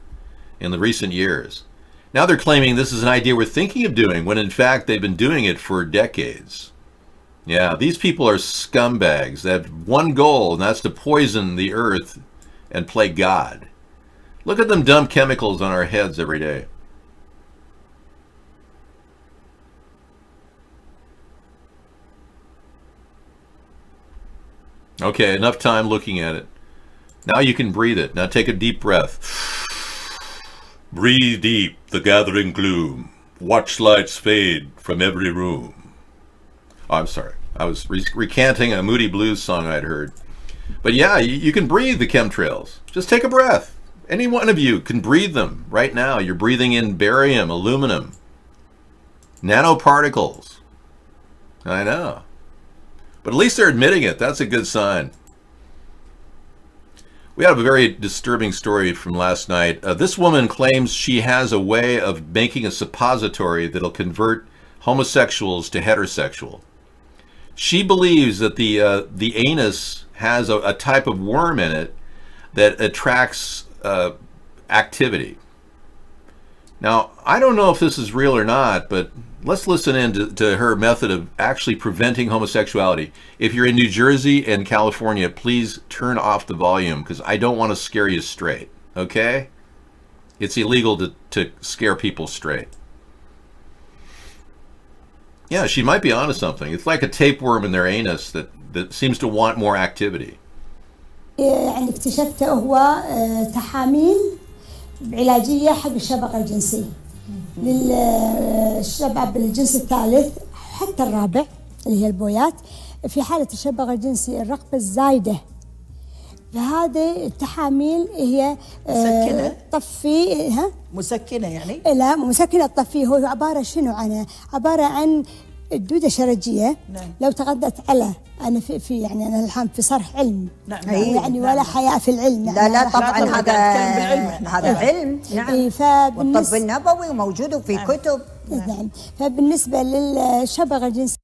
in the recent years. Now they're claiming this is an idea we're thinking of doing, when in fact they've been doing it for decades. Yeah, these people are scumbags. They have one goal, and that's to poison the earth and play God. Look at them dump chemicals on our heads every day. Okay, enough time looking at it. Now you can breathe it. Now take a deep breath. Breathe deep the gathering gloom. Watch lights fade from every room. Oh, I'm sorry. I was recanting a Moody Blues song I'd heard. But yeah, you can breathe the chemtrails. Just take a breath. Any one of you can breathe them right now. You're breathing in barium, aluminum, nanoparticles. I know. But at least they're admitting it. That's a good sign. We have a very disturbing story from last night. This woman claims she has a way of making a suppository that'll convert homosexuals to heterosexual. She believes that the anus has a type of worm in it that attracts activity. Now, I don't know if this is real or not, but let's listen in to her method of actually preventing homosexuality. If you're in New Jersey and California, please turn off the volume, because I don't want to scare you straight, okay? It's illegal to scare people straight. Yeah, she might be onto something. It's like a tapeworm in their anus that seems to want more activity. يعني اكتشفته هو تحاميل علاجية حق الشبكة الجنسية للشباب بالجنس الثالث حتى الرابع اللي هي البويات في حالة الشبكة الجنسي الرغبة الزايدة. فهذه التحاميل هي مسكنة طفي مسكنة يعني؟ لا مسكنة الطفي هو عبارة شنو عنه؟ عبارة عن الدودة شرجية. نعم. لو تغذت على أنا في يعني أنا الحين في صرح علم. نعم. يعني ولا حياء في العلم. لا لا طبعا هذا علم. نعم. والطب النبوي موجود في كتب. نعم. فبالنسبة للشبكة الجنسية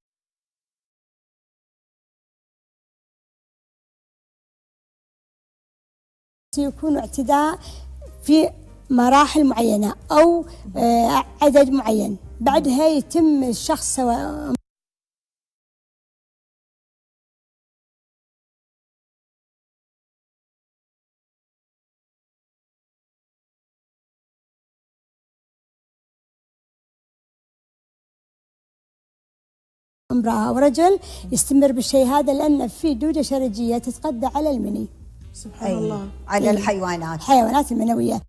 يكون اعتداء في مراحل معينة أو عدد معين، بعدها يتم الشخص سواء امرأة أو رجل يستمر بالشيء هذا، لأن في دودة شرجية تتغذى على المني. سبحان الله. على الحيوانات المنوية.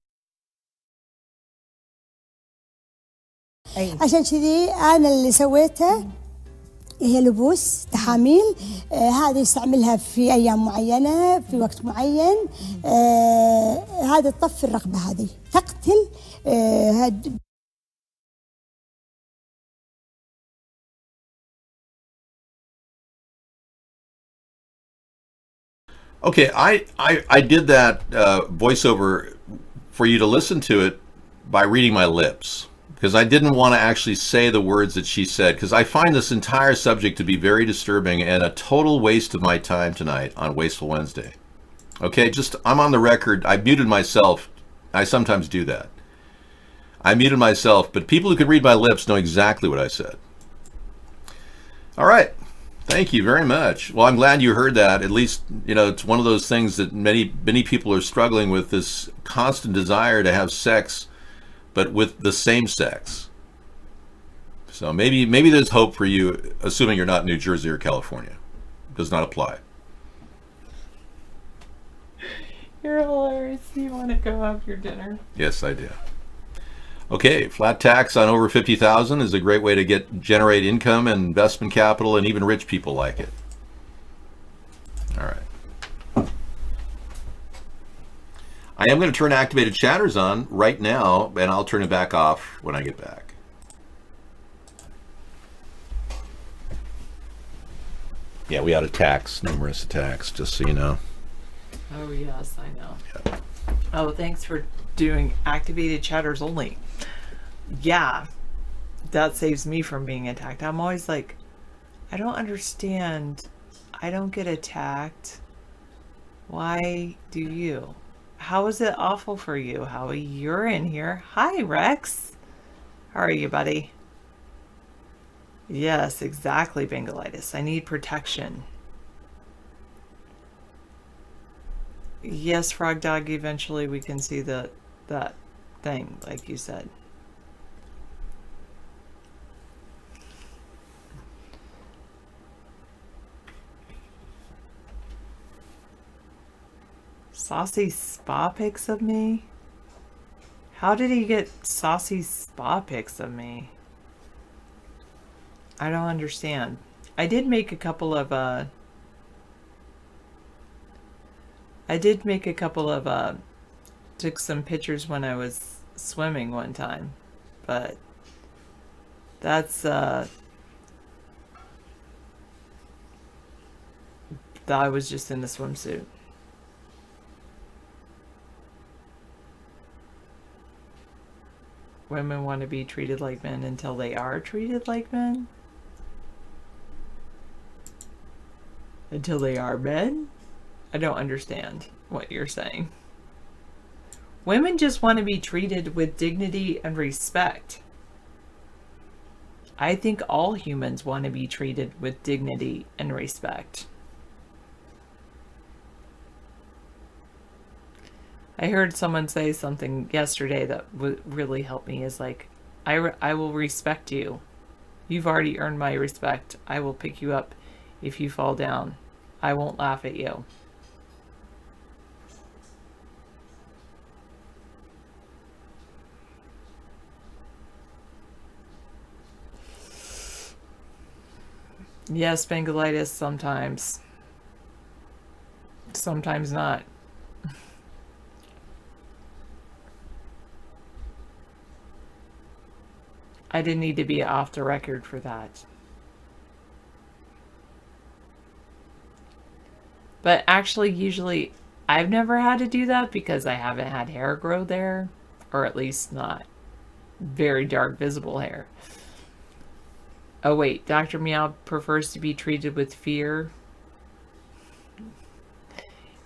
عشان كذي أنا اللي سويته هي لبوس تحاميل. هذه يستعملها في أيام معينة في وقت معين. هذا تطفي الرغبة، هذه تقتل Okay, I did that voiceover for you to listen to it by reading my lips, because I didn't want to actually say the words that she said, because I find this entire subject to be very disturbing and a total waste of my time tonight on Wasteful Wednesday. Okay, I'm on the record. I muted myself. I sometimes do that. I muted myself, but people who can read my lips know exactly what I said. All right. Thank you very much. Well, I'm glad you heard that. At least, it's one of those things that many people are struggling with, this constant desire to have sex, but with the same sex. So maybe there's hope for you, assuming you're not in New Jersey or California. Does not apply. You're hilarious. You want to go have your dinner? Yes, I do. Okay, flat tax on over 50,000 is a great way to generate income and investment capital, and even rich people like it. All right. I am going to turn activated chatters on right now, and I'll turn it back off when I get back. Yeah, we had numerous attacks, just so you know. Oh, yes, I know. Yeah. Oh, thanks for doing activated chatters only. Yeah, that saves me from being attacked. I'm always like, I don't understand. I don't get attacked. Why do you? How is it awful for you? Howie, you're in here. Hi, Rex. How are you, buddy? Yes, exactly, Bengalitis. I need protection. Yes, Frog Dog, eventually we can see that thing, like you said. Saucy spa pics of me? How did he get saucy spa pics of me? I don't understand. I did make a couple of took some pictures when I was swimming one time, but that's that I was just in the swimsuit. Women want to be treated like men until they are treated like men? Until they are men? I don't understand what you're saying. Women just want to be treated with dignity and respect. I think all humans want to be treated with dignity and respect. I heard someone say something yesterday that really helped me, is like, I will respect you. You've already earned my respect. I will pick you up if you fall down. I won't laugh at you. Yes, Bengalitis, sometimes. Sometimes not. I didn't need to be off the record for that. But actually, usually, I've never had to do that because I haven't had hair grow there, or at least not very dark visible hair. Oh wait, Dr. Meow prefers to be treated with fear.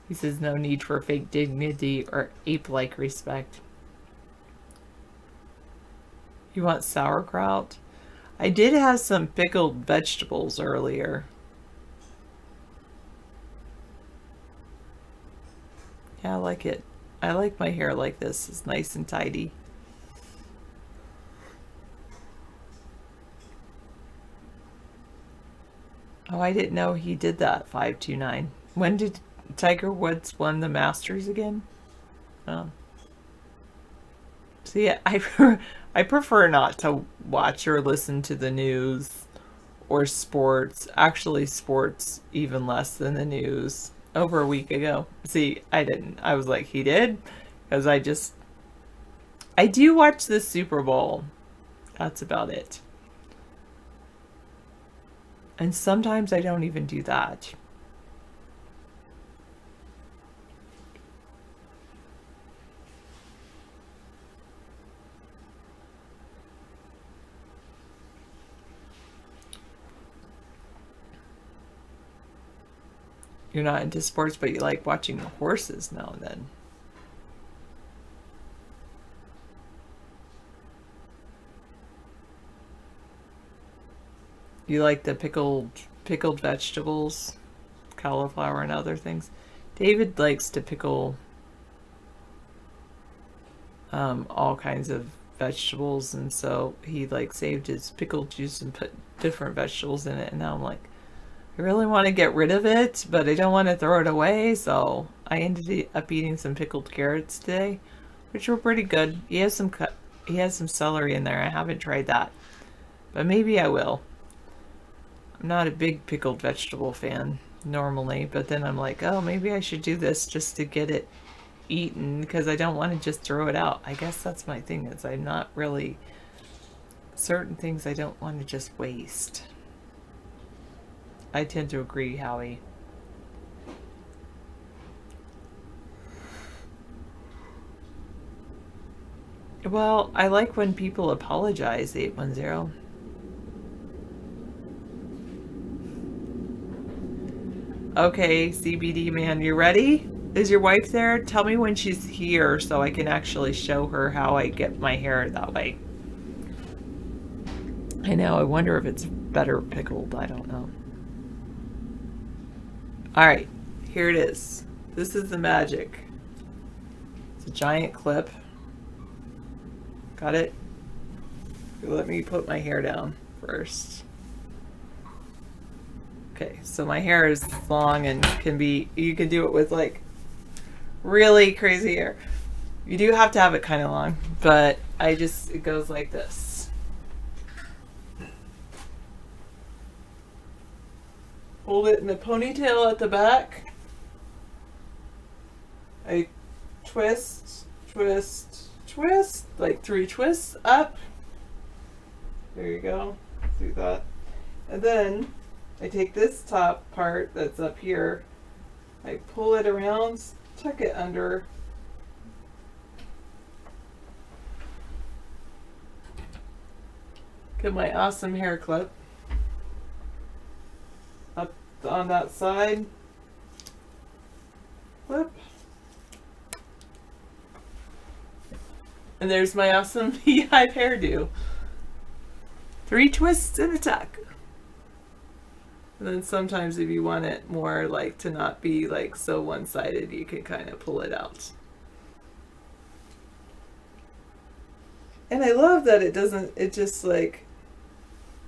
He says no need for fake dignity or ape-like respect. You want sauerkraut? I did have some pickled vegetables earlier. Yeah, I like it. I like my hair like this. It's nice and tidy. Oh, I didn't know he did that, 529. When did Tiger Woods won the Masters again? Oh. See, I prefer not to watch or listen to the news or sports. Actually, sports even less than the news. Over a week ago. See, I didn't. I was like, he did? Because I do watch the Super Bowl. That's about it. And sometimes I don't even do that. You're not into sports, but you like watching the horses now and then. You like the pickled pickled vegetables, cauliflower and other things. David likes to pickle all kinds of vegetables, and so he like saved his pickle juice and put different vegetables in it, and now I'm like, I really want to get rid of it, but I don't want to throw it away, so I ended up eating some pickled carrots today, which were pretty good. He has some celery in there. I haven't tried that, but maybe I will. I'm not a big pickled vegetable fan normally, but then I'm like, oh, maybe I should do this just to get it eaten, because I don't want to just throw it out. I guess that's my thing, is I'm not really, certain things I don't want to just waste. I tend to agree, Howie. Well, I like when people apologize, 810. Okay, CBD man, you ready? Is your wife there? Tell me when she's here so I can actually show her how I get my hair that way. I know, I wonder if it's better pickled. I don't know. Alright, here it is. This is the magic. It's a giant clip. Got it? Let me put my hair down first. Okay, so my hair is long and you can do it with like really crazy hair. You do have to have it kind of long, but it goes like this. Hold it in a ponytail at the back. I twist, twist, twist, like 3 twists up. There you go. See that? And then I take this top part that's up here, I pull it around, tuck it under. Get my awesome hair clip. Up on that side. Flip. And there's my awesome beehive hairdo. 3 twists and a tuck. And then sometimes if you want it more like to not be like so one-sided, you can kind of pull it out. And I love that it just like,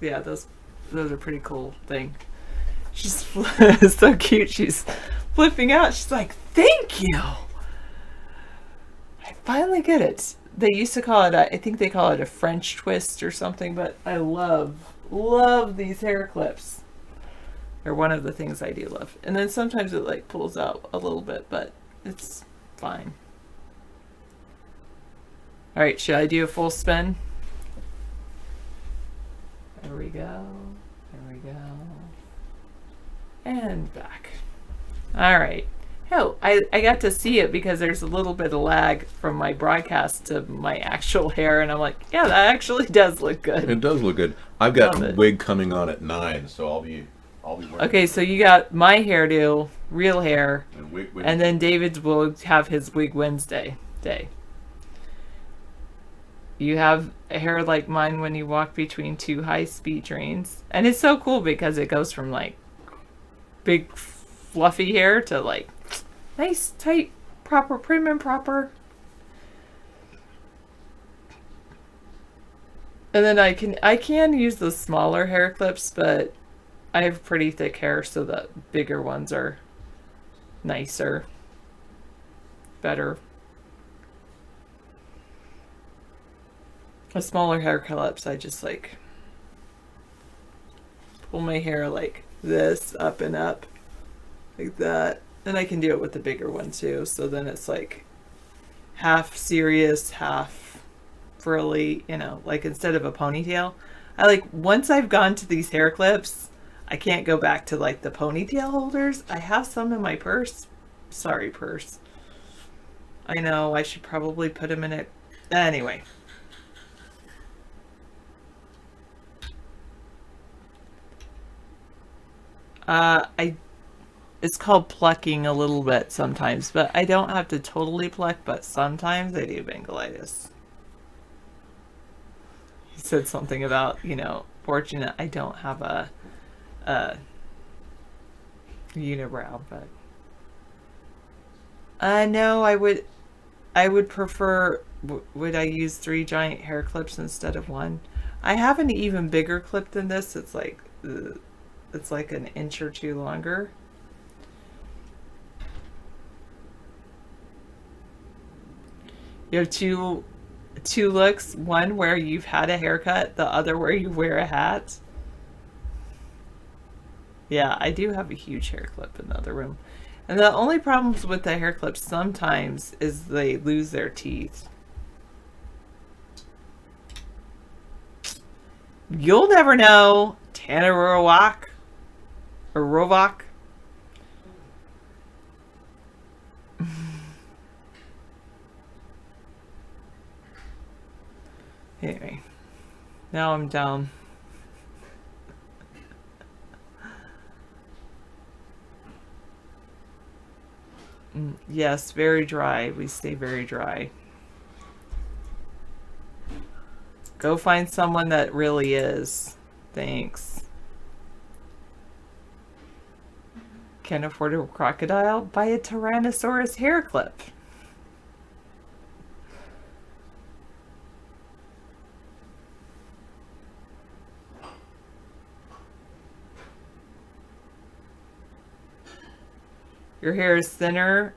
yeah, those are pretty cool thing. She's so cute. She's flipping out. She's like, thank you. I finally get it. They used to call it I think they call it a French twist or something, but I love these hair clips. They're one of the things I do love. And then sometimes it like pulls out a little bit, but it's fine. All right, should I do a full spin? There we go. There we go. And back. All right. Oh, I got to see it because there's a little bit of lag from my broadcast to my actual hair, and I'm like, yeah, that actually does look good. It does look good. I've got a wig coming on at 9, so I'll be wearing Okay, so you got my hairdo, real hair, and then David's will have his wig Wednesday day. You have hair like mine when you walk between 2 high-speed trains, and it's so cool because it goes from like big fluffy hair to like nice, tight, proper, prim and proper. And then I can use the smaller hair clips, but I have pretty thick hair, so the bigger ones are nicer, better. The smaller hair clips, I just like pull my hair like this, up and up, like that. And I can do it with the bigger one too, so then it's like half serious, half frilly, you know, like instead of a ponytail. I like, once I've gone to these hair clips, I can't go back to like the ponytail holders. I have some in my purse. Sorry, purse. I know, I should probably put them in it. Anyway. It's called plucking a little bit sometimes, but I don't have to totally pluck, but sometimes I do Bengalitis. He said something about, you know, fortunate I don't have a unibrow, but no, I would prefer. Would I use 3 giant hair clips instead of 1? I have an even bigger clip than this. It's like an inch or 2 longer. You have two looks, one where you've had a haircut, the other where you wear a hat. Yeah, I do have a huge hair clip in the other room. And the only problems with the hair clips sometimes is they lose their teeth. You'll never know. Tana Rovak. Or Rovak. Anyway, now I'm down. Yes, very dry. We stay very dry. Go find someone that really is. Thanks. Can't afford a crocodile? Buy a Tyrannosaurus hair clip. Your hair is thinner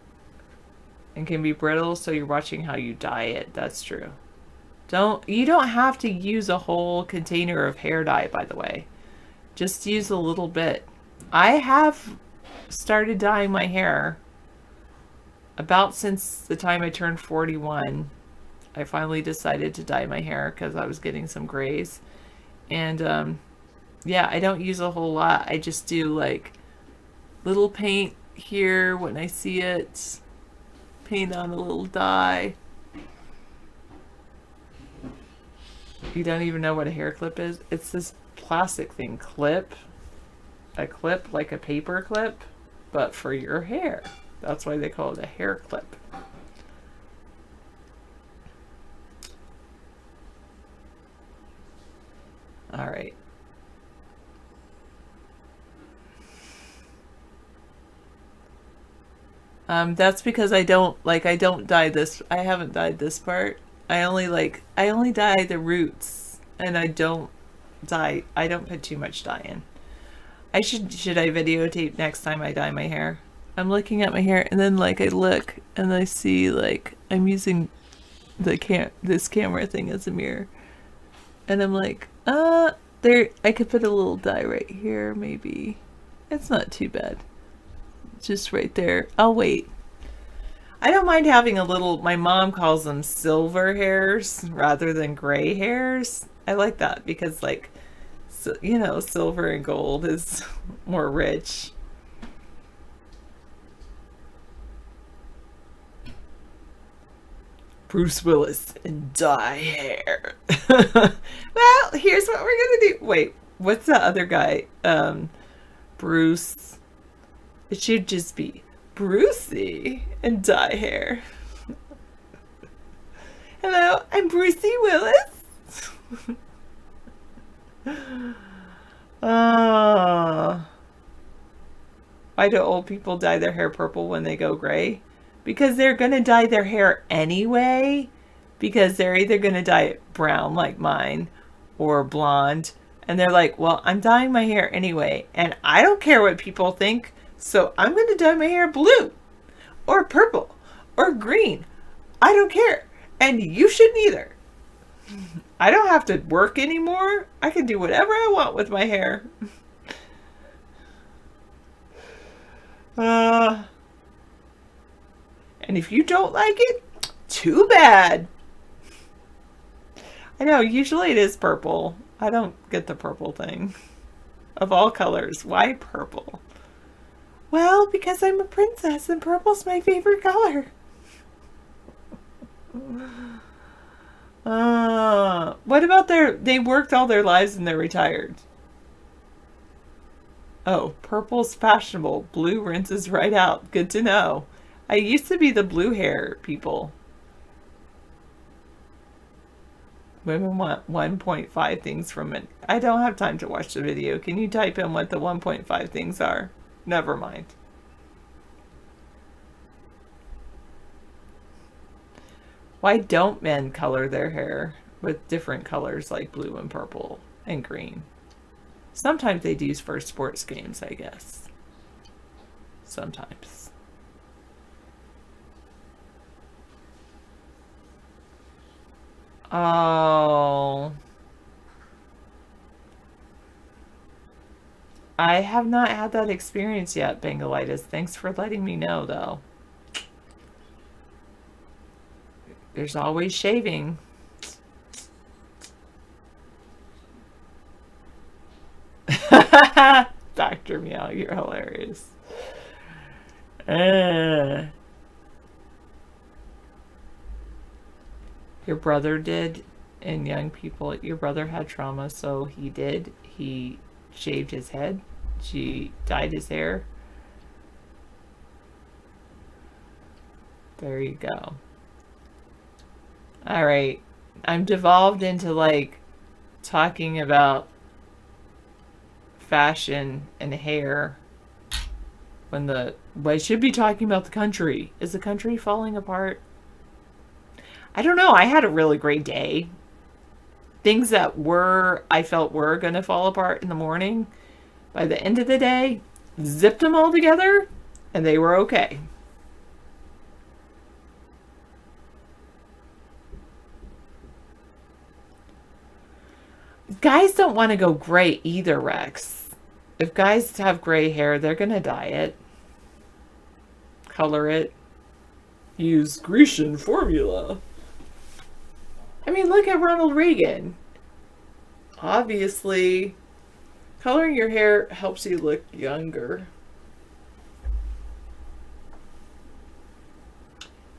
and can be brittle, so you're watching how you dye it. That's true. You don't have to use a whole container of hair dye, by the way. Just use a little bit. I have started dyeing my hair about since the time I turned 41. I finally decided to dye my hair because I was getting some grays. And yeah, I don't use a whole lot. I just do like little paint here when I see it, paint on a little dye. You don't even know what a hair clip is? It's this plastic thing, a clip like a paper clip, but for your hair. That's why they call it a hair clip. All right. That's because I don't dye this. I haven't dyed this part. I only dye the roots, and I don't put too much dye in. Should I videotape next time I dye my hair? I'm looking at my hair, and then like I look and I see like I'm using this camera thing as a mirror, and I'm like, there, I could put a little dye right here, maybe. It's not too bad. Just right there. I'll wait. I don't mind having a little, my mom calls them silver hairs rather than gray hairs. I like that because like, so, you know, silver and gold is more rich. Bruce Willis and dye hair. Well, here's what we're gonna do. Wait, what's the other guy? Bruce. It should just be Brucey and dye hair. Hello, I'm Brucey Willis. Why do old people dye their hair purple when they go gray? Because they're going to dye their hair anyway. Because they're either going to dye it brown like mine or blonde. And they're like, well, I'm dyeing my hair anyway. And I don't care what people think. So I'm going to dye my hair blue or purple or green. I don't care. And you shouldn't either. I don't have to work anymore. I can do whatever I want with my hair. And if you don't like it, too bad. I know, usually it is purple. I don't get the purple thing. Of all colors, why purple? Well, because I'm a princess and purple's my favorite color. What about they worked all their lives and they're retired? Oh, purple's fashionable. Blue rinses right out. Good to know. I used to be the blue hair people. Women want 1.5 things from it. I don't have time to watch the video. Can you type in what the 1.5 things are? Never mind. Why don't men color their hair with different colors like blue and purple and green? Sometimes they do for sports games, I guess. Sometimes. Oh. I have not had that experience yet, Bengalitis. Thanks for letting me know, though. There's always shaving. Dr. Meow, you're hilarious. Your brother did, and young people, your brother had trauma, so he did. He shaved his head. She dyed his hair. There you go. All right. I'm devolved into like talking about fashion and hair when I should be talking about the country. Is the country falling apart? I don't know. I had a really great day. Things that I felt were going to fall apart in the morning, by the end of the day, zipped them all together and they were okay. Guys don't want to go gray either, Rex. If guys have gray hair, they're going to dye it, color it, use Grecian formula. I mean, look at Ronald Reagan. Obviously, coloring your hair helps you look younger.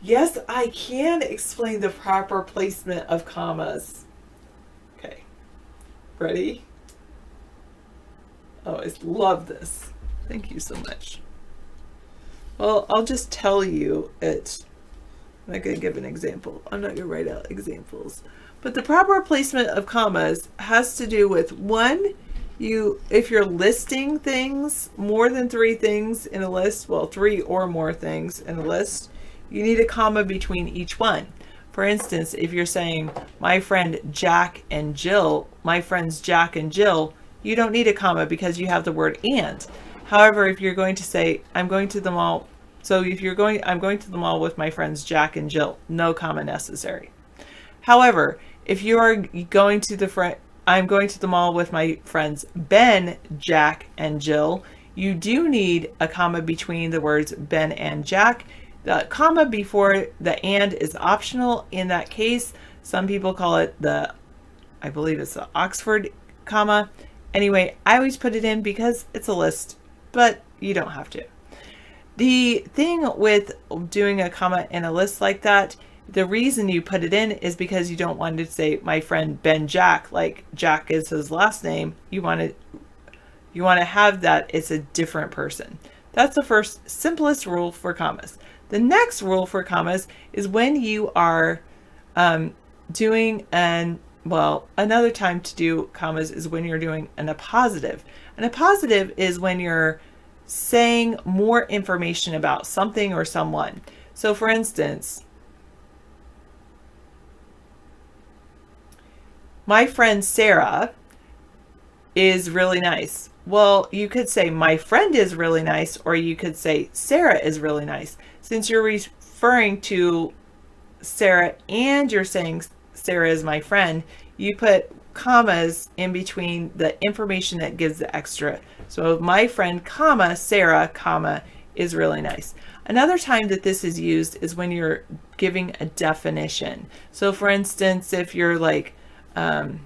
Yes, I can explain the proper placement of commas. Okay. Ready? Oh, I love this. Thank you so much. Well, I'll just tell you it. I'm not going to give an example. I'm not going to write out examples. But the proper placement of commas has to do with, one, if you're listing things, more than 3 things in a list, well, 3 or more things in a list, you need a comma between each one. For instance, if you're saying, my friend Jack and Jill, my friends Jack and Jill, you don't need a comma because you have the word and. However, if you're going to say, I'm going to the mall, so if you're going, I'm going to the mall with my friends Jack and Jill, no comma necessary. However, if you are going to I'm going to the mall with my friends Ben, Jack, and Jill, you do need a comma between the words Ben and Jack. The comma before the and is optional in that case. Some people call it I believe it's the Oxford comma. Anyway, I always put it in because it's a list, but you don't have to. The thing with doing a comma in a list like that, the reason you put it in is because you don't want to say my friend Ben Jack, like Jack is his last name. You want to have that it's a different person. That's the first simplest rule for commas. The next rule for commas is when you are doing another time to do commas is when you're doing an appositive. An appositive is when you're saying more information about something or someone. So for instance, my friend Sarah is really nice. Well, you could say my friend is really nice, or you could say Sarah is really nice. Since you're referring to Sarah and you're saying Sarah is my friend, you put commas in between the information that gives the extra. So my friend, comma, Sarah, comma, is really nice. Another time that this is used is when you're giving a definition. So for instance, if you're like, well,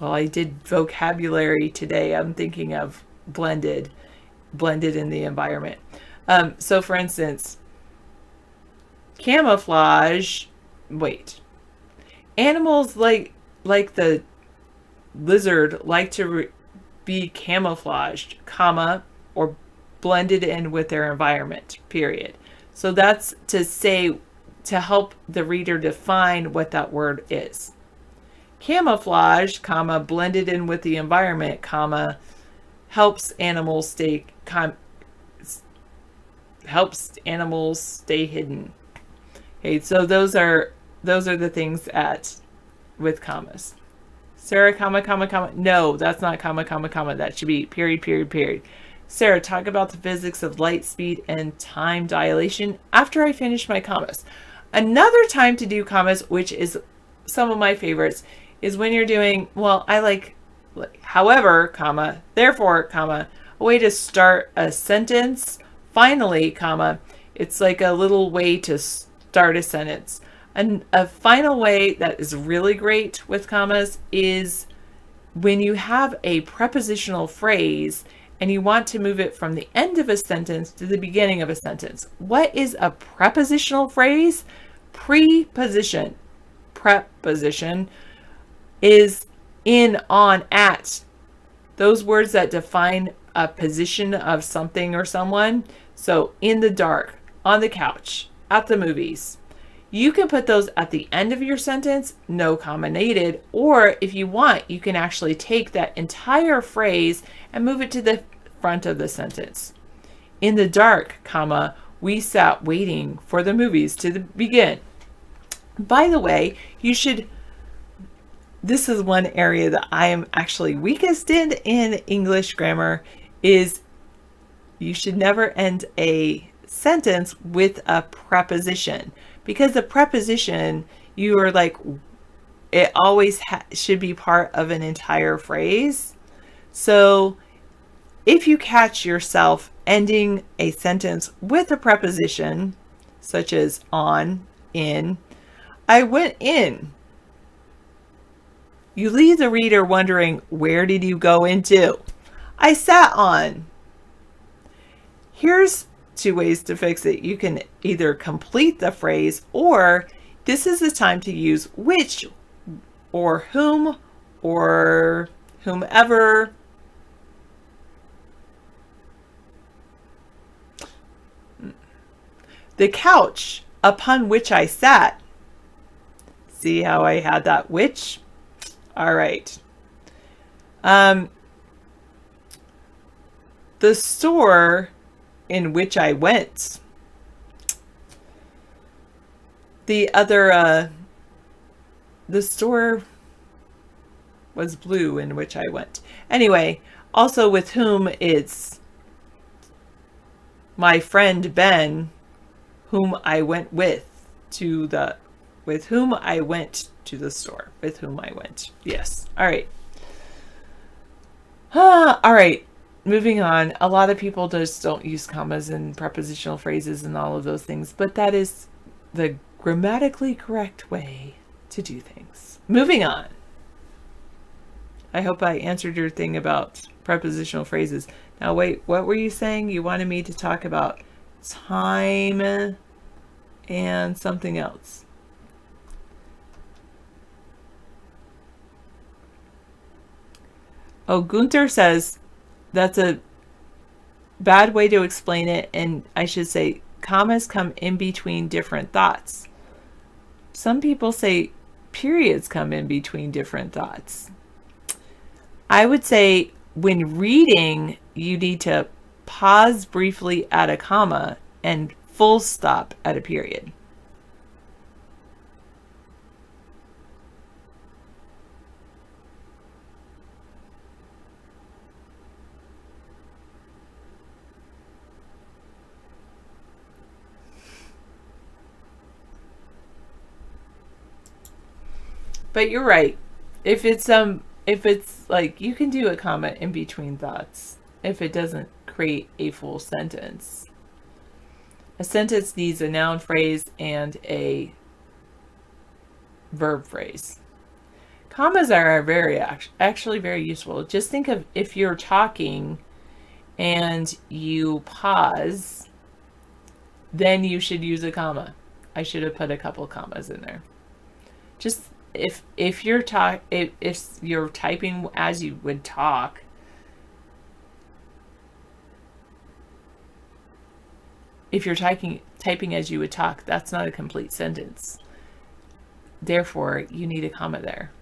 I did vocabulary today. I'm thinking of blended in the environment. So for instance, camouflage, animals like the lizard like to be camouflaged, comma, or blended in with their environment, period. So that's to help the reader define what that word is. camouflage, comma, blended in with the environment, comma, helps animals stay hidden. Okay, so those are the things with commas. Sarah, comma. No, that's not comma. That should be period. Sarah, talk about the physics of light speed and time dilation after I finish my commas. Another time to do commas, which is some of my favorites, is when you're doing, well, I like however, comma, therefore, comma, a way to start a sentence. Finally, comma, it's like a little way to start a sentence. And a final way that is really great with commas is when you have a prepositional phrase and you want to move it from the end of a sentence to the beginning of a sentence. What is a prepositional phrase? Preposition. Preposition is in, on, at. Those words that define a position of something or someone. So in the dark, on the couch, at the movies. You can put those at the end of your sentence, no comma needed, or if you want, you can actually take that entire phrase and move it to the front of the sentence. In the dark, comma, we sat waiting for the movies to begin. By the way, this is one area that I am actually weakest in English grammar, is you should never end a sentence with a preposition. Because the preposition, you are like, it always should be part of an entire phrase. So if you catch yourself ending a sentence with a preposition, such as on, in, I went in, you leave the reader wondering, where did you go into? I sat on. Here's 2 ways to fix it. You can either complete the phrase, or this is the time to use which or whom or whomever. The couch upon which I sat. See how I had that which? All right. The store in which I went. The store was blue in which I went. Anyway, also with whom, it's my friend Ben, whom I went with whom I went to the store. With whom I went. Yes. All right. All right. Moving on. A lot of people just don't use commas and prepositional phrases and all of those things, but that is the grammatically correct way to do things. Moving on. I hope I answered your thing about prepositional phrases. Now wait, what were you saying? You wanted me to talk about time and something else. Oh, Gunther says that's a bad way to explain it, and I should say commas come in between different thoughts. Some people say periods come in between different thoughts. I would say when reading, you need to pause briefly at a comma and full stop at a period. But you're right. If it's like, you can do a comma in between thoughts if it doesn't create a full sentence. A sentence needs a noun phrase and a verb phrase. Commas are actually very useful. Just think of if you're talking and you pause, then you should use a comma. I should have put a couple commas in there. Just if you're typing as you would talk, if you're typing as you would talk, that's not a complete sentence. Therefore, you need a comma there.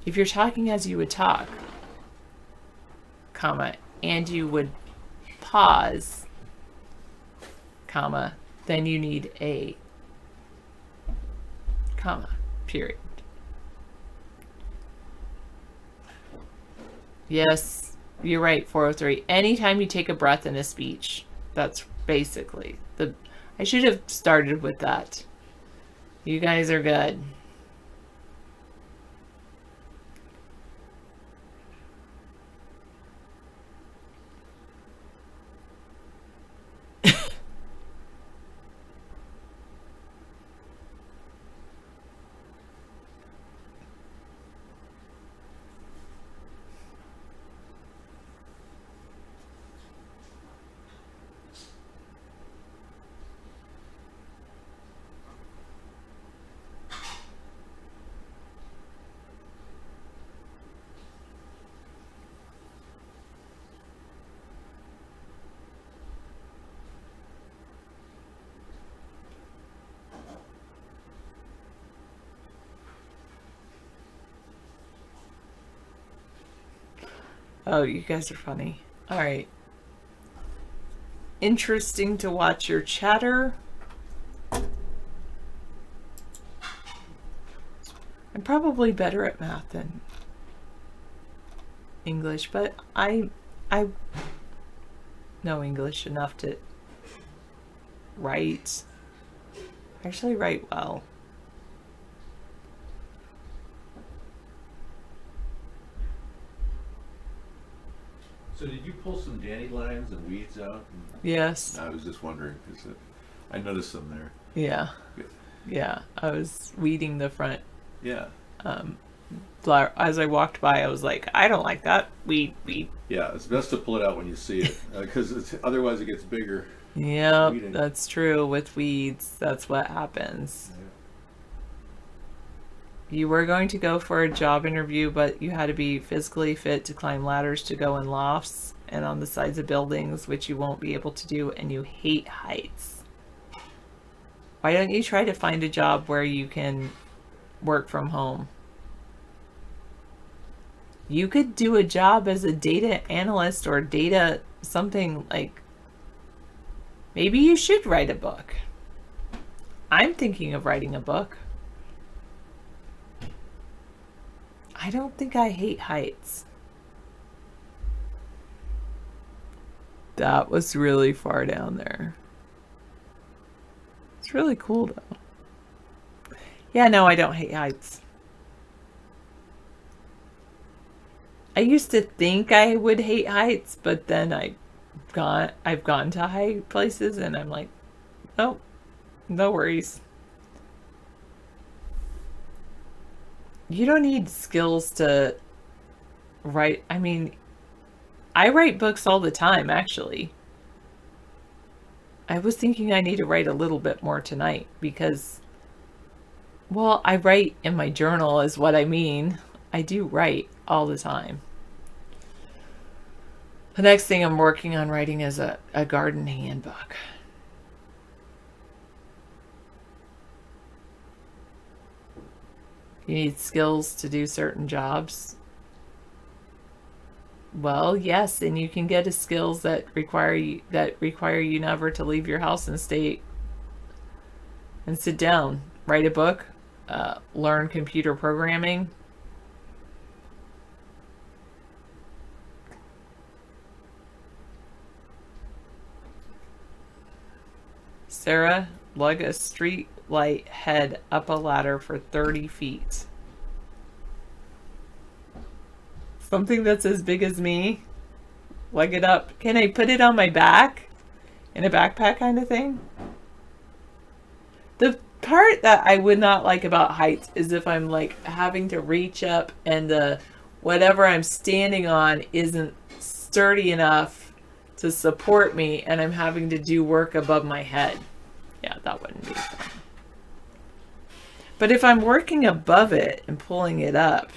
If you're talking as you would talk, comma, and you would pause, comma, then you need a comma, period. Yes, you're right, 403. Anytime you take a breath in a speech, that's basically I should have started with that. You guys are good. Oh, you guys are funny. All right. Interesting to watch your chatter. I'm probably better at math than English, but I know English enough to write. I actually write well. So did you pull some dandelions and weeds out? Yes. I was just wondering, because I noticed them there. Yeah. Yeah. I was weeding the front. Yeah. Flower. As I walked by, I was like, I don't like that. Weed. Yeah, it's best to pull it out when you see it, because otherwise it gets bigger. Yep, Weeding. that's true. With weeds, that's what happens. You were going to go for a job interview, but you had to be physically fit to climb ladders to go in lofts and on the sides of buildings, which you won't be able to do, and you hate heights. Why don't you try to find a job where you can work from home? You could do a job as a data analyst or data something like, maybe you should write a book. I'm thinking of writing a book. I don't think I hate heights. That was really far down there. It's really cool though. Yeah, no, I don't hate heights. I used to think I would hate heights, but then I've gone to high places and I'm like, oh, no worries. You don't need skills to write. I mean, I write books all the time, actually. I was thinking I need to write a little bit more tonight because, well, I write in my journal is what I mean. I do write all the time. The next thing I'm working on writing is a garden handbook. You need skills to do certain jobs. Well, yes, and you can get skills that require you never to leave your house and stay and sit down, write a book, learn computer programming. Sarah, lug a street light head up a ladder for 30 feet. Something that's as big as me. Leg it up. Can I put it on my back? In a backpack kind of thing? The part that I would not like about heights is if I'm like having to reach up and the whatever I'm standing on isn't sturdy enough to support me and I'm having to do work above my head. Yeah, that wouldn't be fun. But if I'm working above it and pulling it up,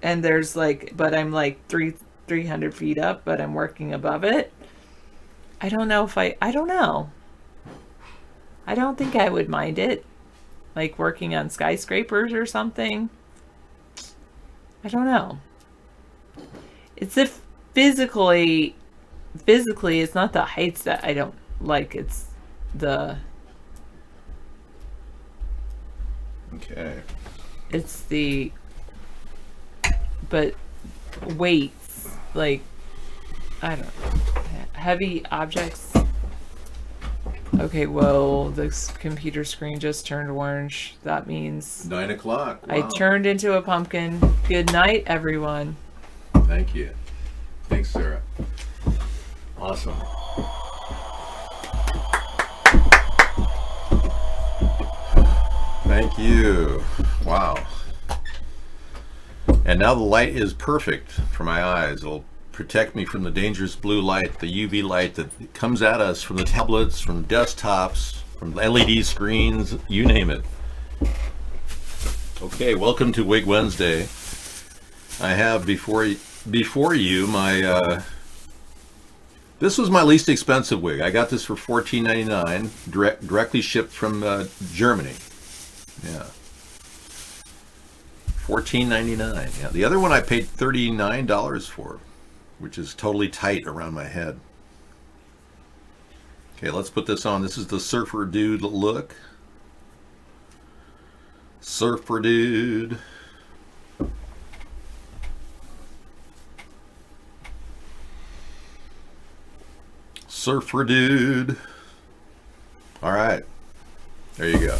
and there's like, but I'm like 300 feet up, but I'm working above it, I don't know if I don't know. I don't think I would mind it. Like working on skyscrapers or something. I don't know. It's if physically it's not the heights that I don't like, it's the but weights, like, I don't know, heavy objects. Okay, well, this computer screen just turned orange. That means 9 o'clock. Wow. I turned into a pumpkin. Good night, everyone. Thank you. Thanks, Sarah. Awesome. Thank you. Wow. And now the light is perfect for my eyes. It'll protect me from the dangerous blue light, the UV light that comes at us from the tablets, from desktops, from LED screens, you name it. Okay, welcome to Wig Wednesday. I have before you my this was my least expensive wig. I got this for $14.99, directly shipped from Germany. Yeah, $14.99. Yeah, the other one I paid $39 for, which is totally tight around my head. Okay, let's put this on. This is the Surfer Dude look. Surfer Dude. Surfer Dude. All right, there you go.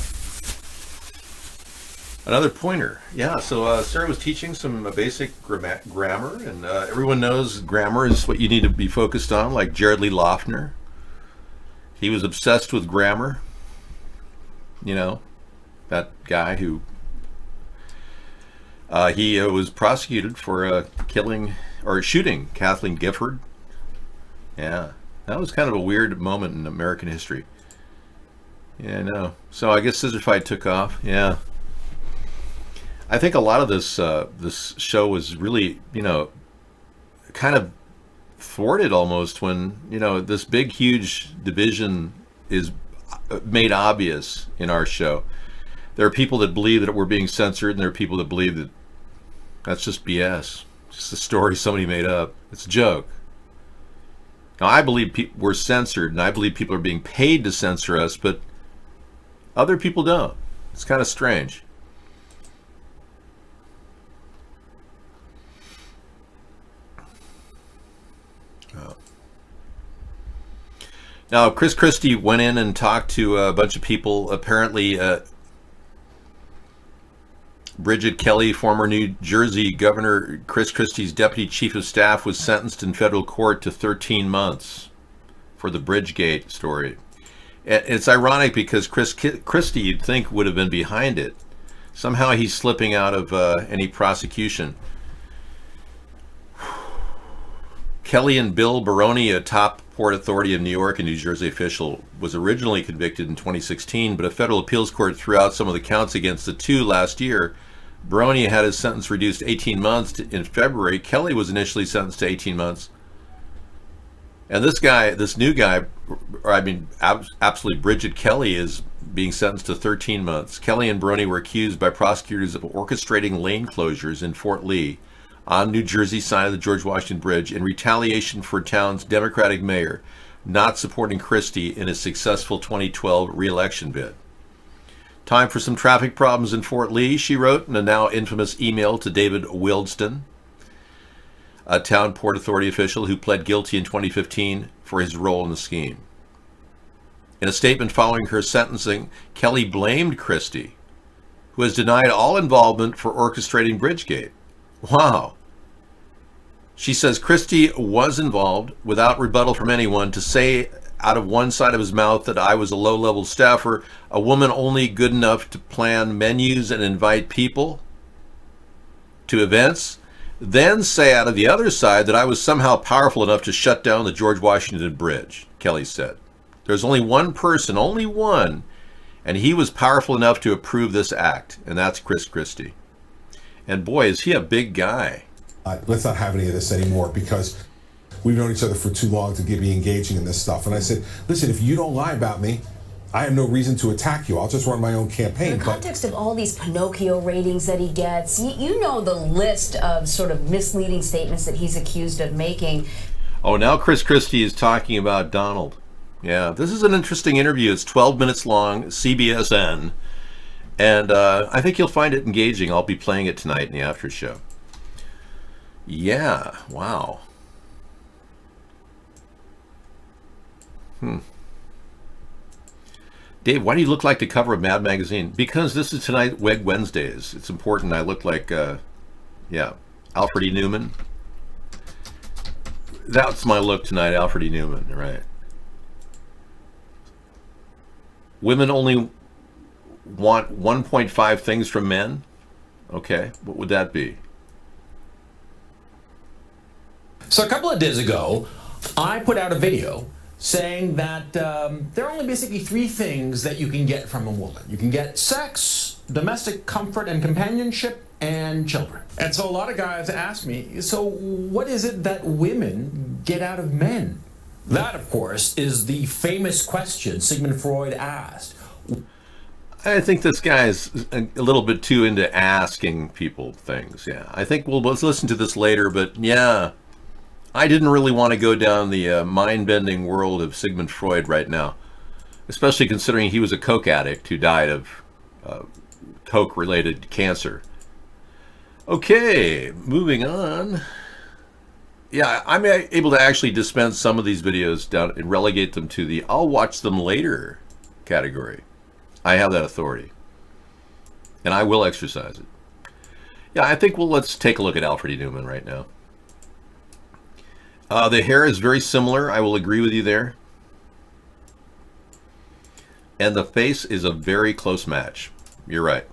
Another pointer. Yeah, so Sarah was teaching some basic grammar, and everyone knows grammar is what you need to be focused on, like Jared Lee Loughner. He was obsessed with grammar. You know, that guy who he was prosecuted for killing or shooting Kathleen Gifford. Yeah, that was kind of a weird moment in American history. Yeah, I know. So I guess Scissor Fight took off. Yeah. I think a lot of this this show was really, you know, kind of thwarted almost when, you know, this big, huge division is made obvious in our show. There are people that believe that we're being censored, and there are people that believe that that's just BS. It's just a story somebody made up. It's a joke. Now, I believe we're censored, and I believe people are being paid to censor us, but other people don't. It's kind of strange. Now, Chris Christie went in and talked to a bunch of people. Apparently, Bridget Kelly, former New Jersey Governor Chris Christie's deputy chief of staff, was sentenced in federal court to 13 months for the Bridgegate story. It's ironic because Chris Christie, you'd think, would have been behind it. Somehow he's slipping out of any prosecution. Kelly and Bill Baroni, a top Port Authority of New York and New Jersey official, was originally convicted in 2016, but a federal appeals court threw out some of the counts against the two last year. Baroni had his sentence reduced to 18 months in February. Kelly was initially sentenced to 18 months. And this new guy, absolutely Bridget Kelly, is being sentenced to 13 months. Kelly and Baroni were accused by prosecutors of orchestrating lane closures in Fort Lee on New Jersey's side of the George Washington Bridge in retaliation for town's Democratic mayor not supporting Christie in his successful 2012 re-election bid. Time for some traffic problems in Fort Lee, she wrote in a now infamous email to David Wildston, a town Port Authority official who pled guilty in 2015 for his role in the scheme. In a statement following her sentencing, Kelly blamed Christie, who has denied all involvement, for orchestrating Bridgegate. Wow. She says Christie was involved without rebuttal from anyone. To say out of one side of his mouth that I was a low-level staffer, a woman only good enough to plan menus and invite people to events, then say out of the other side that I was somehow powerful enough to shut down the George Washington Bridge, Kelly said. There's only one person, only one, and he was powerful enough to approve this act, and that's Chris Christie. And boy, is he a big guy. Let's not have any of this anymore, because we've known each other for too long to be engaging in this stuff. And I said, listen, if you don't lie about me, I have no reason to attack you. I'll just run my own campaign. In the context of all these Pinocchio ratings that he gets, you know the list of sort of misleading statements that he's accused of making. Oh, now Chris Christie is talking about Donald. Yeah, this is an interesting interview. It's 12 minutes long, CBSN. And I think you'll find it engaging. I'll be playing it tonight in the after show. Yeah, wow. Dave, why do you look like the cover of Mad Magazine? Because this is tonight, Weg Wednesdays. It's important. I look like, Alfred E. Newman. That's my look tonight, Alfred E. Newman, right. Women only want 1.5 things from men? Okay, what would that be? So a couple of days ago, I put out a video saying that there are only basically 3 things that you can get from a woman. You can get sex, domestic comfort and companionship, and children. And so a lot of guys ask me, so what is it that women get out of men? That, of course, is the famous question Sigmund Freud asked. I think this guy is a little bit too into asking people things. Yeah, I think let's listen to this later. But yeah, I didn't really want to go down the mind-bending world of Sigmund Freud right now, especially considering he was a coke addict who died of coke-related cancer. Okay, moving on. Yeah, I'm able to actually dispense some of these videos down and relegate them to the I'll watch them later category. I have that authority. And I will exercise it. Yeah, I think let's take a look at Alfred E. Newman right now. The hair is very similar. I will agree with you there. And the face is a very close match. You're right.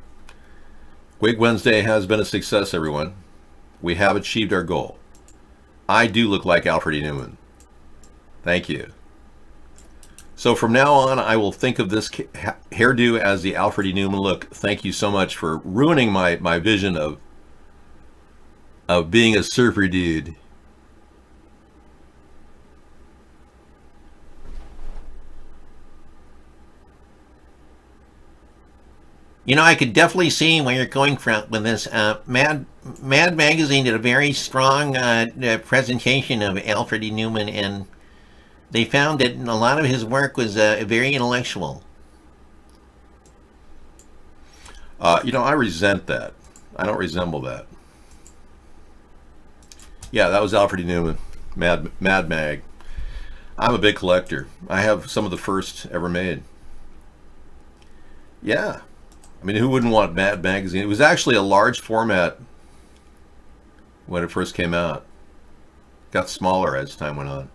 Wig Wednesday has been a success, everyone. We have achieved our goal. I do look like Alfred E. Newman. Thank you. So from now on, I will think of this hairdo as the Alfred E. Newman look. Thank you so much for ruining my vision of being a surfer dude. You know, I could definitely see where you're going from with this. Mad Magazine did a very strong presentation of Alfred E. Newman, and they found that a lot of his work was very intellectual. I resent that. I don't resemble that. Yeah, that was Alfred E. Newman, Mad Mag. I'm a big collector. I have some of the first ever made. Yeah. I mean, who wouldn't want Mad Magazine? It was actually a large format when it first came out. It got smaller as time went on.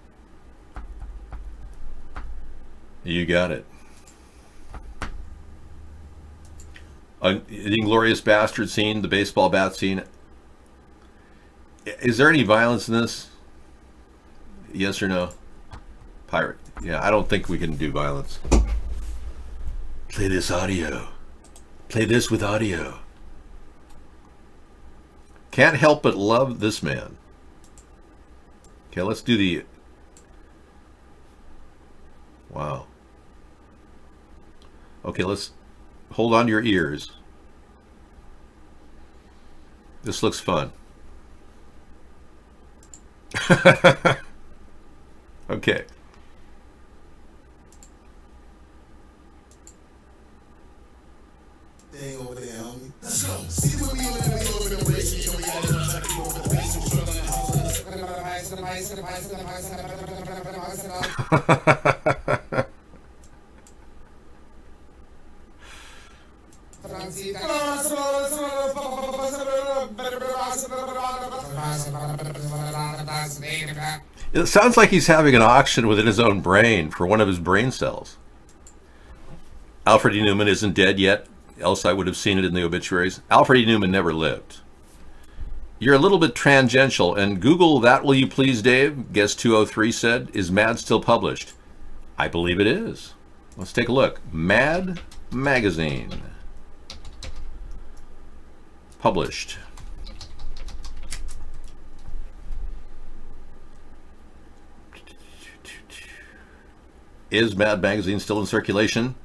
You got it. The Inglourious Bastard scene, the baseball bat scene. Is there any violence in this? Yes or no? Pirate. Yeah, I don't think we can do violence. Play this audio. Play this with audio. Can't help but love this man. Okay, let's do the... Wow. Okay, let's hold on to your ears. This looks fun. Okay. Over there, homie. Let's go. See what we over there, we got it over the base and It sounds like he's having an auction within his own brain for one of his brain cells. Alfred E. Newman isn't dead yet, else I would have seen it in the obituaries. Alfred E. Newman never lived. You're a little bit tangential, and Google that, will you please, Dave? Guest 203 said, is Mad still published? I believe it is. Let's take a look. Mad Magazine. Published. Is Mad Magazine still in circulation?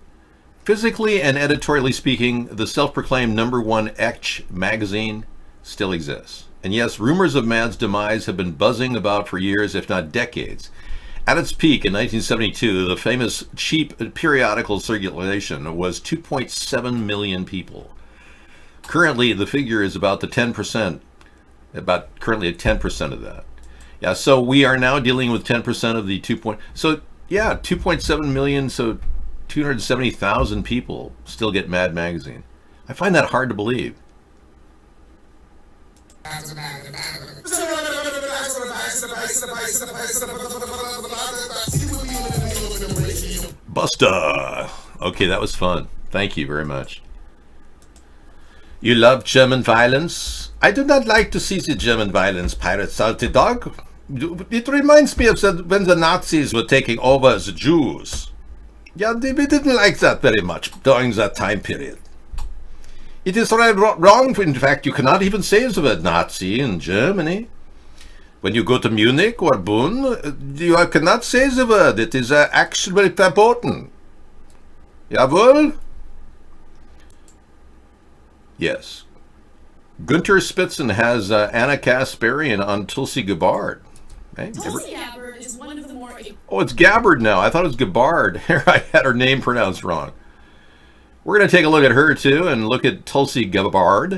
Physically and editorially speaking, the self-proclaimed #1 Etch magazine still exists. And yes, rumors of Mad's demise have been buzzing about for years, if not decades. At its peak in 1972, the famous cheap periodical circulation was 2.7 million people. Currently, the figure is about the 10%, currently at 10% of that. Yeah, so we are now dealing with 10% of the 2.7 million, so 270,000 people still get Mad Magazine. I find that hard to believe. Busta! Okay, that was fun. Thank you very much. You love German violence? I do not like to see the German violence, Pirate Salty Dog. It reminds me of when the Nazis were taking over the Jews. Yeah, we didn't like that very much during that time period. It is wrong. In fact, you cannot even say the word Nazi in Germany. When you go to Munich or Bonn, you cannot say the word. It is actually verboten. Jawohl? Yes. Günther Spitzen has Anna Kasparian on Tulsi Gabbard. Hey, Tulsi Gabbard is one of the more... Oh, it's Gabbard now. I thought it was Gabbard. I had her name pronounced wrong. We're going to take a look at her, too, and look at Tulsi Gabbard.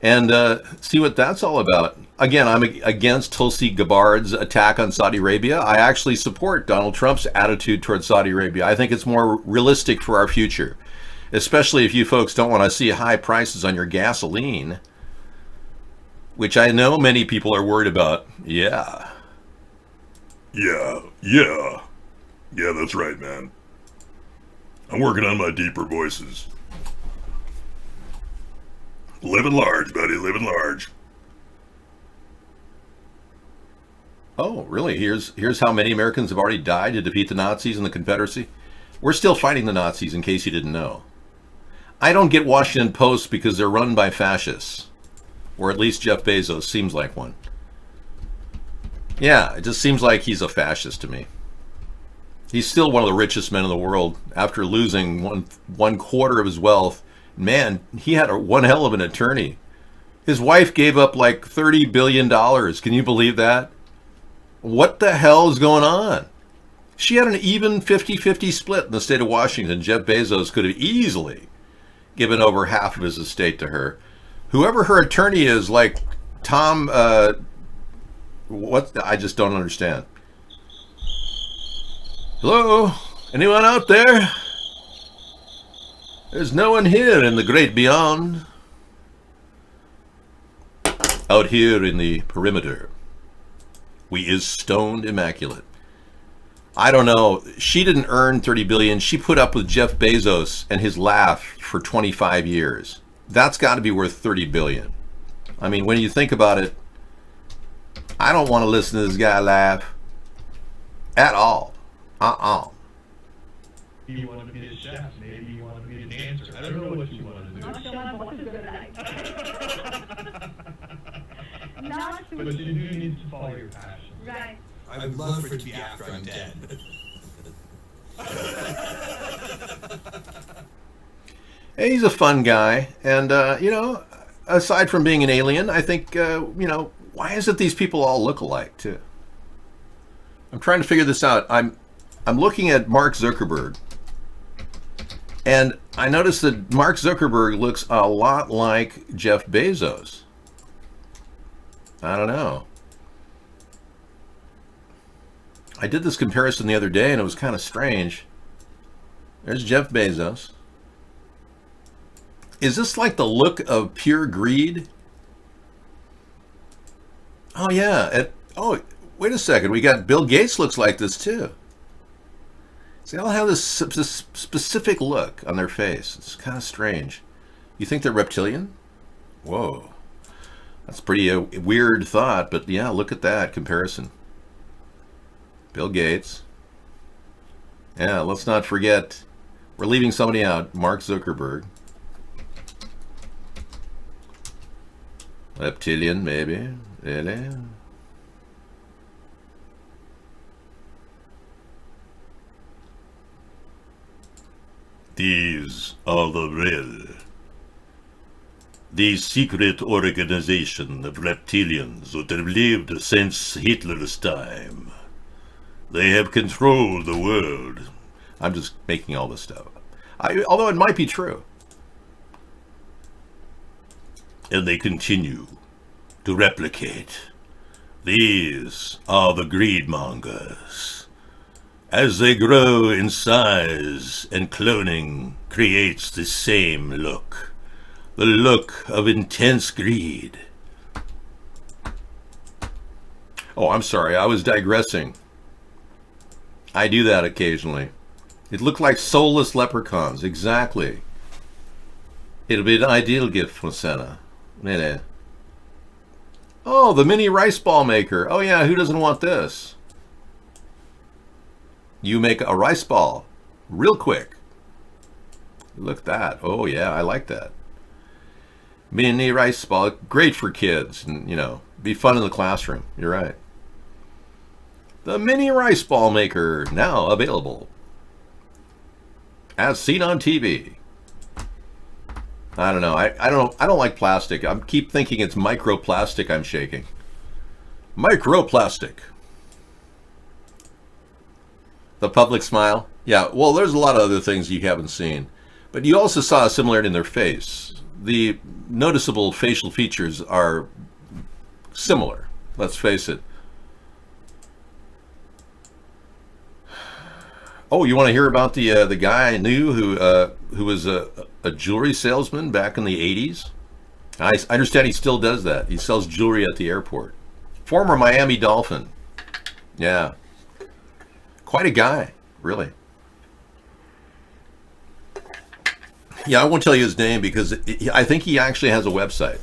And see what that's all about. Again, I'm against Tulsi Gabbard's attack on Saudi Arabia. I actually support Donald Trump's attitude towards Saudi Arabia. I think it's more realistic for our future, especially if you folks don't want to see high prices on your gasoline, which I know many people are worried about. Yeah, that's right, man. I'm working on my deeper voices. Living large, buddy, living large. Oh, really? Here's how many Americans have already died to defeat the Nazis and the Confederacy. We're still fighting the Nazis, in case you didn't know. I don't get Washington Post because they're run by fascists. Or at least Jeff Bezos seems like one. Yeah, it just seems like he's a fascist to me. He's still one of the richest men in the world after losing one quarter of his wealth. Man, he had one hell of an attorney. His wife gave up like $30 billion. Can you believe that? What the hell is going on? She had an even 50-50 split in the state of Washington. Jeff Bezos could have easily given over half of his estate to her. Whoever her attorney is, like Tom, I just don't understand. Hello? Anyone out there? There's no one here in the great beyond. Out here in the perimeter, we is stoned immaculate. I don't know. She didn't earn $30 billion. She put up with Jeff Bezos and his laugh for 25 years. That's got to be worth $30 billion. I mean, when you think about it, I don't want to listen to this guy laugh at all. You want to be a chef, maybe you want to be a dancer. I don't know what you want to do. But you do need to follow your passion. Right. I would love for it to be after I'm dead. Hey, he's a fun guy. And, aside from being an alien, I think, why is it these people all look alike, too? I'm trying to figure this out. I'm looking at Mark Zuckerberg. And I noticed that Mark Zuckerberg looks a lot like Jeff Bezos. I don't know. I did this comparison the other day and it was kind of strange. There's Jeff Bezos. Is this like the look of pure greed? Oh yeah. Wait a second. We got Bill Gates looks like this too. See, they all have this specific look on their face. It's kind of strange. You think they're reptilian? Whoa. That's pretty a weird thought, but yeah, look at that comparison. Bill Gates. Yeah, let's not forget, we're leaving somebody out, Mark Zuckerberg. Reptilian, maybe. Really? These are the real. The secret organization of reptilians that have lived since Hitler's time. They have controlled the world. I'm just making all this stuff up. Although it might be true. And they continue to replicate. These are the greedmongers. As they grow in size and cloning creates the same look. The look of intense greed. Oh, I'm sorry, I was digressing. I do that occasionally. It looked like soulless leprechauns, exactly. It'll be an ideal gift for Santa. Nene. Oh, the mini rice ball maker. Oh yeah, who doesn't want this? You make a rice ball real quick. Look at that. Oh yeah, I like that. Mini rice ball, great for kids, and you know, be fun in the classroom. You're right. The mini rice ball maker now available. As seen on TV. I don't know. I don't like plastic. I keep thinking it's microplastic I'm shaking. Microplastic. The public smile. Yeah, well, there's a lot of other things you haven't seen. But you also saw a similarity in their face. The noticeable facial features are similar. Let's face it. Oh, you want to hear about the guy I knew who was a jewelry salesman back in the 80s? I understand he still does that. He sells jewelry at the airport. Former Miami Dolphin. Yeah. Quite a guy, really. Yeah, I won't tell you his name because I think he actually has a website.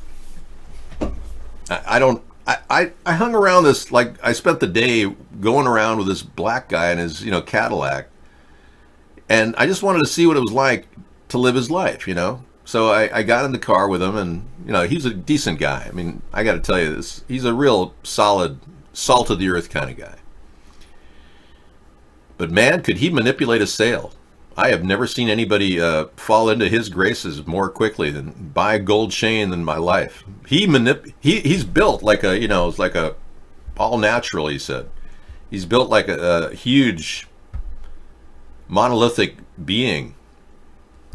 I hung around this, like, I spent the day going around with this black guy in his, Cadillac. And I just wanted to see what it was like to live his life, So I got in the car with him, and, he's a decent guy. I mean, I got to tell you this. He's a real solid, salt-of-the-earth kind of guy. But, man, could he manipulate a sale? I have never seen anybody fall into his graces more quickly than buy a gold chain in my life. He's built like a, it's like a all natural, he said. He's built like a huge monolithic being.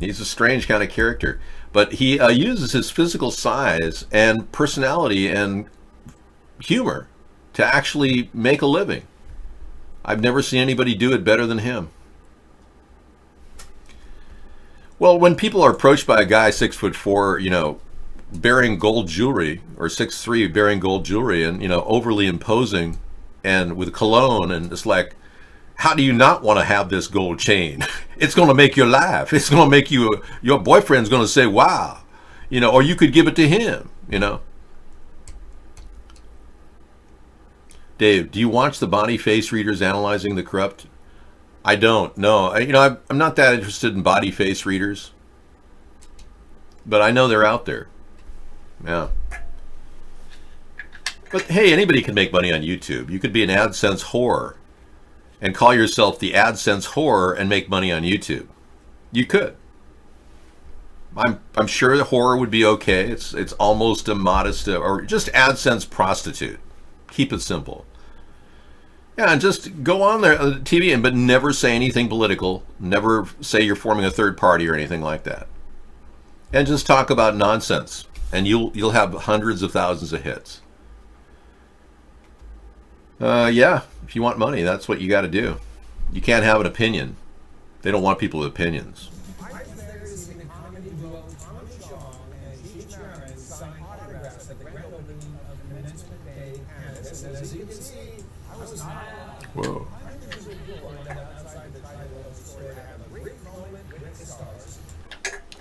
He's a strange kind of character, but he uses his physical size and personality and humor to actually make a living. I've never seen anybody do it better than him. Well, when people are approached by a guy 6'4", bearing gold jewelry, or 6'3", bearing gold jewelry, and overly imposing, and with cologne, and it's like, how do you not want to have this gold chain? It's going to make you laugh. It's going to make your boyfriend's going to say, wow, or you could give it to him, Dave, do you watch the body face readers analyzing the corrupt? I don't. No, I'm not that interested in body face readers, but I know they're out there. Yeah. But hey, anybody can make money on YouTube. You could be an AdSense whore and call yourself the AdSense whore and make money on YouTube. You could. I'm sure the whore would be okay. It's almost a modest, or just AdSense prostitute. Keep it simple. Yeah, and just go on there TV, but never say anything political. Never say you're forming a third party or anything like that. And just talk about nonsense, and you'll have hundreds of thousands of hits. Yeah, if you want money, that's what you got to do. You can't have an opinion. They don't want people with opinions. Whoa.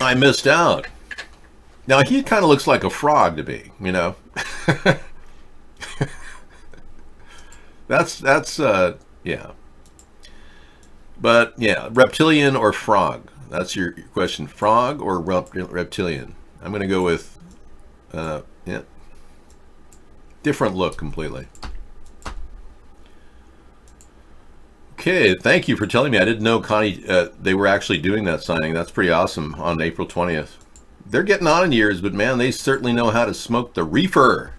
I missed out. Now, he kind of looks like a frog to me, That's yeah. But, yeah, reptilian or frog? That's your question. Frog or reptilian? I'm going to go with, yeah. Different look completely. Okay, thank you for telling me. I didn't know, Connie, they were actually doing that signing. That's pretty awesome on April 20th. They're getting on in years, but man, they certainly know how to smoke the reefer.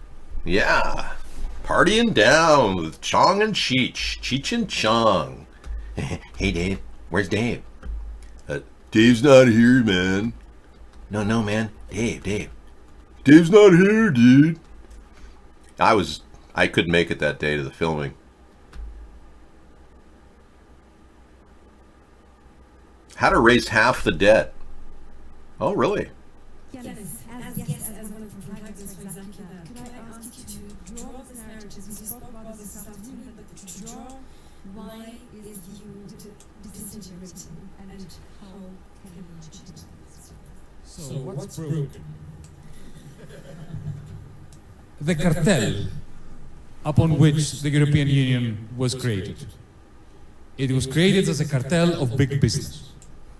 Yeah. Partying down with Chong and Cheech. Cheech and Chong. Hey, Dave. Where's Dave? Dave's not here, man. No, man. Dave. Dave's not here, dude. I couldn't make it that day to the filming. How to raise half the debt. Oh, really? Yes, as one of the providers, for example, could I ask you to draw this narrative? We spoke about this afternoon, but to draw why is you disintegrating and how can you change this? So what's broken? The cartel upon which the European Union was created. It was created as a cartel of big business.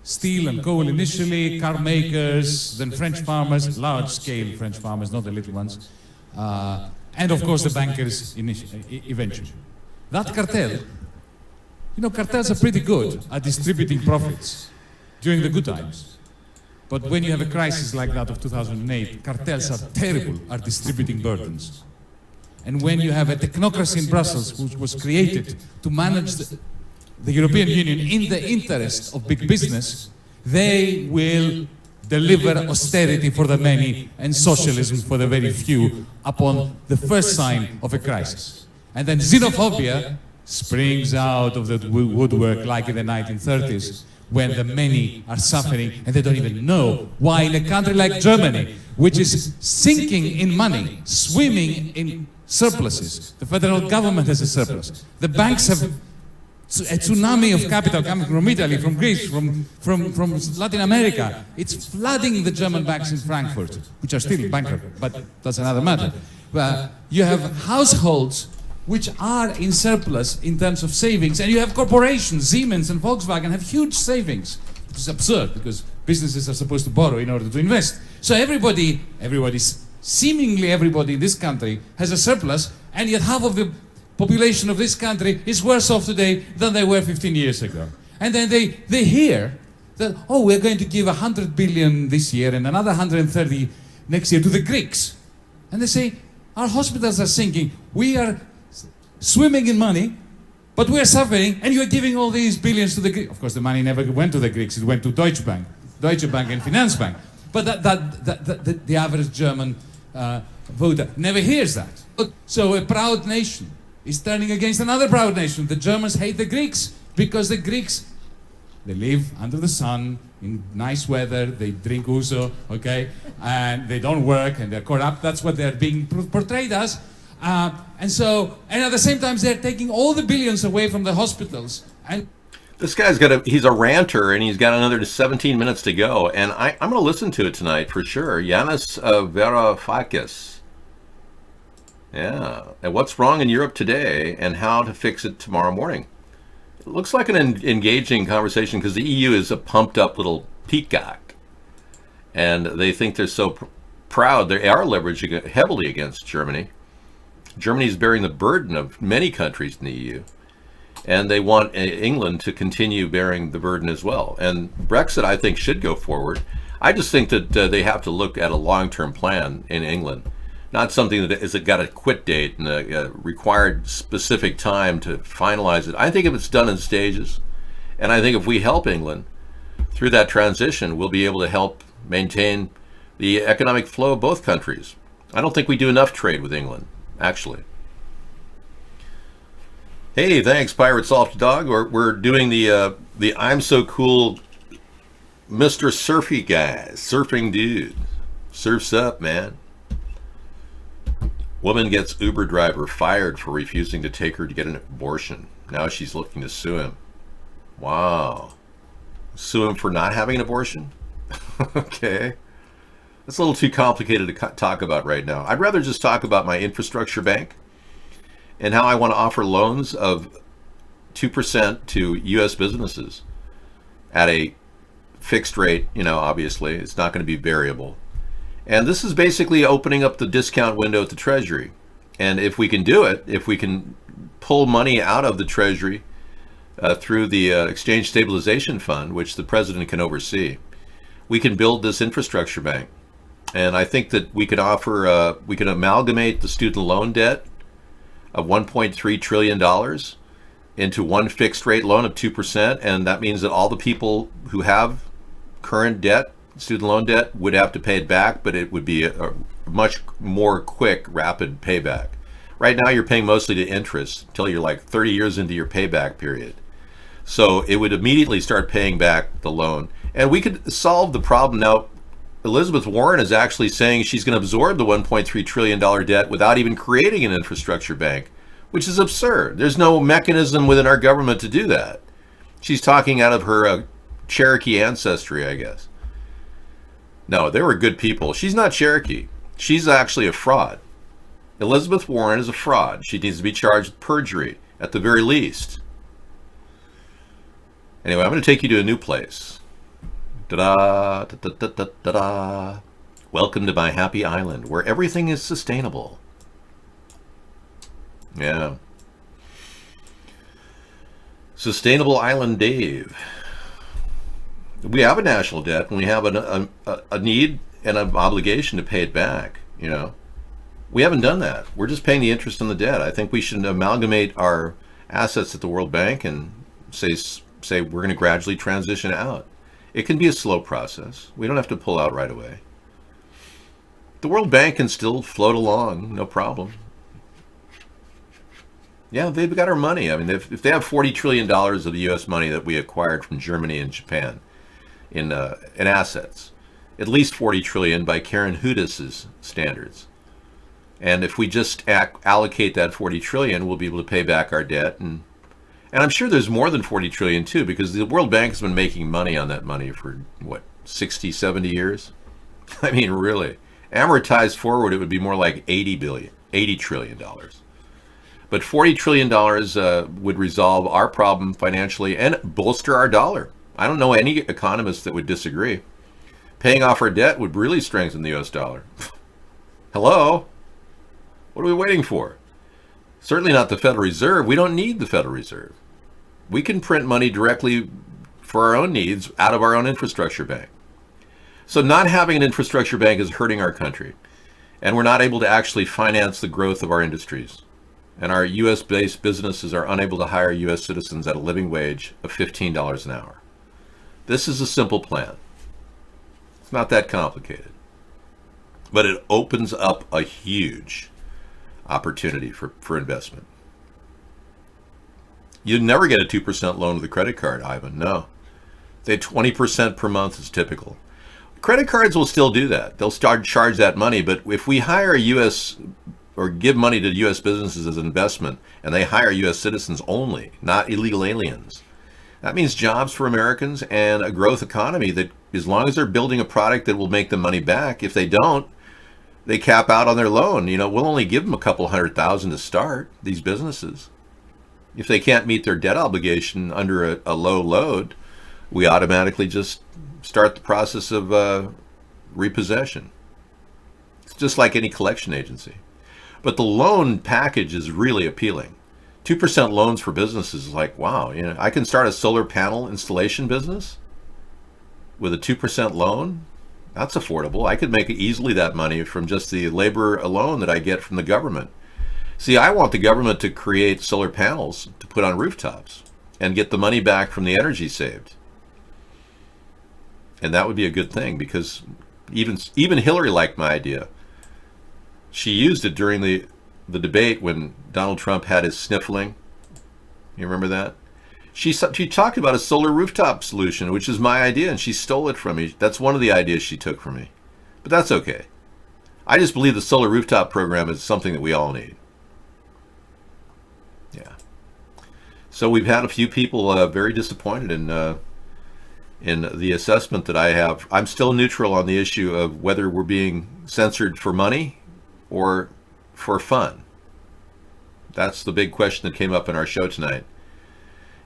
Steel and coal initially, car makers, then French farmers, large-scale French farmers, not the little ones, and of course the bankers eventually. That cartel, cartels are pretty good at distributing profits during the good times. But when you have a crisis like that of 2008, cartels are terrible at distributing burdens. And when you have a technocracy in Brussels, which was created to manage the European Union in the interest of big business, they will deliver austerity for the many and socialism for the very few upon the first sign of a crisis. And then xenophobia springs out of the woodwork like in the 1930s, when the many are suffering and they don't even know why in a country like Germany, which is sinking in money, swimming in surpluses, the federal government has a surplus, the banks have a tsunami of capital coming from Italy, from Greece, from Latin America. It's flooding the German banks in Frankfurt, which are still bankrupt, but that's another matter. You have households which are in surplus in terms of savings, and you have corporations, Siemens and Volkswagen, have huge savings, which is absurd because businesses are supposed to borrow in order to invest. So seemingly everybody in this country has a surplus, and yet half of the population of this country is worse off today than they were 15 years ago. And then they hear that, we're going to give 100 billion this year and another 130 next year to the Greeks. And they say, our hospitals are sinking, we are swimming in money, but we're suffering, and you're giving all these billions to the Greeks. Of course, the money never went to the Greeks, it went to Deutsche Bank and Finanzbank. But the average German voter never hears that. So a proud nation is turning against another proud nation. The Germans hate the Greeks because the Greeks, they live under the sun in nice weather, they drink ouzo, okay, and they don't work and they're corrupt. That's what they're being portrayed as. And at the same time, they're taking all the billions away from the hospitals. And this guy's he's a ranter, and he's got another 17 minutes to go. And I'm going to listen to it tonight for sure. Yanis Varoufakis. Yeah. And what's wrong in Europe today and how to fix it tomorrow morning. It looks like an engaging conversation because the EU is a pumped up little peacock. And they think they're so proud. They are leveraging heavily against Germany. Germany is bearing the burden of many countries in the EU. And they want England to continue bearing the burden as well. And Brexit, I think, should go forward. I just think that they have to look at a long-term plan in England. Not something that has got a quit date and a required specific time to finalize it. I think if it's done in stages, and I think if we help England through that transition, we'll be able to help maintain the economic flow of both countries. I don't think we do enough trade with England, actually. Hey, thanks, Pirate Soft Dog. We're doing the I'm So Cool Mr. Surfy guy, surfing dude. Surfs up, man. Woman gets Uber driver fired for refusing to take her to get an abortion. Now she's looking to sue him. Wow. Sue him for not having an abortion? Okay. That's a little too complicated to talk about right now. I'd rather just talk about my infrastructure bank and how I want to offer loans of 2% to U.S. businesses at a fixed rate. Obviously, it's not going to be variable. And this is basically opening up the discount window at the Treasury. And if we can do it, if we can pull money out of the Treasury through the Exchange Stabilization Fund, which the president can oversee, we can build this infrastructure bank. And I think that we could offer, we could amalgamate the student loan debt of $1.3 trillion into one fixed rate loan of 2%. And that means that all the people who have current debt, student loan debt, would have to pay it back, but it would be a much more quick, rapid payback. Right now, you're paying mostly to interest until you're like 30 years into your payback period. So it would immediately start paying back the loan. And we could solve the problem. Now, Elizabeth Warren is actually saying she's going to absorb the $1.3 trillion debt without even creating an infrastructure bank, which is absurd. There's no mechanism within our government to do that. She's talking out of her Cherokee ancestry, I guess. No, they were good people. She's not Cherokee. She's actually a fraud. Elizabeth Warren is a fraud. She needs to be charged with perjury, at the very least. Anyway, I'm going to take you to a new place. Da-da, da-da-da-da-da. Welcome to my happy island, where everything is sustainable. Yeah. Sustainable Island Dave. We have a national debt, and we have a need and an obligation to pay it back, you know. We haven't done that. We're just paying the interest on the debt. I think we should amalgamate our assets at the World Bank and say we're going to gradually transition out. It can be a slow process. We don't have to pull out right away. The World Bank can still float along, no problem. Yeah, they've got our money. I mean, if they have $40 trillion of the U.S. money that we acquired from Germany and Japan in assets, at least $40 trillion by Karen Hudis's standards. And if we just allocate that $40 trillion, we'll be able to pay back our debt. And I'm sure there's more than $40 trillion too, because the World Bank has been making money on that money for, what, 60, 70 years? I mean, really. Amortized forward, it would be more like $80 trillion. But $40 trillion would resolve our problem financially and bolster our dollar. I don't know any economist that would disagree. Paying off our debt would really strengthen the US dollar. Hello? What are we waiting for? Certainly not the Federal Reserve. We don't need the Federal Reserve. We can print money directly for our own needs out of our own infrastructure bank. So not having an infrastructure bank is hurting our country. And we're not able to actually finance the growth of our industries. And our US-based businesses are unable to hire US citizens at a living wage of $15 an hour. This is a simple plan. It's not that complicated. But it opens up a huge opportunity for investment. You'd never get a 2% loan with a credit card, Ivan. No. They 20% per month is typical. Credit cards will still do that. They'll start charge that money, but if we hire a U.S. or give money to U.S. businesses as an investment, and they hire U.S. citizens only, not illegal aliens, that means jobs for Americans and a growth economy that, as long as they're building a product that will make them money back, if they don't, they cap out on their loan. You know, we'll only give them a couple $100,000 to start, these businesses. If they can't meet their debt obligation under a low load, we automatically just start the process of repossession. It's just like any collection agency. But the loan package is really appealing. 2% loans for businesses is like, wow, you know, I can start a solar panel installation business with a 2% loan. That's affordable. I could make easily that money from just the labor alone that I get from the government. See, I want the government to create solar panels to put on rooftops and get the money back from the energy saved. And that would be a good thing, because even Hillary liked my idea. She used it during the debate when Donald Trump had his sniffling. You remember that? She talked about a solar rooftop solution, which is my idea, and she stole it from me. That's one of the ideas she took from me. But that's okay. I just believe the solar rooftop program is something that we all need. Yeah. So we've had a few people very disappointed in the assessment that I have. I'm still neutral on the issue of whether we're being censored for money or for fun. That's the big question that came up in our show tonight.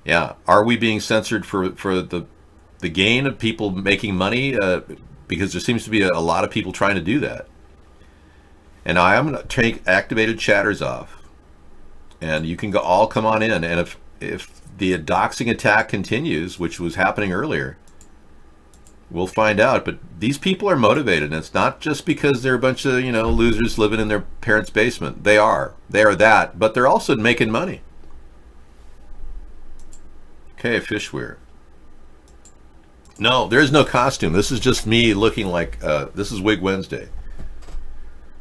Yeah, are we being censored for the gain of people making money? Because there seems to be a lot of people trying to do that. And I'm going to take activated chatters off, and you can all come on in. And if the doxing attack continues, which was happening earlier, we'll find out. But these people are motivated, and it's not just because they're a bunch of, losers living in their parents' basement. They are that, but they're also making money. Okay, Fishweir. No, there's no costume. This is just me looking like, this is Wig Wednesday.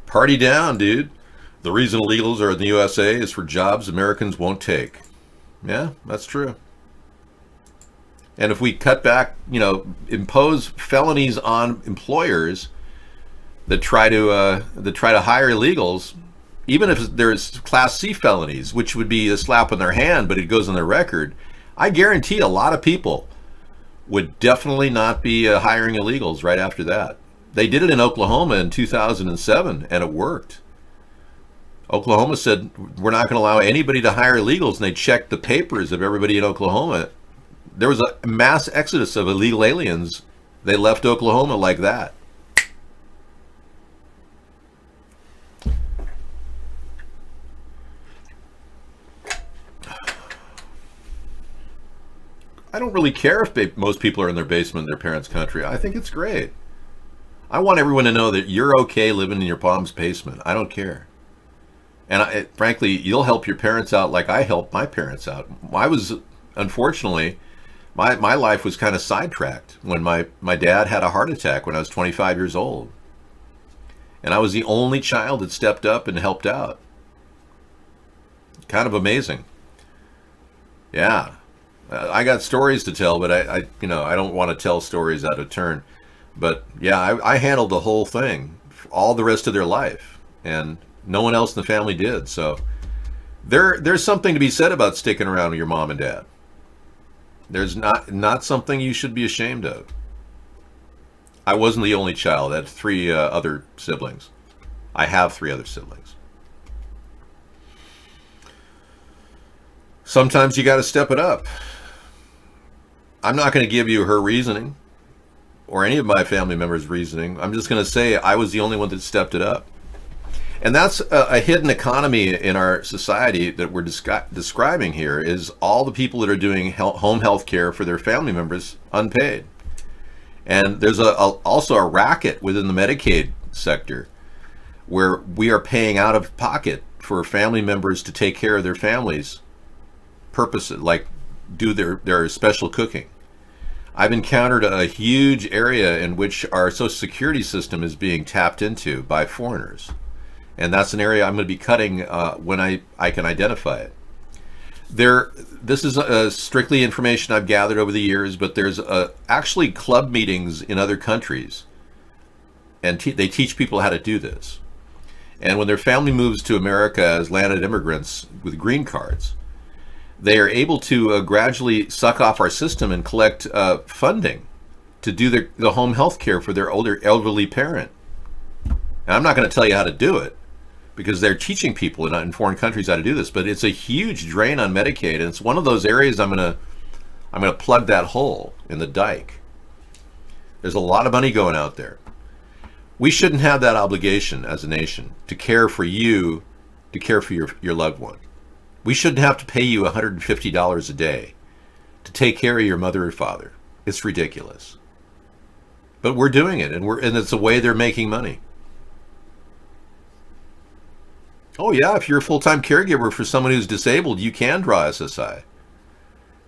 Party down, dude. The reason illegals are in the USA is for jobs Americans won't take. Yeah, that's true. And if we cut back, impose felonies on employers that try to hire illegals, even if there's Class C felonies, which would be a slap on their hand, but it goes on their record, I guarantee a lot of people would definitely not be hiring illegals right after that. They did it in Oklahoma in 2007, and it worked. Oklahoma said, we're not going to allow anybody to hire illegals, and they checked the papers of everybody in Oklahoma. There was a mass exodus of illegal aliens. They left Oklahoma like that. I don't really care if most people are in their basement in their parents' country. I think it's great. I want everyone to know that you're okay living in your mom's basement. I don't care. And frankly, you'll help your parents out like I helped my parents out. Unfortunately, my life was kind of sidetracked when my dad had a heart attack when I was 25 years old. And I was the only child that stepped up and helped out. Kind of amazing. Yeah. I got stories to tell, but I don't want to tell stories out of turn. But yeah, I handled the whole thing, all the rest of their life, and no one else in the family did. So there's something to be said about sticking around with your mom and dad. There's not something you should be ashamed of. I wasn't the only child. I had 3 other siblings. I have 3 other siblings. Sometimes you got to step it up. I'm not going to give you her reasoning or any of my family members' reasoning. I'm just going to say I was the only one that stepped it up. And that's a hidden economy in our society that we're describing here, is all the people that are doing home health care for their family members unpaid. And there's also a racket within the Medicaid sector where we are paying out of pocket for family members to take care of their families' purposes, like do their special cooking. I've encountered a huge area in which our Social Security system is being tapped into by foreigners. And that's an area I'm going to be cutting when I can identify it. This is strictly information I've gathered over the years, but there's actually club meetings in other countries, and they teach people how to do this. And when their family moves to America as landed immigrants with green cards, they are able to gradually suck off our system and collect funding to do the home health care for their elderly parent. And I'm not going to tell you how to do it, because they're teaching people in foreign countries how to do this, but it's a huge drain on Medicaid, and it's one of those areas I'm gonna plug that hole in the dike. There's a lot of money going out there. We shouldn't have that obligation as a nation to care for you, to care for your loved one. We shouldn't have to pay you $150 a day to take care of your mother or father. It's ridiculous. But we're doing it, and it's a way they're making money. Oh yeah, if you're a full-time caregiver for someone who's disabled, you can draw SSI.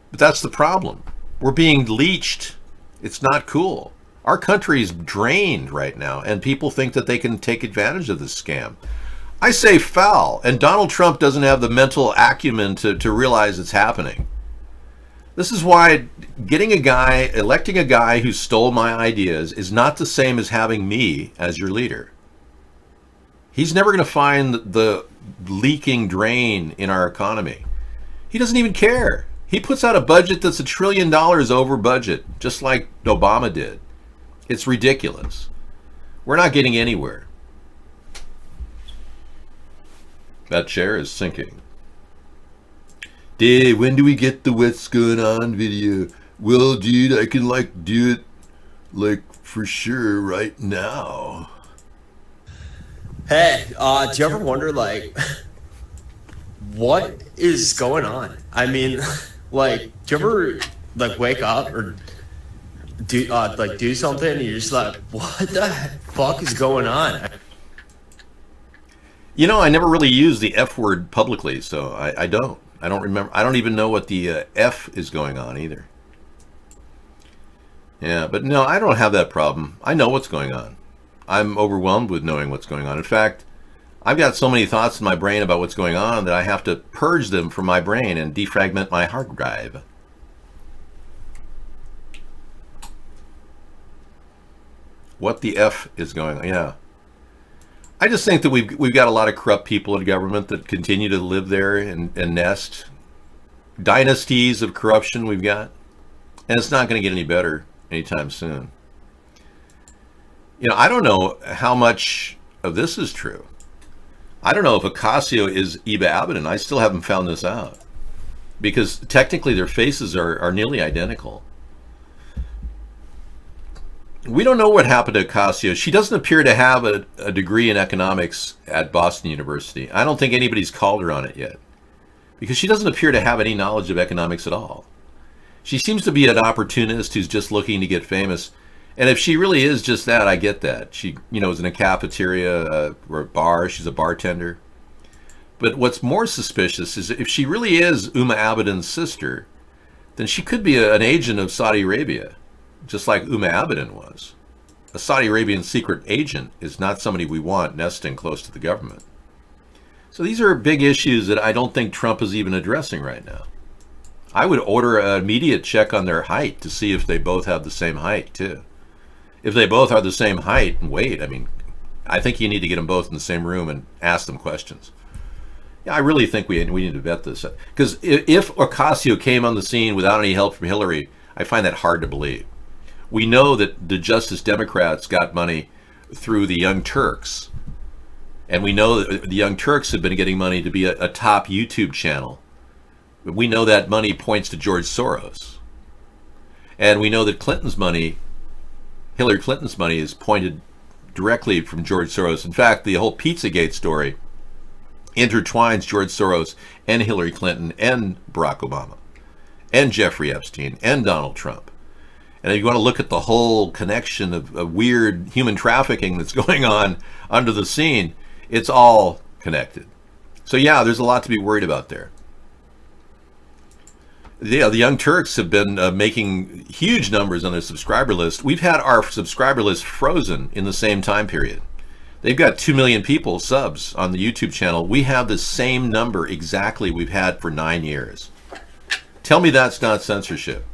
But that's the problem. We're being leeched. It's not cool. Our country's drained right now, and people think that they can take advantage of this scam. I say foul, and Donald Trump doesn't have the mental acumen to realize it's happening. This is why electing a guy who stole my ideas is not the same as having me as your leader. He's never going to find the leaking drain in our economy. He doesn't even care. He puts out a budget that's $1 trillion over budget, just like Obama did. It's ridiculous. We're not getting anywhere. That chair is sinking. Dave, when do we get the what's going on video? Well, dude, I can do it for sure right now. Hey, do you ever wonder, what is going on? I mean, like, do you ever like wake up or do something and you're just like, what the fuck is going on? You know, I never really use the F word publicly, so I don't. I don't remember. I don't even know what the F is going on either. Yeah, but no, I don't have that problem. I know what's going on. I'm overwhelmed with knowing what's going on. In fact, I've got so many thoughts in my brain about what's going on that I have to purge them from my brain and defragment my hard drive. What the F is going on? Yeah. I just think that we've got a lot of corrupt people in government that continue to live there and nest. Dynasties of corruption we've got. And it's not going to get any better anytime soon. You know, I don't know how much of this is true. I don't know if Ocasio is Eva Abadan. I still haven't found this out. Because technically their faces are nearly identical. We don't know what happened to Ocasio. She doesn't appear to have a degree in economics at Boston University. I don't think anybody's called her on it yet. Because she doesn't appear to have any knowledge of economics at all. She seems to be an opportunist who's just looking to get famous. And if she really is just that, I get that. She, is in a cafeteria or a bar. She's a bartender. But what's more suspicious is if she really is Uma Abadan's sister, then she could be an agent of Saudi Arabia, just like Uma Abadan was. A Saudi Arabian secret agent is not somebody we want nesting close to the government. So these are big issues that I don't think Trump is even addressing right now. I would order an immediate check on their height to see if they both have the same height, too. If they both are the same height and weight, I mean, I think you need to get them both in the same room and ask them questions. Yeah, I really think we need to vet this. Because if Ocasio came on the scene without any help from Hillary, I find that hard to believe. We know that the Justice Democrats got money through the Young Turks. And we know that the Young Turks have been getting money to be a top YouTube channel. We know that money points to George Soros. And we know that Hillary Clinton's money is pointed directly from George Soros. In fact, the whole Pizzagate story intertwines George Soros and Hillary Clinton and Barack Obama and Jeffrey Epstein and Donald Trump. And if you want to look at the whole connection of weird human trafficking that's going on under the scene, it's all connected. So yeah, there's a lot to be worried about there. Yeah, the Young Turks have been making huge numbers on their subscriber list. We've had our subscriber list frozen in the same time period. They've got 2 million people subs on the YouTube channel. We have the same number exactly we've had for 9 years. Tell me that's not censorship.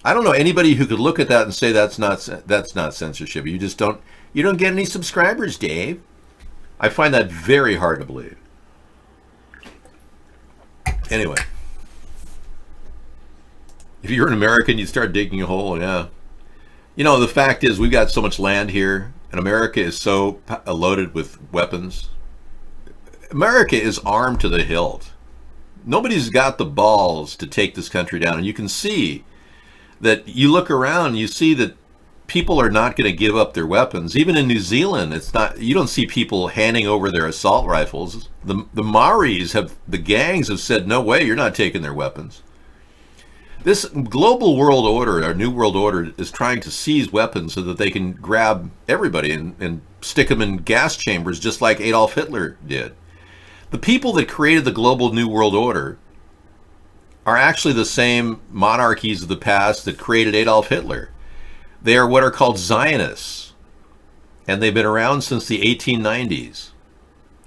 I don't know anybody who could look at that and say that's not censorship. You don't get any subscribers, Dave. I find that very hard to believe. Anyway. If you're an American, you start digging a hole, yeah. The fact is we've got so much land here, and America is so loaded with weapons. America is armed to the hilt. Nobody's got the balls to take this country down, and you can see that you look around, you see that people are not going to give up their weapons. Even in New Zealand, you don't see people handing over their assault rifles. The Maoris the gangs have said, no way, you're not taking their weapons. This global world order, our new world order, is trying to seize weapons so that they can grab everybody and stick them in gas chambers just like Adolf Hitler did. The people that created the global new world order are actually the same monarchies of the past that created Adolf Hitler. They are what are called Zionists, and they've been around since the 1890s.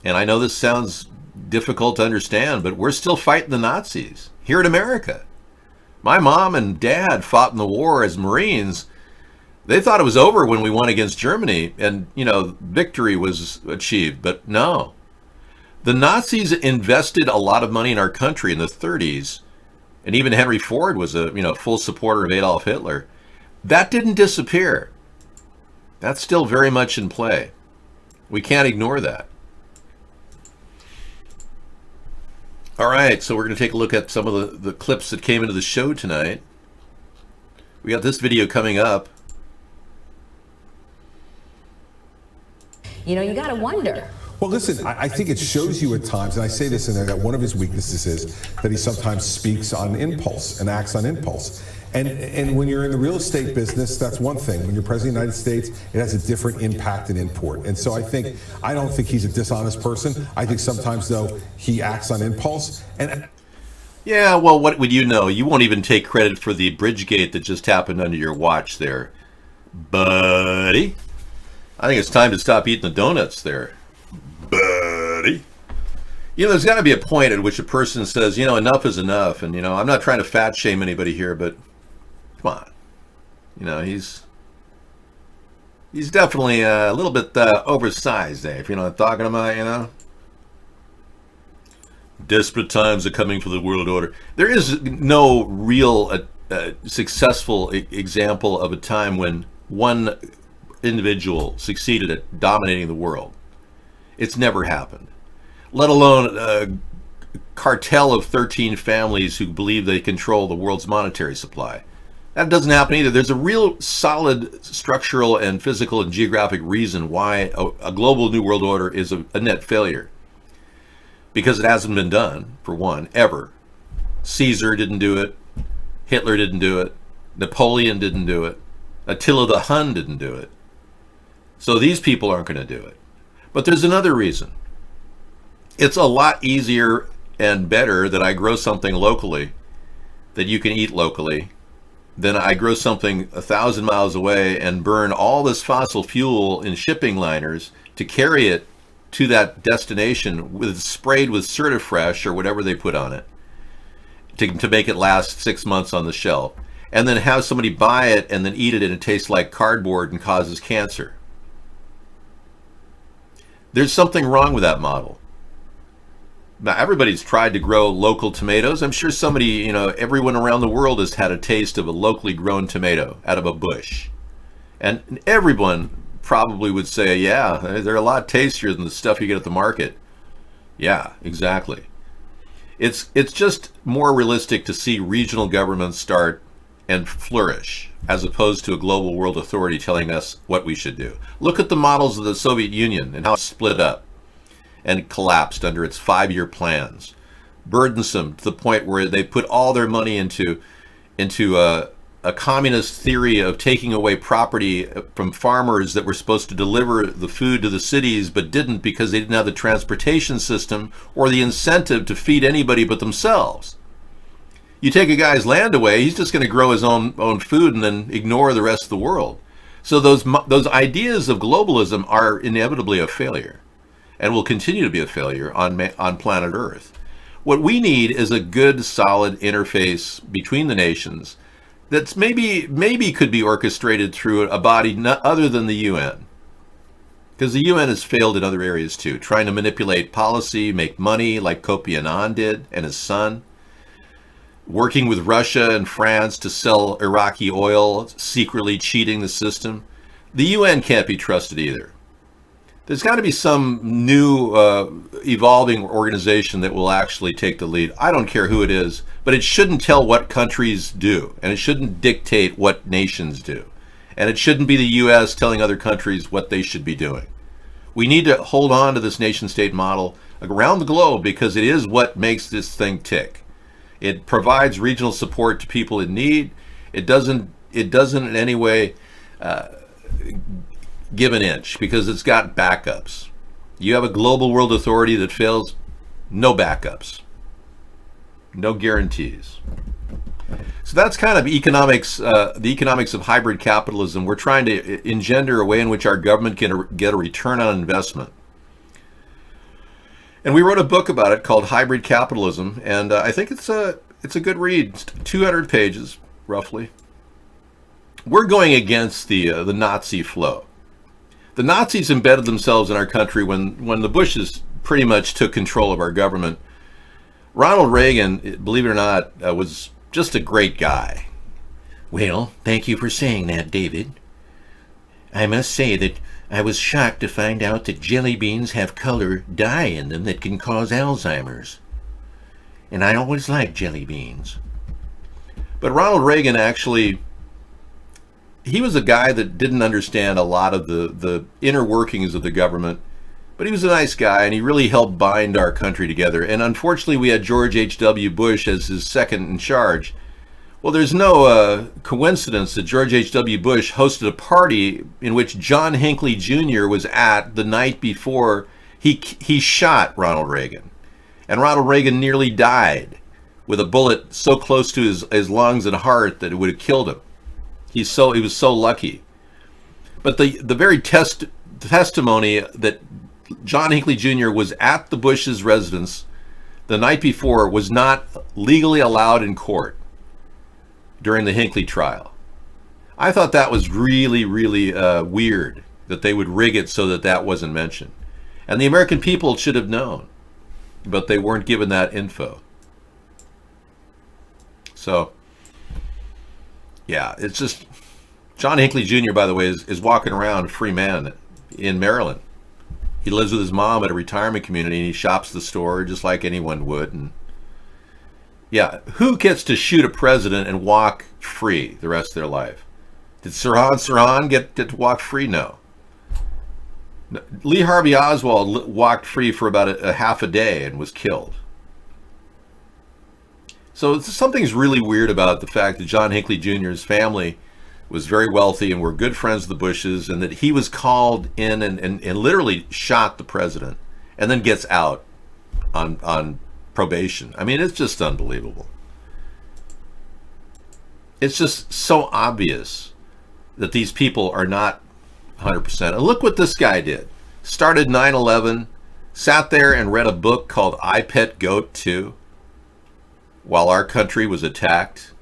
And I know this sounds difficult to understand, but we're still fighting the Nazis here in America. My mom and dad fought in the war as Marines. They thought it was over when we won against Germany and, victory was achieved. But no. The Nazis invested a lot of money in our country in the 30s. And even Henry Ford was a, full supporter of Adolf Hitler. That didn't disappear. That's still very much in play. We can't ignore that. All right, so we're going to take a look at some of the clips that came into the show tonight. We got this video coming up. You got to wonder, Well, listen, I think it shows you at times, and I say this in there, that one of his weaknesses is that he sometimes speaks on impulse and acts on impulse. And when you're in the real estate business, that's one thing. When you're president of the United States, it has a different impact and import. And so I don't think he's a dishonest person. I think sometimes, though, he acts on impulse. And yeah, well, what would you know? You won't even take credit for the Bridgegate that just happened under your watch there, buddy. I think it's time to stop eating the donuts there, buddy. You know, there's got to be a point at which a person says, you know, enough is enough. And, you know, I'm not trying to fat shame anybody here, but come on. You know, he's definitely a little bit oversized, Dave. You know what I'm talking about, you know? Desperate times are coming for the world order. There is no real successful example of a time when one individual succeeded at dominating the world. It's never happened. Let alone a cartel of 13 families who believe they control the world's monetary supply. That doesn't happen either. There's a real solid structural and physical and geographic reason why a global new world order is a net failure. Because it hasn't been done, for one, ever. Caesar didn't do it. Hitler didn't do it. Napoleon didn't do it. Attila the Hun didn't do it. So these people aren't going to do it. But there's another reason. It's a lot easier and better that I grow something locally that you can eat locally than I grow something 1,000 miles away and burn all this fossil fuel in shipping liners to carry it to that destination sprayed with Certifresh or whatever they put on it to make it last 6 months on the shelf, and then have somebody buy it and then eat it and it tastes like cardboard and causes cancer. There's something wrong with that model. Now, everybody's tried to grow local tomatoes. I'm sure somebody, you know, everyone around the world has had a taste of a locally grown tomato out of a bush. And everyone probably would say, yeah, they're a lot tastier than the stuff you get at the market. Yeah, exactly. It's just more realistic to see regional governments start and flourish as opposed to a global world authority telling us what we should do. Look at the models of the Soviet Union and how it split up and collapsed under its 5-year plans. Burdensome to the point where they put all their money into a communist theory of taking away property from farmers that were supposed to deliver the food to the cities but didn't because they didn't have the transportation system or the incentive to feed anybody but themselves. You take a guy's land away, he's just going to grow his own food and then ignore the rest of the world. So those ideas of globalism are inevitably a failure and will continue to be a failure on planet Earth. What we need is a good, solid interface between the nations that's maybe could be orchestrated through a body not other than the UN. Because the UN has failed in other areas too, trying to manipulate policy, make money like Kofi Annan did and his son, working with Russia and France to sell Iraqi oil, secretly cheating the system. The UN can't be trusted either. There's got to be some new evolving organization that will actually take the lead. I don't care who it is, but it shouldn't tell what countries do, and it shouldn't dictate what nations do. And it shouldn't be the U.S. telling other countries what they should be doing. We need to hold on to this nation-state model around the globe because it is what makes this thing tick. It provides regional support to people in need. It doesn't in any way give an inch because it's got backups. You have a global world authority that fails, no backups, no guarantees. So that's kind of economics, the economics of hybrid capitalism. We're trying to engender a way in which our government can get a return on investment. And we wrote a book about it called Hybrid Capitalism, and I think it's a good read. It's 200 pages, roughly. We're going against the Nazi flow. The Nazis embedded themselves in our country when the Bushes pretty much took control of our government. Ronald Reagan, believe it or not, was just a great guy. Well, thank you for saying that, David. I must say that I was shocked to find out that jelly beans have color dye in them that can cause Alzheimer's. And I always liked jelly beans. But Ronald Reagan actually, he was a guy that didn't understand a lot of the inner workings of the government But he was a nice guy, and he really helped bind our country together. And unfortunately, we had George H.W. Bush as his second in charge. Well, there's no coincidence that George H.W. Bush hosted a party in which John Hinckley Jr. was at the night before he shot Ronald Reagan. And Ronald Reagan nearly died with a bullet so close to his lungs and heart that it would have killed him. He was so lucky. But the very testimony that John Hinckley Jr. was at the Bush's residence the night before was not legally allowed in court during the Hinckley trial. I thought that was really, really weird that they would rig it so that that wasn't mentioned. And the American people should have known, but they weren't given that info. So, yeah, it's just, John Hinckley Jr., by the way, is walking around a free man in Maryland. He lives with his mom at a retirement community, and he shops the store just like anyone would. And yeah, who gets to shoot a president and walk free the rest of their life? Did Sirhan get to walk free? No. Lee Harvey Oswald walked free for about a half a day and was killed. So something's really weird about the fact that John Hinckley Jr.'s family was very wealthy and were good friends of the Bushes, and that he was called in and literally shot the president and then gets out on probation. I mean, it's just unbelievable. It's just so obvious that these people are not 100%. And look what this guy did. Started 9/11, sat there and read a book called I Pet Goat 2 while our country was attacked.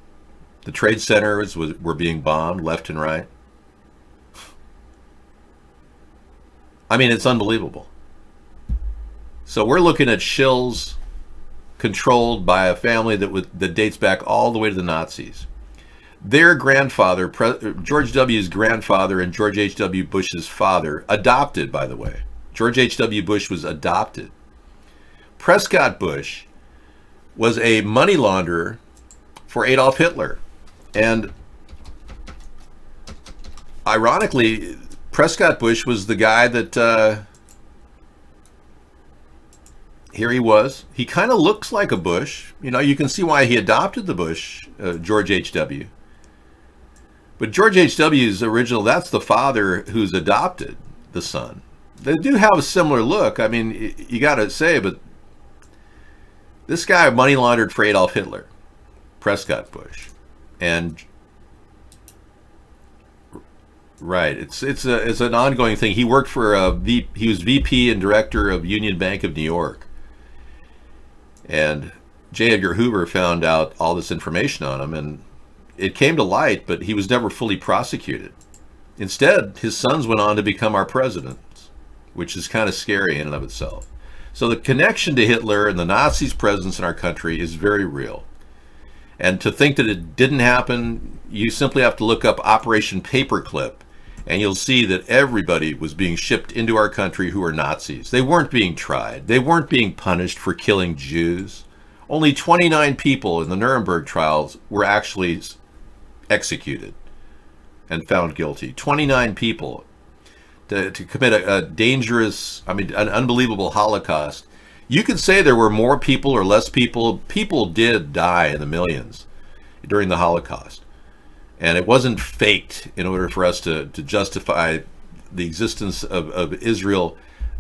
The trade centers were being bombed left and right. I mean, it's unbelievable. So we're looking at shills controlled by a family that dates back all the way to the Nazis. Their grandfather, George W.'s grandfather and George H.W. Bush's father, adopted, by the way. George H.W. Bush was adopted. Prescott Bush was a money launderer for Adolf Hitler. And ironically, Prescott Bush was the guy that, here he was. He kind of looks like a Bush. You know, you can see why he adopted the Bush, George H.W. But George H.W.'s original, that's the father who's adopted the son. They do have a similar look. I mean, you got to say, but this guy money laundered for Adolf Hitler, Prescott Bush. And right, it's an ongoing thing. He worked for he was VP and director of Union Bank of New York. And J. Edgar Hoover found out all this information on him, and it came to light, but he was never fully prosecuted. Instead, his sons went on to become our presidents, which is kind of scary in and of itself. So the connection to Hitler and the Nazis' presence in our country is very real. And to think that it didn't happen, you simply have to look up Operation Paperclip, and you'll see that everybody was being shipped into our country who were Nazis. They weren't being tried. They weren't being punished for killing Jews. Only 29 people in the Nuremberg trials were actually executed and found guilty. 29 people to commit a dangerous, I mean, an unbelievable Holocaust. You could say there were more people or less people. People did die in the millions during the Holocaust. And it wasn't faked in order for us to justify the existence of Israel.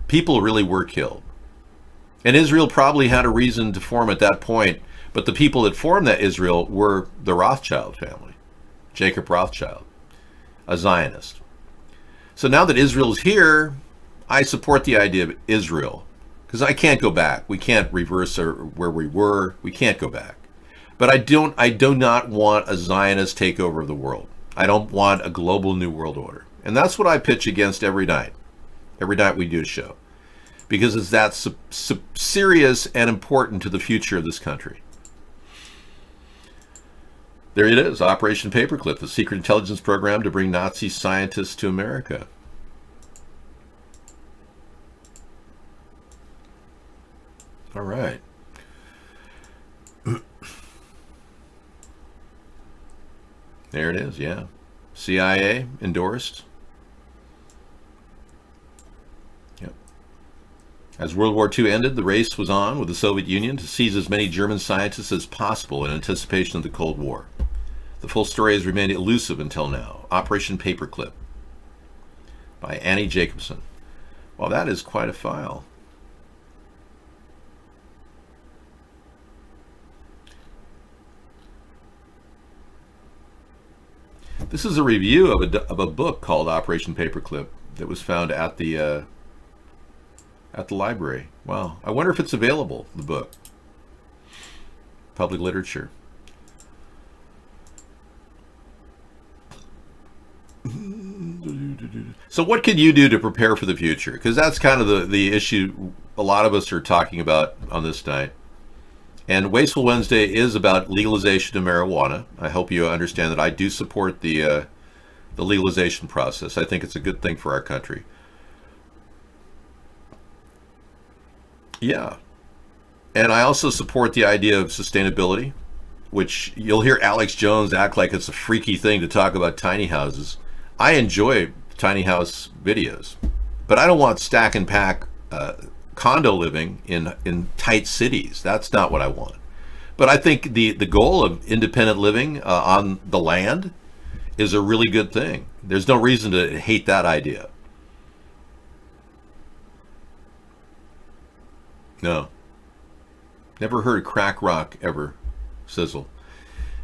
People really were killed. And Israel probably had a reason to form at that point, but the people that formed that Israel were the Rothschild family, Jacob Rothschild, a Zionist. So now that Israel's here, I support the idea of Israel, because I can't go back. We can't reverse where we were. We can't go back. But I do not want a Zionist takeover of the world. I don't want a global new world order. And that's what I pitch against every night we do a show. Because it's that serious and important to the future of this country. There it is, Operation Paperclip, the secret intelligence program to bring Nazi scientists to America. All right. There it is, yeah. CIA endorsed. Yep. As World War II ended, the race was on with the Soviet Union to seize as many German scientists as possible in anticipation of the Cold War. The full story has remained elusive until now. Operation Paperclip by Annie Jacobson. Well, that is quite a file. This is a review of a book called Operation Paperclip that was found at the library. Wow. I wonder if it's available, the book. Public literature. So what can you do to prepare for the future? Because that's kind of the issue a lot of us are talking about on this night. And Wasteful Wednesday is about legalization of marijuana. I hope you understand that I do support the legalization process. I think it's a good thing for our country. Yeah. And I also support the idea of sustainability, which you'll hear Alex Jones act like it's a freaky thing to talk about tiny houses. I enjoy tiny house videos, but I don't want stack and pack condo living in tight cities. That's not what I want. But I think the goal of independent living on the land is a really good thing. There's no reason to hate that idea. No. Never heard of crack rock ever. Sizzle.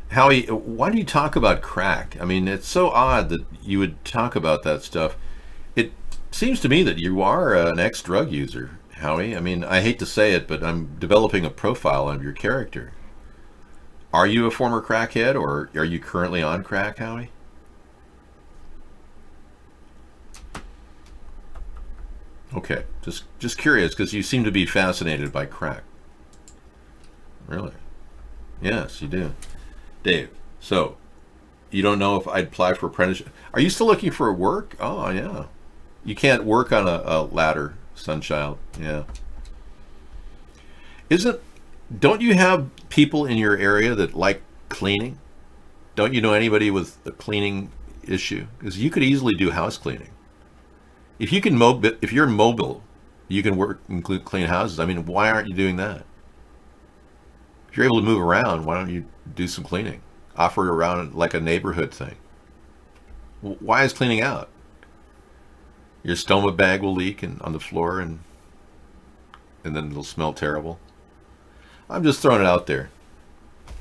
Howie, why do you talk about crack? I mean, it's so odd that you would talk about that stuff. It seems to me that you are an ex-drug user, Howie. I mean, I hate to say it, but I'm developing a profile of your character. Are you a former crackhead, or are you currently on crack, Howie? Okay, just curious, because you seem to be fascinated by crack. Really? Yes, you do. Dave, so you don't know if I'd apply for apprenticeship. Are you still looking for work? Oh, yeah. You can't work on a ladder, Sunchild. Yeah. Don't you have people in your area that like cleaning? Don't you know anybody with a cleaning issue? Because you could easily do house cleaning. If you're mobile, you can work and clean houses. I mean, why aren't you doing that? If you're able to move around, why don't you do some cleaning? Offer it around like a neighborhood thing. Why is cleaning out? Your stoma bag will leak on the floor, and then it'll smell terrible. I'm just throwing it out there.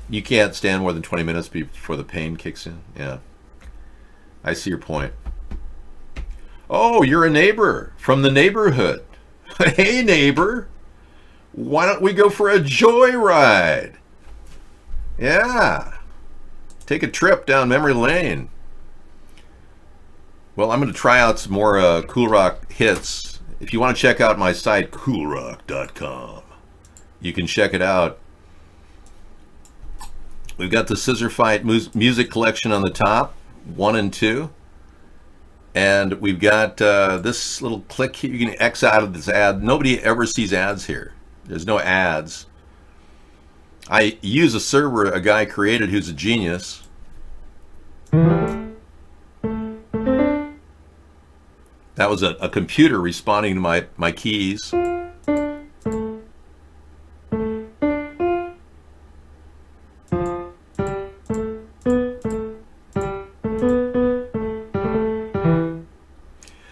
You can't stand more than 20 minutes before the pain kicks in. Yeah. I see your point. Oh, you're a neighbor from the neighborhood. Hey, neighbor. Why don't we go for a joyride? Yeah. Take a trip down memory lane. Well, I'm going to try out some more Cool Rock hits. If you want to check out my site, coolrock.com, you can check it out. We've got the Scissor Fight music collection on the top, 1 and 2. And we've got this little click here. You can X out of this ad. Nobody ever sees ads here. There's no ads. I use a server a guy created who's a genius. That was a computer responding to my keys.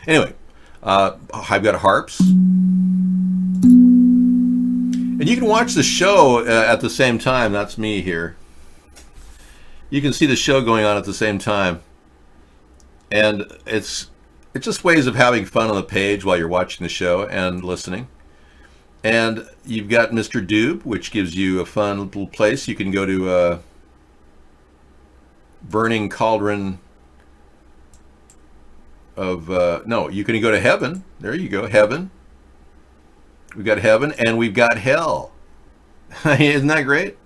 Anyway, I've got harps. And you can watch the show at the same time. That's me here. You can see the show going on at the same time. And it's just ways of having fun on the page while you're watching the show and listening. And you've got Mr. Doob, which gives you a fun little place. You can go to Burning Cauldron of... no, you can go to Heaven. There you go, Heaven. We've got Heaven and we've got Hell. Isn't that great?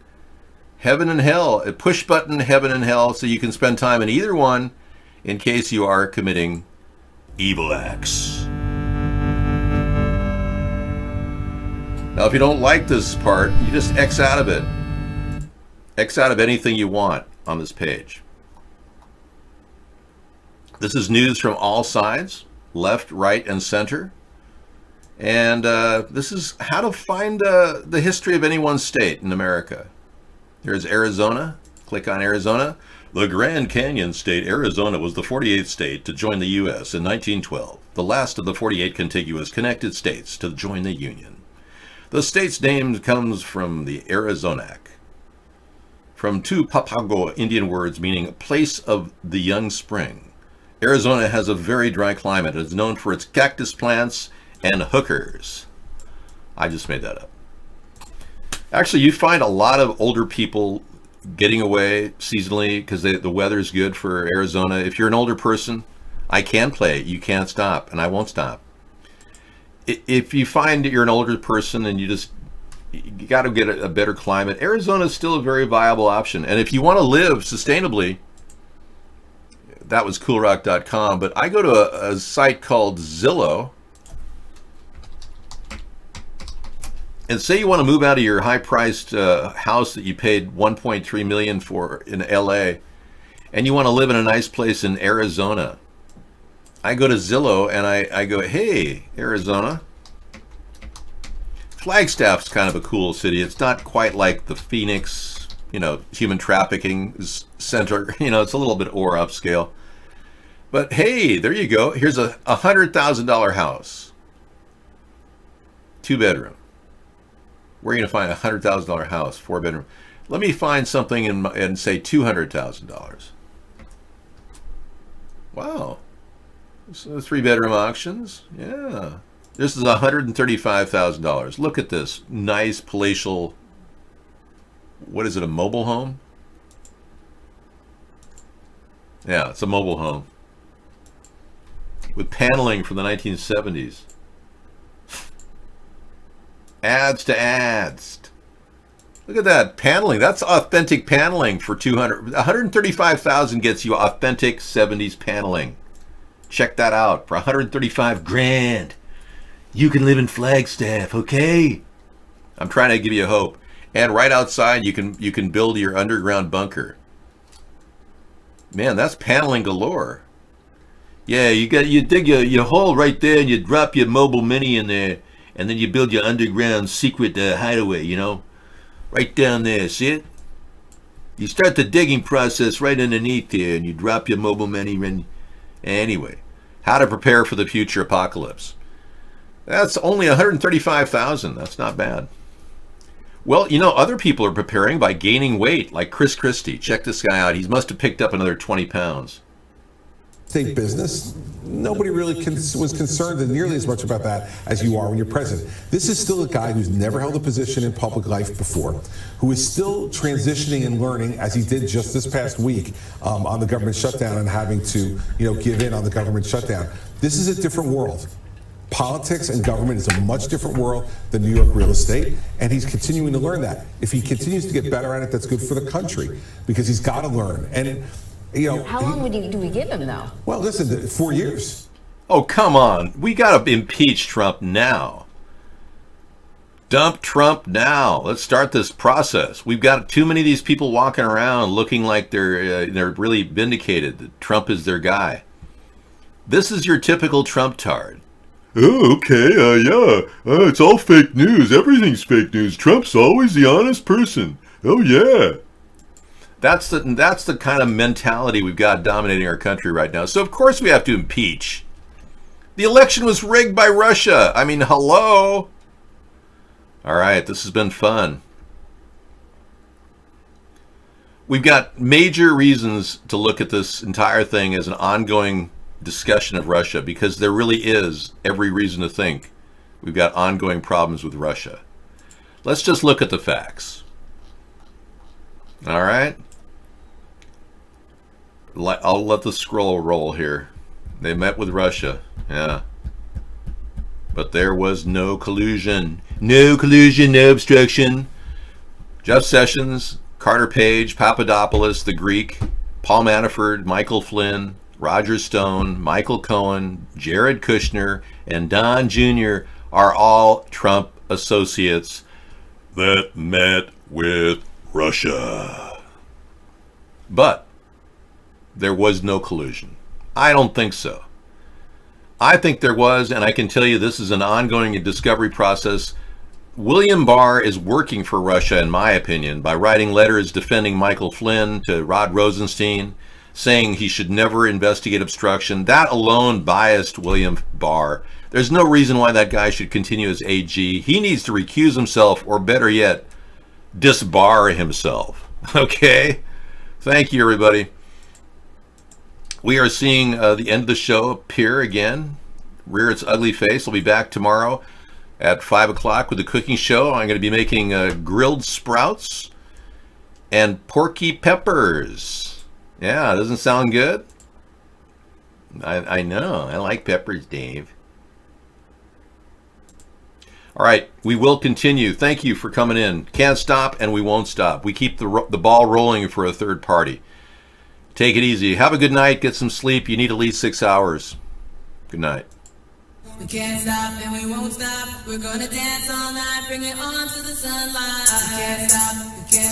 Heaven and Hell. A push button Heaven and Hell, so you can spend time in either one in case you are committing evil acts. Now, if you don't like this part, you just X out of it. X out of anything you want on this page. This is news from all sides, left, right, and center. And this is how to find the history of any one state in America. Here's Arizona. Click on Arizona. The Grand Canyon State, Arizona, was the 48th state to join the U.S. in 1912, the last of the 48 contiguous connected states to join the Union. The state's name comes from the Arizonac, from two Papago Indian words meaning place of the young spring. Arizona has a very dry climate. It is known for its cactus plants and hookers. I just made that up. Actually, you find a lot of older people getting away seasonally because the weather's good for Arizona. If you're an older person, I can play it. You can't stop, and I won't stop. If you find that you're an older person and you got to get a better climate, Arizona is still a very viable option. And if you want to live sustainably, that was coolrock.com, but I go to a site called Zillow. And say you want to move out of your high-priced house that you paid $1.3 million for in LA, and you want to live in a nice place in Arizona. I go to Zillow and I go, hey, Arizona. Flagstaff's kind of a cool city. It's not quite like the Phoenix, human trafficking center. It's a little bit more upscale. But hey, there you go. Here's a $100,000 house, 2-bedroom. Where are you going to find a $100,000 house, 4-bedroom? Let me find something and say $200,000. Wow. So 3-bedroom auctions. Yeah. This is $135,000. Look at this nice palatial, what is it, a mobile home? Yeah, it's a mobile home. With paneling from the 1970s. Ads to ads. Look at that paneling. That's authentic paneling for $135,000 gets you authentic 70s paneling. Check that out for $135,000. You can live in Flagstaff, okay? I'm trying to give you hope. And right outside, you can build your underground bunker. Man, that's paneling galore. Yeah, you dig your hole right there, and you drop your mobile mini in there. And then you build your underground secret hideaway, right down there. See it? You start the digging process right underneath here, and you drop your mobile mini. Anyway, how to prepare for the future apocalypse. That's only $135,000. That's not bad. Well, other people are preparing by gaining weight, like Chris Christie. Check this guy out. He must have picked up another 20 pounds. State business, nobody really was concerned nearly as much about that as you are when you're president. This is still a guy who's never held a position in public life before, who is still transitioning and learning, as he did just this past week on the government shutdown and having to, give in on the government shutdown. This is a different world. Politics and government is a much different world than New York real estate, and he's continuing to learn that. If he continues to get better at it, that's good for the country, because he's got to learn. And how long do we give him, though? Well, listen, 4 years. Oh, come on. We got to impeach Trump now. Dump Trump now. Let's start this process. We've got too many of these people walking around looking like they're really vindicated, that Trump is their guy. This is your typical Trump-tard. Oh, okay, it's all fake news. Everything's fake news. Trump's always the honest person. Oh, yeah. That's the kind of mentality we've got dominating our country right now. So, of course, we have to impeach. The election was rigged by Russia. I mean, hello. All right, this has been fun. We've got major reasons to look at this entire thing as an ongoing discussion of Russia, because there really is every reason to think we've got ongoing problems with Russia. Let's just look at the facts. All right. I'll let the scroll roll here. They met with Russia. Yeah. But there was no collusion. No collusion, no obstruction. Jeff Sessions, Carter Page, Papadopoulos, the Greek, Paul Manafort, Michael Flynn, Roger Stone, Michael Cohen, Jared Kushner, and Don Jr. are all Trump associates that met with Russia. But there was no collusion. I don't think so. I think there was, and I can tell you this is an ongoing discovery process. William Barr is working for Russia, in my opinion, by writing letters defending Michael Flynn to Rod Rosenstein, saying he should never investigate obstruction. That alone biased William Barr. There's no reason why that guy should continue as AG. He needs to recuse himself, or better yet, disbar himself. Okay? Thank you, everybody. We are seeing the end of the show appear again, rear its ugly face. We'll be back tomorrow at 5 o'clock with the cooking show. I'm going to be making grilled sprouts and porky peppers. Yeah, doesn't sound good? I know. I like peppers, Dave. All right, we will continue. Thank you for coming in. Can't stop, and we won't stop. We keep the ball rolling for a third party. Take it easy. Have a good night. Get some sleep. You need at least 6 hours. Good night. We can't stop and we won't stop. We're gonna dance all night, bring it on to the sunlight. We can't stop, we can't